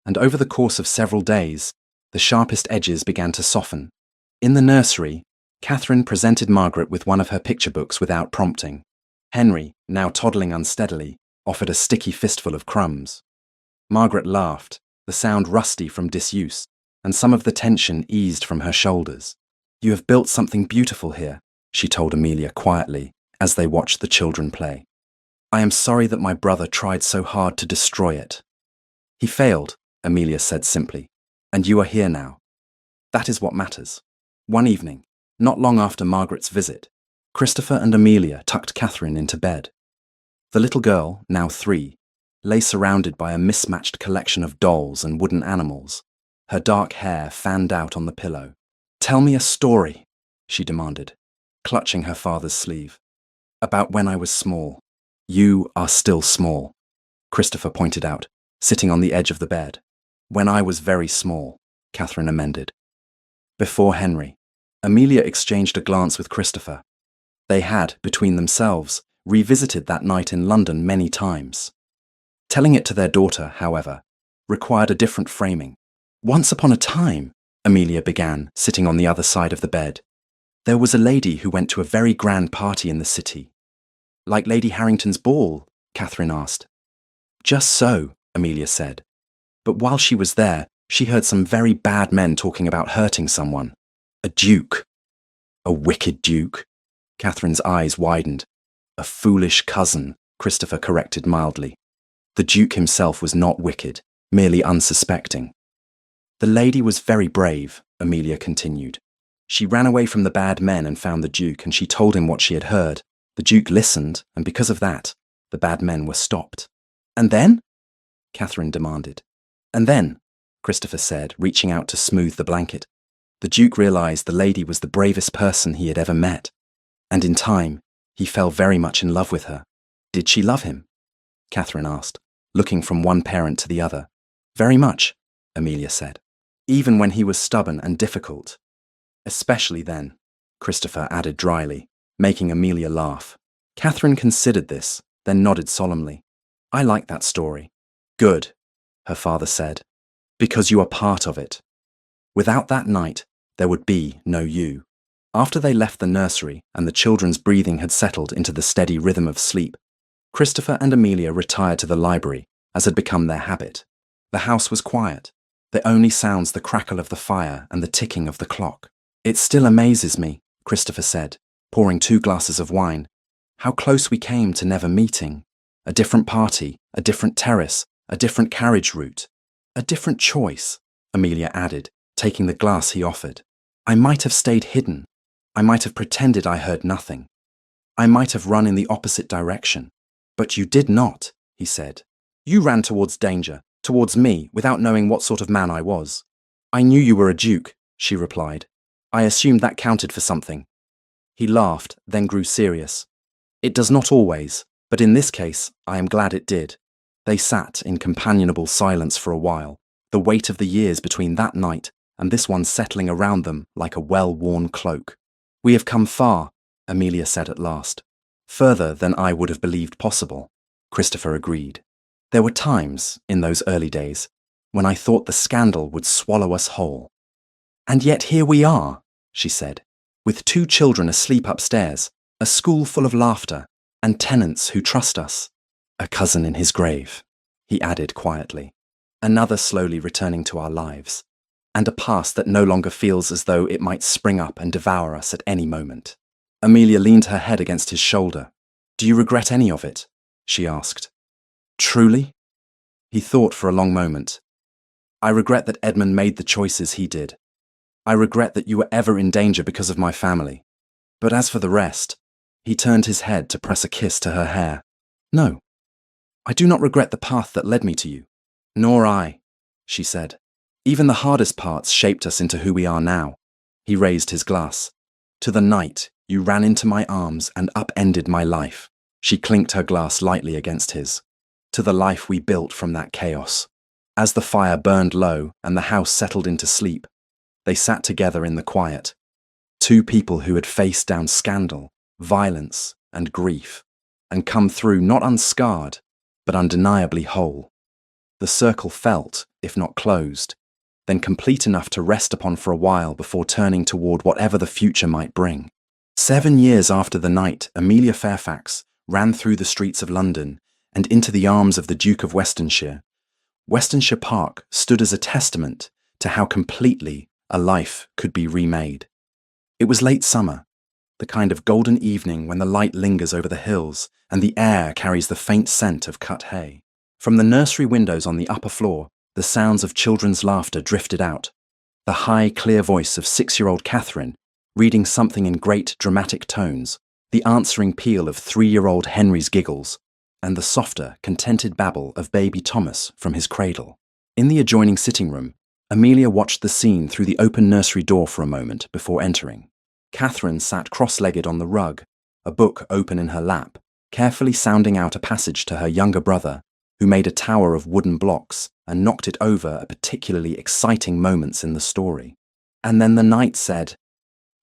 and over the course of several days, the sharpest edges began to soften. In the nursery, Catherine presented Margaret with one of her picture books without prompting. Henry, now toddling unsteadily, offered a sticky fistful of crumbs. Margaret laughed, the sound rusty from disuse, and some of the tension eased from her shoulders. "You have built something beautiful here," she told Amelia quietly as they watched the children play. "I am sorry that my brother tried so hard to destroy it." "He failed," Amelia said simply, "and you are here now. That is what matters." One evening, not long after Margaret's visit, Christopher and Amelia tucked Catherine into bed. The little girl, now 3, lay surrounded by a mismatched collection of dolls and wooden animals, her dark hair fanned out on the pillow. "Tell me a story," she demanded, clutching her father's sleeve. "About when I was small." "You are still small," Christopher pointed out, sitting on the edge of the bed. "When I was very small," Catherine amended. Before Henry, Amelia exchanged a glance with Christopher. They had, between themselves, revisited that night in London many times. Telling it to their daughter, however, required a different framing. "Once upon a time," Amelia began, sitting on the other side of the bed, "there was a lady who went to a very grand party in the city." "Like Lady Harrington's ball?" Catherine asked. "Just so," Amelia said. "But while she was there, she heard some very bad men talking about hurting someone. A duke." "A wicked duke?" Catherine's eyes widened. "A foolish cousin," Christopher corrected mildly. "The duke himself was not wicked, merely unsuspecting." "The lady was very brave," Amelia continued. "She ran away from the bad men and found the duke, and she told him what she had heard. The duke listened, and because of that, the bad men were stopped." "And then?" Catherine demanded. "And then," Christopher said, reaching out to smooth the blanket, "the duke realized the lady was the bravest person he had ever met. And in time, he fell very much in love with her." "Did she love him?" Catherine asked, looking from one parent to the other. "Very much," Amelia said. "Even when he was stubborn and difficult." "Especially then," Christopher added dryly, making Amelia laugh. Catherine considered this, then nodded solemnly. "I like that story." "Good," her father said, "because you are part of it. Without that night, there would be no you." After they left the nursery and the children's breathing had settled into the steady rhythm of sleep, Christopher and Amelia retired to the library, as had become their habit. The house was quiet, the only sounds the crackle of the fire and the ticking of the clock. "It still amazes me," Christopher said, pouring 2 glasses of wine, "how close we came to never meeting. A different party, a different terrace, a different carriage route. A different choice," Amelia added, taking the glass he offered. "I might have stayed hidden. I might have pretended I heard nothing. I might have run in the opposite direction. But you did not," he said. "You ran towards danger, towards me, without knowing what sort of man I was." "I knew you were a duke," she replied. "I assumed that counted for something." He laughed, then grew serious. "It does not always, but in this case, I am glad it did." They sat in companionable silence for a while, the weight of the years between that night and this one settling around them like a well-worn cloak. "We have come far," Amelia said at last. "Further than I would have believed possible," Christopher agreed. "There were times, in those early days, when I thought the scandal would swallow us whole." "And yet here we are," she said, "with 2 children asleep upstairs, a school full of laughter, and tenants who trust us. A cousin in his grave," he added quietly. "Another slowly returning to our lives, and a past that no longer feels as though it might spring up and devour us at any moment." Amelia leaned her head against his shoulder. "Do you regret any of it?" she asked. "Truly?" He thought for a long moment. "I regret that Edmund made the choices he did. I regret that you were ever in danger because of my family. But as for the rest," he turned his head to press a kiss to her hair. "No, I do not regret the path that led me to you." "Nor I," she said. "Even the hardest parts shaped us into who we are now." He raised his glass. "To the night you ran into my arms and upended my life." She clinked her glass lightly against his. "To the life we built from that chaos." As the fire burned low and the house settled into sleep, they sat together in the quiet. Two people who had faced down scandal, violence, and grief, and come through not unscarred, but undeniably whole. The circle felt, if not closed, then complete enough to rest upon for a while before turning toward whatever the future might bring. 7 years after the night Amelia Fairfax ran through the streets of London and into the arms of the Duke of Westonshire Park stood as a testament to how completely a life could be remade. It was late summer, the kind of golden evening when the light lingers over the hills and the air carries the faint scent of cut hay. From the nursery windows on the upper floor, the sounds of children's laughter drifted out. The high, clear voice of 6-year-old Catherine, reading something in great, dramatic tones, the answering peal of 3-year-old Henry's giggles, and the softer, contented babble of baby Thomas from his cradle. In the adjoining sitting room, Amelia watched the scene through the open nursery door for a moment before entering. Catherine sat cross-legged on the rug, a book open in her lap, carefully sounding out a passage to her younger brother, who made a tower of wooden blocks and knocked it over at particularly exciting moments in the story. "And then the knight said,"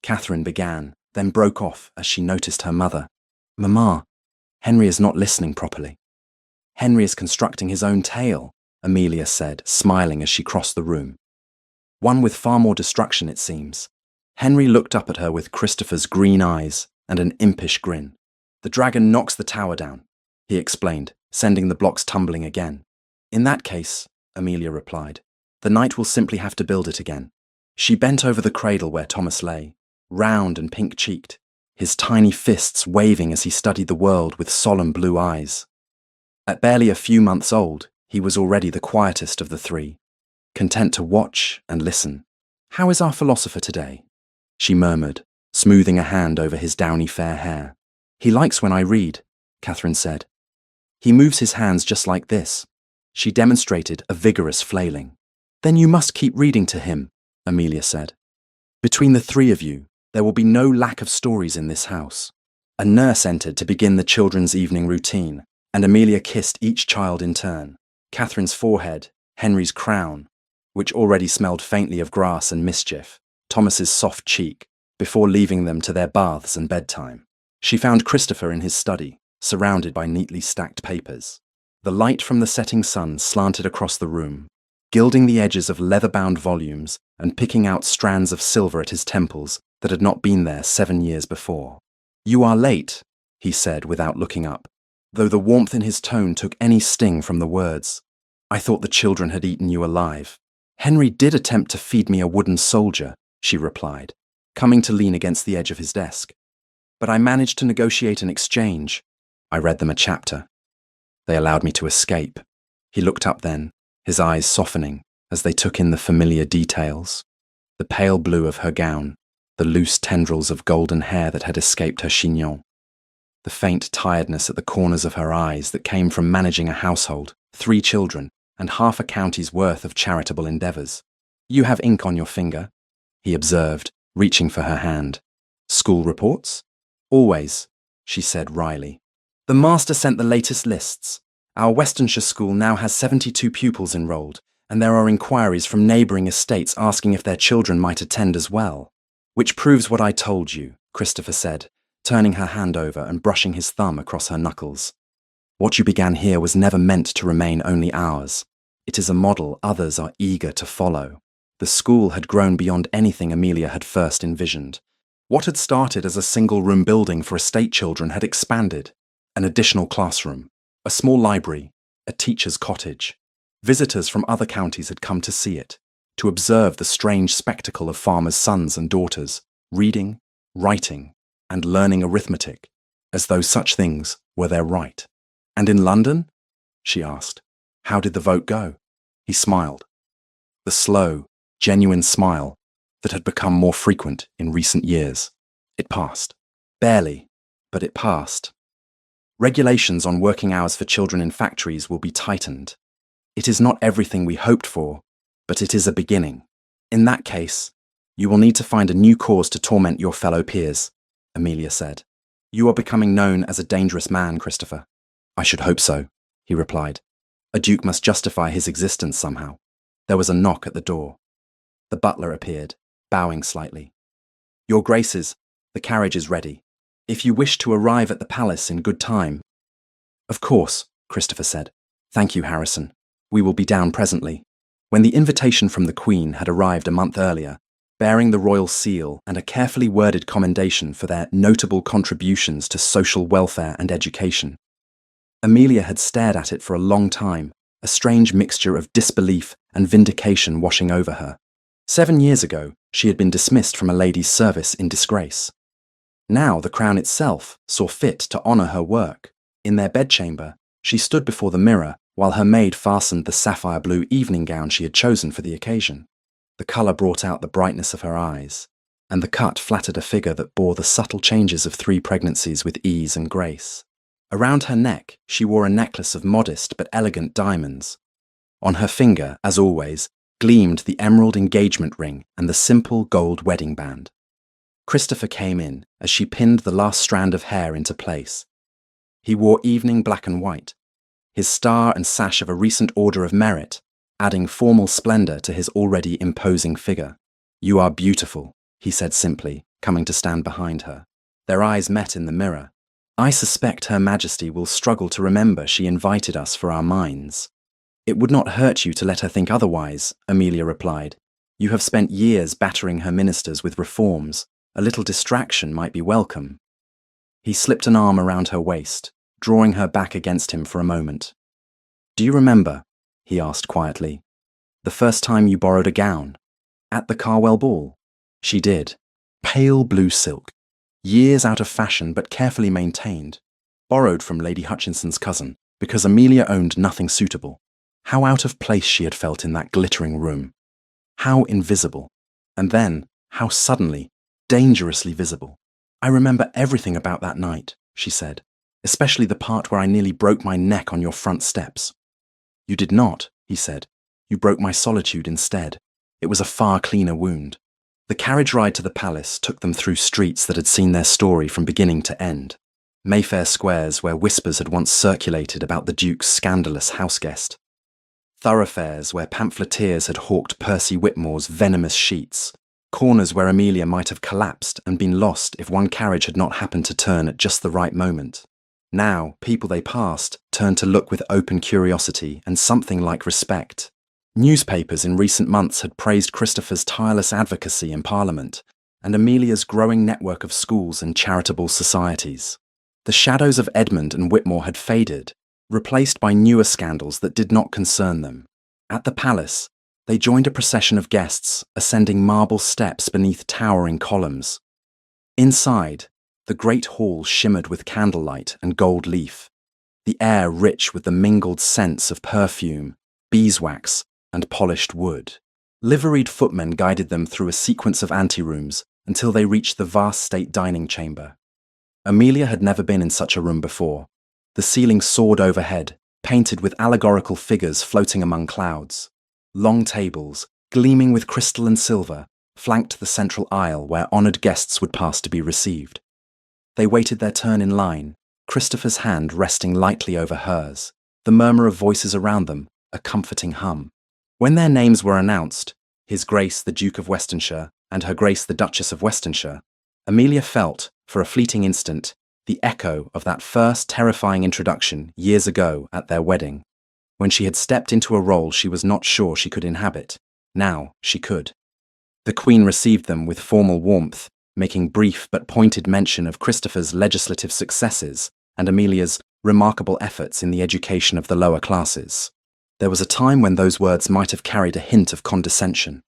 Catherine began, then broke off as she noticed her mother. "Mamma, Henry is not listening properly." "Henry is constructing his own tale," Amelia said, smiling as she crossed the room. "One with far more destruction, it seems." Henry looked up at her with Christopher's green eyes and an impish grin. "The dragon knocks the tower down," he explained, sending the blocks tumbling again. "In that case," Amelia replied, "the knight will simply have to build it again." She bent over the cradle where Thomas lay, round and pink-cheeked, his tiny fists waving as he studied the world with solemn blue eyes. At barely a few months old, he was already the quietest of the three, content to watch and listen. "How is our philosopher today?" she murmured, smoothing a hand over his downy fair hair. "He likes when I read," Catherine said. "He moves his hands just like this." She demonstrated a vigorous flailing. "Then you must keep reading to him," Amelia said. "Between the three of you, there will be no lack of stories in this house." A nurse entered to begin the children's evening routine, and Amelia kissed each child in turn. Catherine's forehead, Henry's crown, which already smelled faintly of grass and mischief, Thomas's soft cheek, before leaving them to their baths and bedtime. She found Christopher in his study, surrounded by neatly stacked papers. The light from the setting sun slanted across the room, gilding the edges of leather-bound volumes and picking out strands of silver at his temples that had not been there 7 years before. "You are late," he said without looking up, though the warmth in his tone took any sting from the words. "I thought the children had eaten you alive." "Henry did attempt to feed me a wooden soldier," she replied, coming to lean against the edge of his desk. "But I managed to negotiate an exchange." I read them a chapter. They allowed me to escape. He looked up then, his eyes softening as they took in the familiar details. The pale blue of her gown, the loose tendrils of golden hair that had escaped her chignon, the faint tiredness at the corners of her eyes that came from managing a household, 3 children, and half a county's worth of charitable endeavours. "You have ink on your finger," he observed, reaching for her hand. "School reports?" "Always," she said wryly. "The master sent the latest lists. Our Westonshire school now has 72 pupils enrolled, and there are inquiries from neighbouring estates asking if their children might attend as well." "Which proves what I told you," Christopher said, turning her hand over and brushing his thumb across her knuckles. "What you began here was never meant to remain only ours. It is a model others are eager to follow." The school had grown beyond anything Amelia had first envisioned. What had started as a single-room building for estate children had expanded. An additional classroom, a small library, a teacher's cottage. Visitors from other counties had come to see it, to observe the strange spectacle of farmers' sons and daughters, reading, writing, and learning arithmetic, as though such things were their right. "And in London?" she asked. "How did the vote go?" He smiled. The slow, genuine smile that had become more frequent in recent years. It passed. Barely, but it passed. Regulations on working hours for children in factories will be tightened. It is not everything we hoped for, but it is a beginning. In that case, you will need to find a new cause to torment your fellow peers, Amelia said. "You are becoming known as a dangerous man, Christopher." "I should hope so," he replied. A duke must justify his existence somehow. There was a knock at the door. The butler appeared, bowing slightly. "Your Graces, the carriage is ready. If you wish to arrive at the palace in good time—" "Of course," Christopher said. "Thank you, Harrison. We will be down presently." When the invitation from the Queen had arrived a month earlier, bearing the royal seal and a carefully worded commendation for their notable contributions to social welfare and education, Amelia had stared at it for a long time, a strange mixture of disbelief and vindication washing over her. 7 years ago, she had been dismissed from a lady's service in disgrace. Now the Crown itself saw fit to honour her work. In their bedchamber, she stood before the mirror while her maid fastened the sapphire blue evening gown she had chosen for the occasion. The colour brought out the brightness of her eyes, and the cut flattered a figure that bore the subtle changes of 3 pregnancies with ease and grace. Around her neck, she wore a necklace of modest but elegant diamonds. On her finger, as always, gleamed the emerald engagement ring and the simple gold wedding band. Christopher came in as she pinned the last strand of hair into place. He wore evening black and white, his star and sash of a recent Order of Merit, adding formal splendour to his already imposing figure. "You are beautiful," he said simply, coming to stand behind her. Their eyes met in the mirror. "I suspect Her Majesty will struggle to remember she invited us for our minds." "It would not hurt you to let her think otherwise," Amelia replied. "You have spent years battering her ministers with reforms. A little distraction might be welcome." He slipped an arm around her waist, drawing her back against him for a moment. "Do you remember," he asked quietly, "the first time you borrowed a gown? At the Carwell ball?" She did. Pale blue silk. Years out of fashion but carefully maintained. Borrowed from Lady Hutchinson's cousin, because Amelia owned nothing suitable. How out of place she had felt in that glittering room. How invisible. And then, how suddenly, dangerously visible. "I remember everything about that night," she said, "especially the part where I nearly broke my neck on your front steps." "You did not," he said. "You broke my solitude instead. It was a far cleaner wound." The carriage ride to the palace took them through streets that had seen their story from beginning to end. Mayfair squares where whispers had once circulated about the Duke's scandalous houseguest. Thoroughfares where pamphleteers had hawked Percy Whitmore's venomous sheets. Corners where Amelia might have collapsed and been lost if one carriage had not happened to turn at just the right moment. Now, people they passed turned to look with open curiosity and something like respect. Newspapers in recent months had praised Christopher's tireless advocacy in Parliament and Amelia's growing network of schools and charitable societies. The shadows of Edmund and Whitmore had faded, replaced by newer scandals that did not concern them. At the palace, they joined a procession of guests ascending marble steps beneath towering columns. Inside, the great hall shimmered with candlelight and gold leaf, the air rich with the mingled scents of perfume, beeswax, and polished wood. Liveried footmen guided them through a sequence of anterooms until they reached the vast state dining chamber. Amelia had never been in such a room before. The ceiling soared overhead, painted with allegorical figures floating among clouds. Long tables, gleaming with crystal and silver, flanked the central aisle where honoured guests would pass to be received. They waited their turn in line, Christopher's hand resting lightly over hers, the murmur of voices around them, a comforting hum. When their names were announced, His Grace the Duke of Westonshire and Her Grace the Duchess of Westonshire, Amelia felt, for a fleeting instant, the echo of that first terrifying introduction years ago at their wedding, when she had stepped into a role she was not sure she could inhabit. Now she could. The Queen received them with formal warmth, making brief but pointed mention of Christopher's legislative successes and Amelia's remarkable efforts in the education of the lower classes. There was a time when those words might have carried a hint of condescension.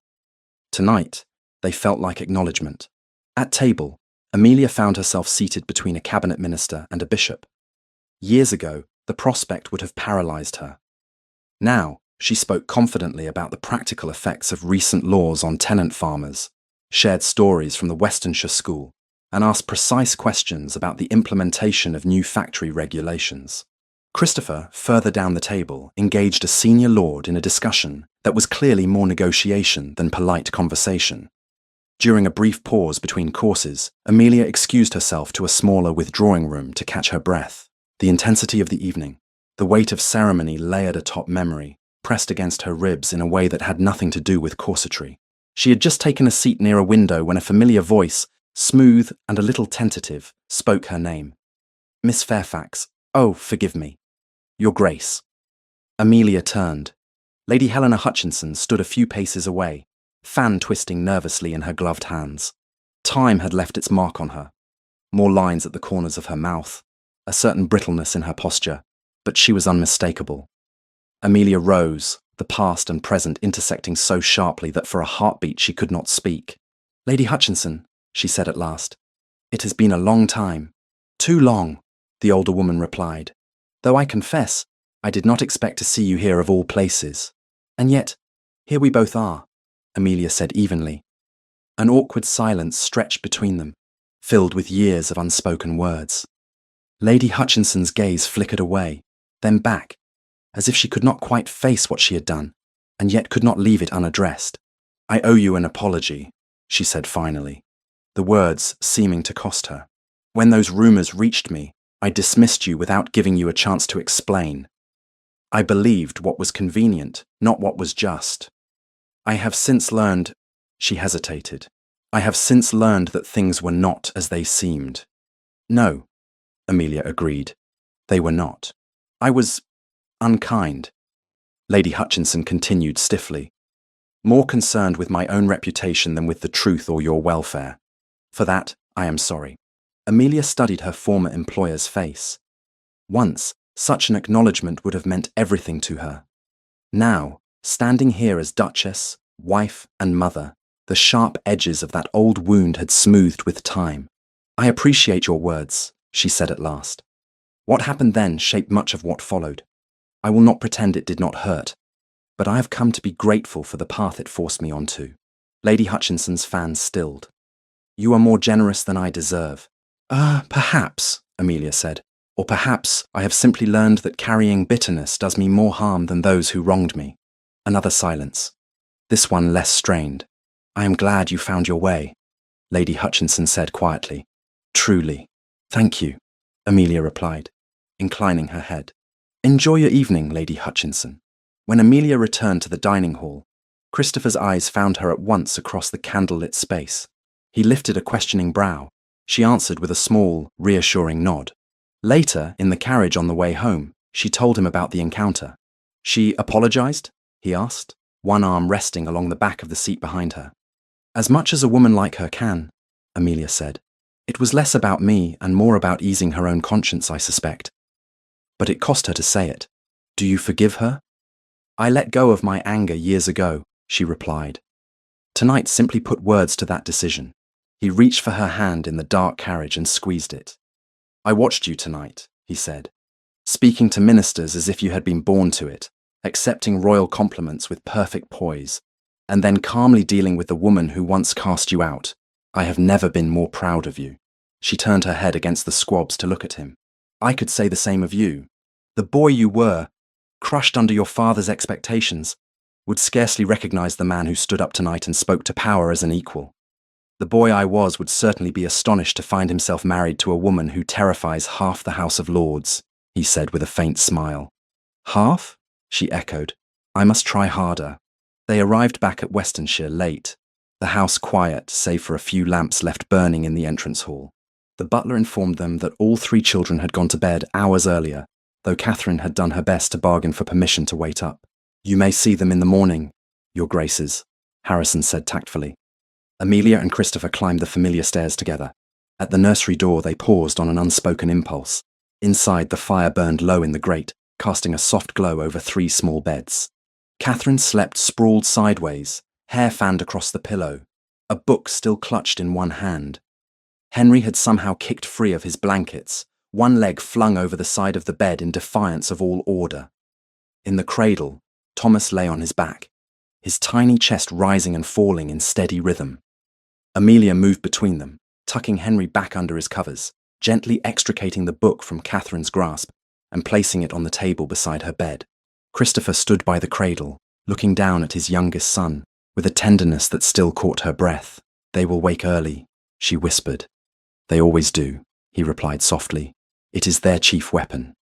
Tonight, they felt like acknowledgement. At table, Amelia found herself seated between a cabinet minister and a bishop. Years ago, the prospect would have paralyzed her. Now, she spoke confidently about the practical effects of recent laws on tenant farmers, shared stories from the Westonshire School, and asked precise questions about the implementation of new factory regulations. Christopher, further down the table, engaged a senior lord in a discussion that was clearly more negotiation than polite conversation. During a brief pause between courses, Amelia excused herself to a smaller withdrawing room to catch her breath. The intensity of the evening, the weight of ceremony layered atop memory, pressed against her ribs in a way that had nothing to do with corsetry. She had just taken a seat near a window when a familiar voice, smooth and a little tentative, spoke her name. "Miss Fairfax, oh, forgive me. Your Grace." Amelia turned. Lady Helena Hutchinson stood a few paces away, fan twisting nervously in her gloved hands. Time had left its mark on her. More lines at the corners of her mouth, a certain brittleness in her posture, but she was unmistakable. Amelia rose, the past and present intersecting so sharply that for a heartbeat she could not speak. "Lady Hutchinson," she said at last, "it has been a long time." "Too long," the older woman replied, "though I confess I did not expect to see you here of all places. And yet, here we both are," Amelia said evenly. An awkward silence stretched between them, filled with years of unspoken words. Lady Hutchinson's gaze flickered away, then back, as if she could not quite face what she had done, and yet could not leave it unaddressed. "I owe you an apology," she said finally, the words seeming to cost her. "When those rumours reached me, I dismissed you without giving you a chance to explain. I believed what was convenient, not what was just. I have since learned—" She hesitated. "I have since learned that things were not as they seemed." "No," Amelia agreed. "They were not. I was unkind," Lady Hutchinson continued stiffly, "more concerned with my own reputation than with the truth or your welfare. For that, I am sorry." Amelia studied her former employer's face. Once, such an acknowledgement would have meant everything to her. Now, standing here as Duchess, wife, and mother, the sharp edges of that old wound had smoothed with time. "I appreciate your words," she said at last. "What happened then shaped much of what followed. I will not pretend it did not hurt, but I have come to be grateful for the path it forced me onto." Lady Hutchinson's fan stilled. "You are more generous than I deserve." Perhaps," Amelia said. "Or perhaps I have simply learned that carrying bitterness does me more harm than those who wronged me." Another silence, this one less strained. "I am glad you found your way," Lady Hutchinson said quietly. "Truly." "Thank you," Amelia replied, inclining her head. "Enjoy your evening, Lady Hutchinson." When Amelia returned to the dining hall, Christopher's eyes found her at once across the candlelit space. He lifted a questioning brow. She answered with a small, reassuring nod. Later, in the carriage on the way home, she told him about the encounter. "She apologized?" he asked, one arm resting along the back of the seat behind her. "As much as a woman like her can," Amelia said. "It was less about me and more about easing her own conscience, I suspect. But it cost her to say it. Do you forgive her?" "I let go of my anger years ago," she replied. Tonight simply put words to that decision. He reached for her hand in the dark carriage and squeezed it. "I watched you tonight," he said, "speaking to ministers as if you had been born to it, accepting royal compliments with perfect poise, and then calmly dealing with the woman who once cast you out. I have never been more proud of you." She turned her head against the squabs to look at him. "I could say the same of you. The boy you were, crushed under your father's expectations, would scarcely recognize the man who stood up tonight and spoke to power as an equal. The boy I was would certainly be astonished to find himself married to a woman who terrifies half the House of Lords," he said with a faint smile. "Half?" she echoed. "I must try harder." They arrived back at Westonshire late, the house quiet save for a few lamps left burning in the entrance hall. The butler informed them that all 3 children had gone to bed hours earlier, though Catherine had done her best to bargain for permission to wait up. "You may see them in the morning, Your Graces," Harrison said tactfully. Amelia and Christopher climbed the familiar stairs together. At the nursery door they paused on an unspoken impulse. Inside, the fire burned low in the grate, casting a soft glow over 3 small beds. Catherine slept sprawled sideways, hair fanned across the pillow, a book still clutched in one hand. Henry had somehow kicked free of his blankets, one leg flung over the side of the bed in defiance of all order. In the cradle, Thomas lay on his back, his tiny chest rising and falling in steady rhythm. Amelia moved between them, tucking Henry back under his covers, gently extricating the book from Catherine's grasp and placing it on the table beside her bed. Christopher stood by the cradle, looking down at his youngest son, with a tenderness that still caught her breath. "They will wake early," she whispered. "They always do," he replied softly. "It is their chief weapon."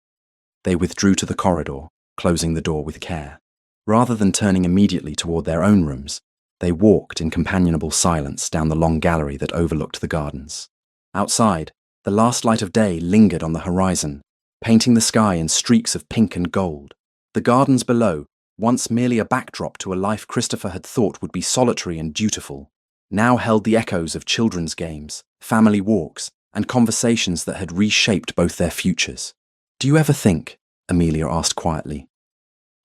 They withdrew to the corridor, closing the door with care. Rather than turning immediately toward their own rooms, they walked in companionable silence down the long gallery that overlooked the gardens. Outside, the last light of day lingered on the horizon, painting the sky in streaks of pink and gold. The gardens below, once merely a backdrop to a life Christopher had thought would be solitary and dutiful, now held the echoes of children's games, family walks, and conversations that had reshaped both their futures. "Do you ever think," Amelia asked quietly,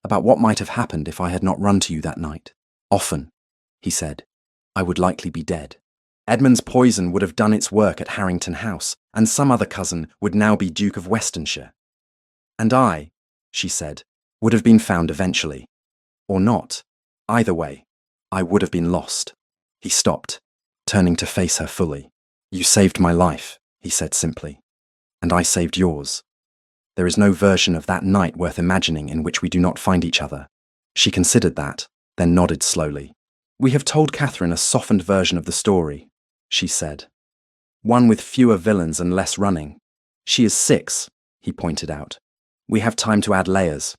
"about what might have happened if I had not run to you that night?" "Often," he said. "I would likely be dead. Edmund's poison would have done its work at Harrington House, and some other cousin would now be Duke of Westonshire. And I," she said, "would have been found eventually. Or not. Either way, I would have been lost." He stopped, turning to face her fully. "You saved my life," he said simply, "and I saved yours. There is no version of that night worth imagining in which we do not find each other." She considered that, then nodded slowly. "We have told Catherine a softened version of the story," she said. "One with fewer villains and less running. She is 6, he pointed out. We have time to add layers."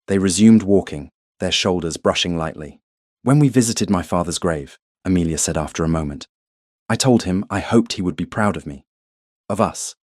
They resumed walking, their shoulders brushing lightly. "When we visited my father's grave," Amelia said after a moment, "I told him I hoped he would be proud of me. Of us.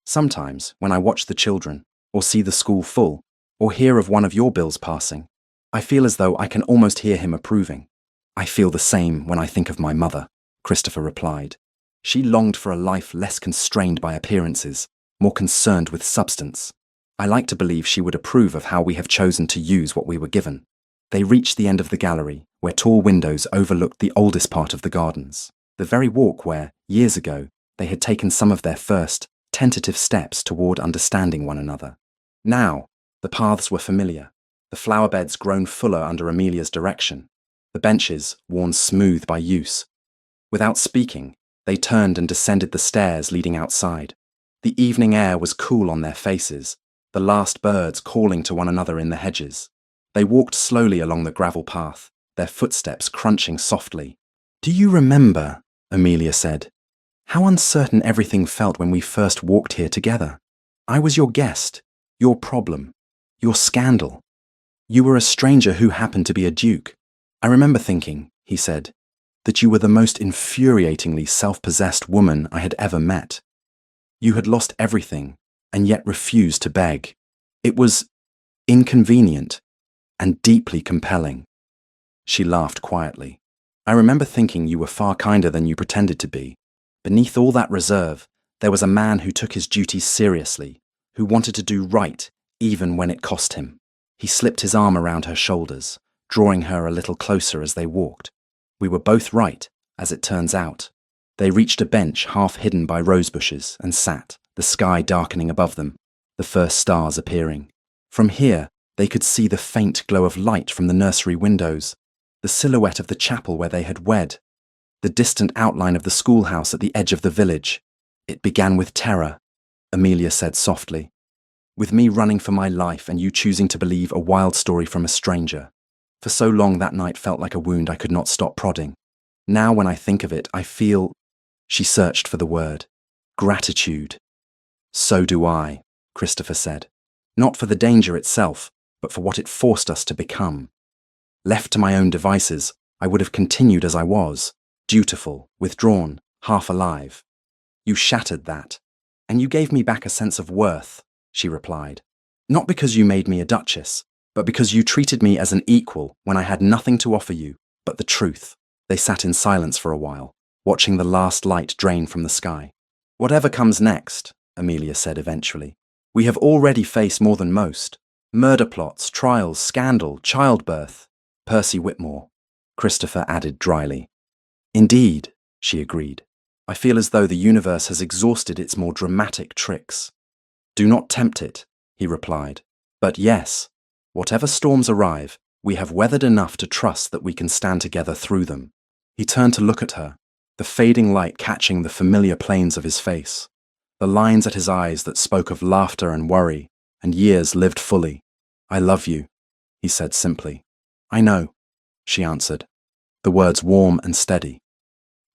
Sometimes, when I watch the children, or see the school full, or hear of one of your bills passing, I feel as though I can almost hear him approving." "I feel the same when I think of my mother," Christopher replied. "She longed for a life less constrained by appearances, more concerned with substance. I like to believe she would approve of how we have chosen to use what we were given." They reached the end of the gallery, where tall windows overlooked the oldest part of the gardens, the very walk where, years ago, they had taken some of their first, tentative steps toward understanding one another. Now, the paths were familiar, the flower beds grown fuller under Amelia's direction, the benches worn smooth by use. Without speaking, they turned and descended the stairs leading outside. The evening air was cool on their faces, the last birds calling to one another in the hedges. They walked slowly along the gravel path, their footsteps crunching softly. "Do you remember," Amelia said, "how uncertain everything felt when we first walked here together? I was your guest, your problem, your scandal. You were a stranger who happened to be a duke. I remember thinking," he said, "that you were the most infuriatingly self-possessed woman I had ever met. You had lost everything, and yet refused to beg. It was inconvenient and deeply compelling." She laughed quietly. "I remember thinking you were far kinder than you pretended to be. Beneath all that reserve, there was a man who took his duties seriously, who wanted to do right even when it cost him." He slipped his arm around her shoulders, drawing her a little closer as they walked. "We were both right, as it turns out." They reached a bench half hidden by rose bushes and sat, the sky darkening above them, the first stars appearing. From here, they could see the faint glow of light from the nursery windows, the silhouette of the chapel where they had wed, the distant outline of the schoolhouse at the edge of the village. "It began with terror," Amelia said softly, "with me running for my life and you choosing to believe a wild story from a stranger. For so long that night felt like a wound I could not stop prodding. Now when I think of it, I feel—" She searched for the word. "Gratitude." "So do I," Christopher said. "Not for the danger itself, but for what it forced us to become. Left to my own devices, I would have continued as I was, dutiful, withdrawn, half alive. You shattered that, and you gave me back a sense of worth," she replied. "Not because you made me a duchess, but because you treated me as an equal when I had nothing to offer you but the truth." They sat in silence for a while, watching the last light drain from the sky. "Whatever comes next," Amelia said eventually, "we have already faced more than most. Murder plots, trials, scandal, childbirth." "Percy Whitmore," Christopher added dryly. "Indeed," she agreed. I feel as though the universe has exhausted its more dramatic tricks. Do not tempt it, he replied. But yes, whatever storms arrive, we have weathered enough to trust that we can stand together through them. He turned to look at her, the fading light catching the familiar planes of his face, the lines at his eyes that spoke of laughter and worry, and years lived fully. I love you, he said simply. I know, she answered, the words warm and steady.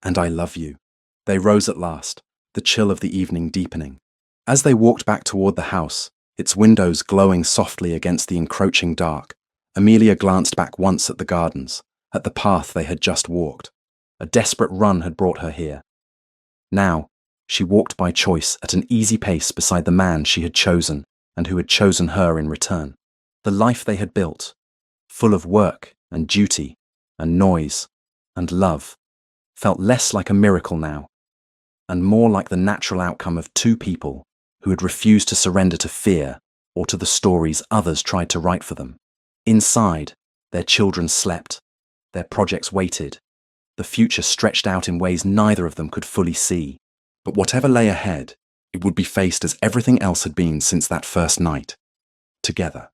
And I love you. They rose at last, the chill of the evening deepening. As they walked back toward the house, its windows glowing softly against the encroaching dark, Amelia glanced back once at the gardens, at the path they had just walked. A desperate run had brought her here. Now, she walked by choice at an easy pace beside the man she had chosen and who had chosen her in return. The life they had built, full of work and duty and noise and love, felt less like a miracle now, and more like the natural outcome of two people who had refused to surrender to fear or to the stories others tried to write for them. Inside, their children slept, their projects waited, the future stretched out in ways neither of them could fully see. But whatever lay ahead, it would be faced as everything else had been since that first night, together.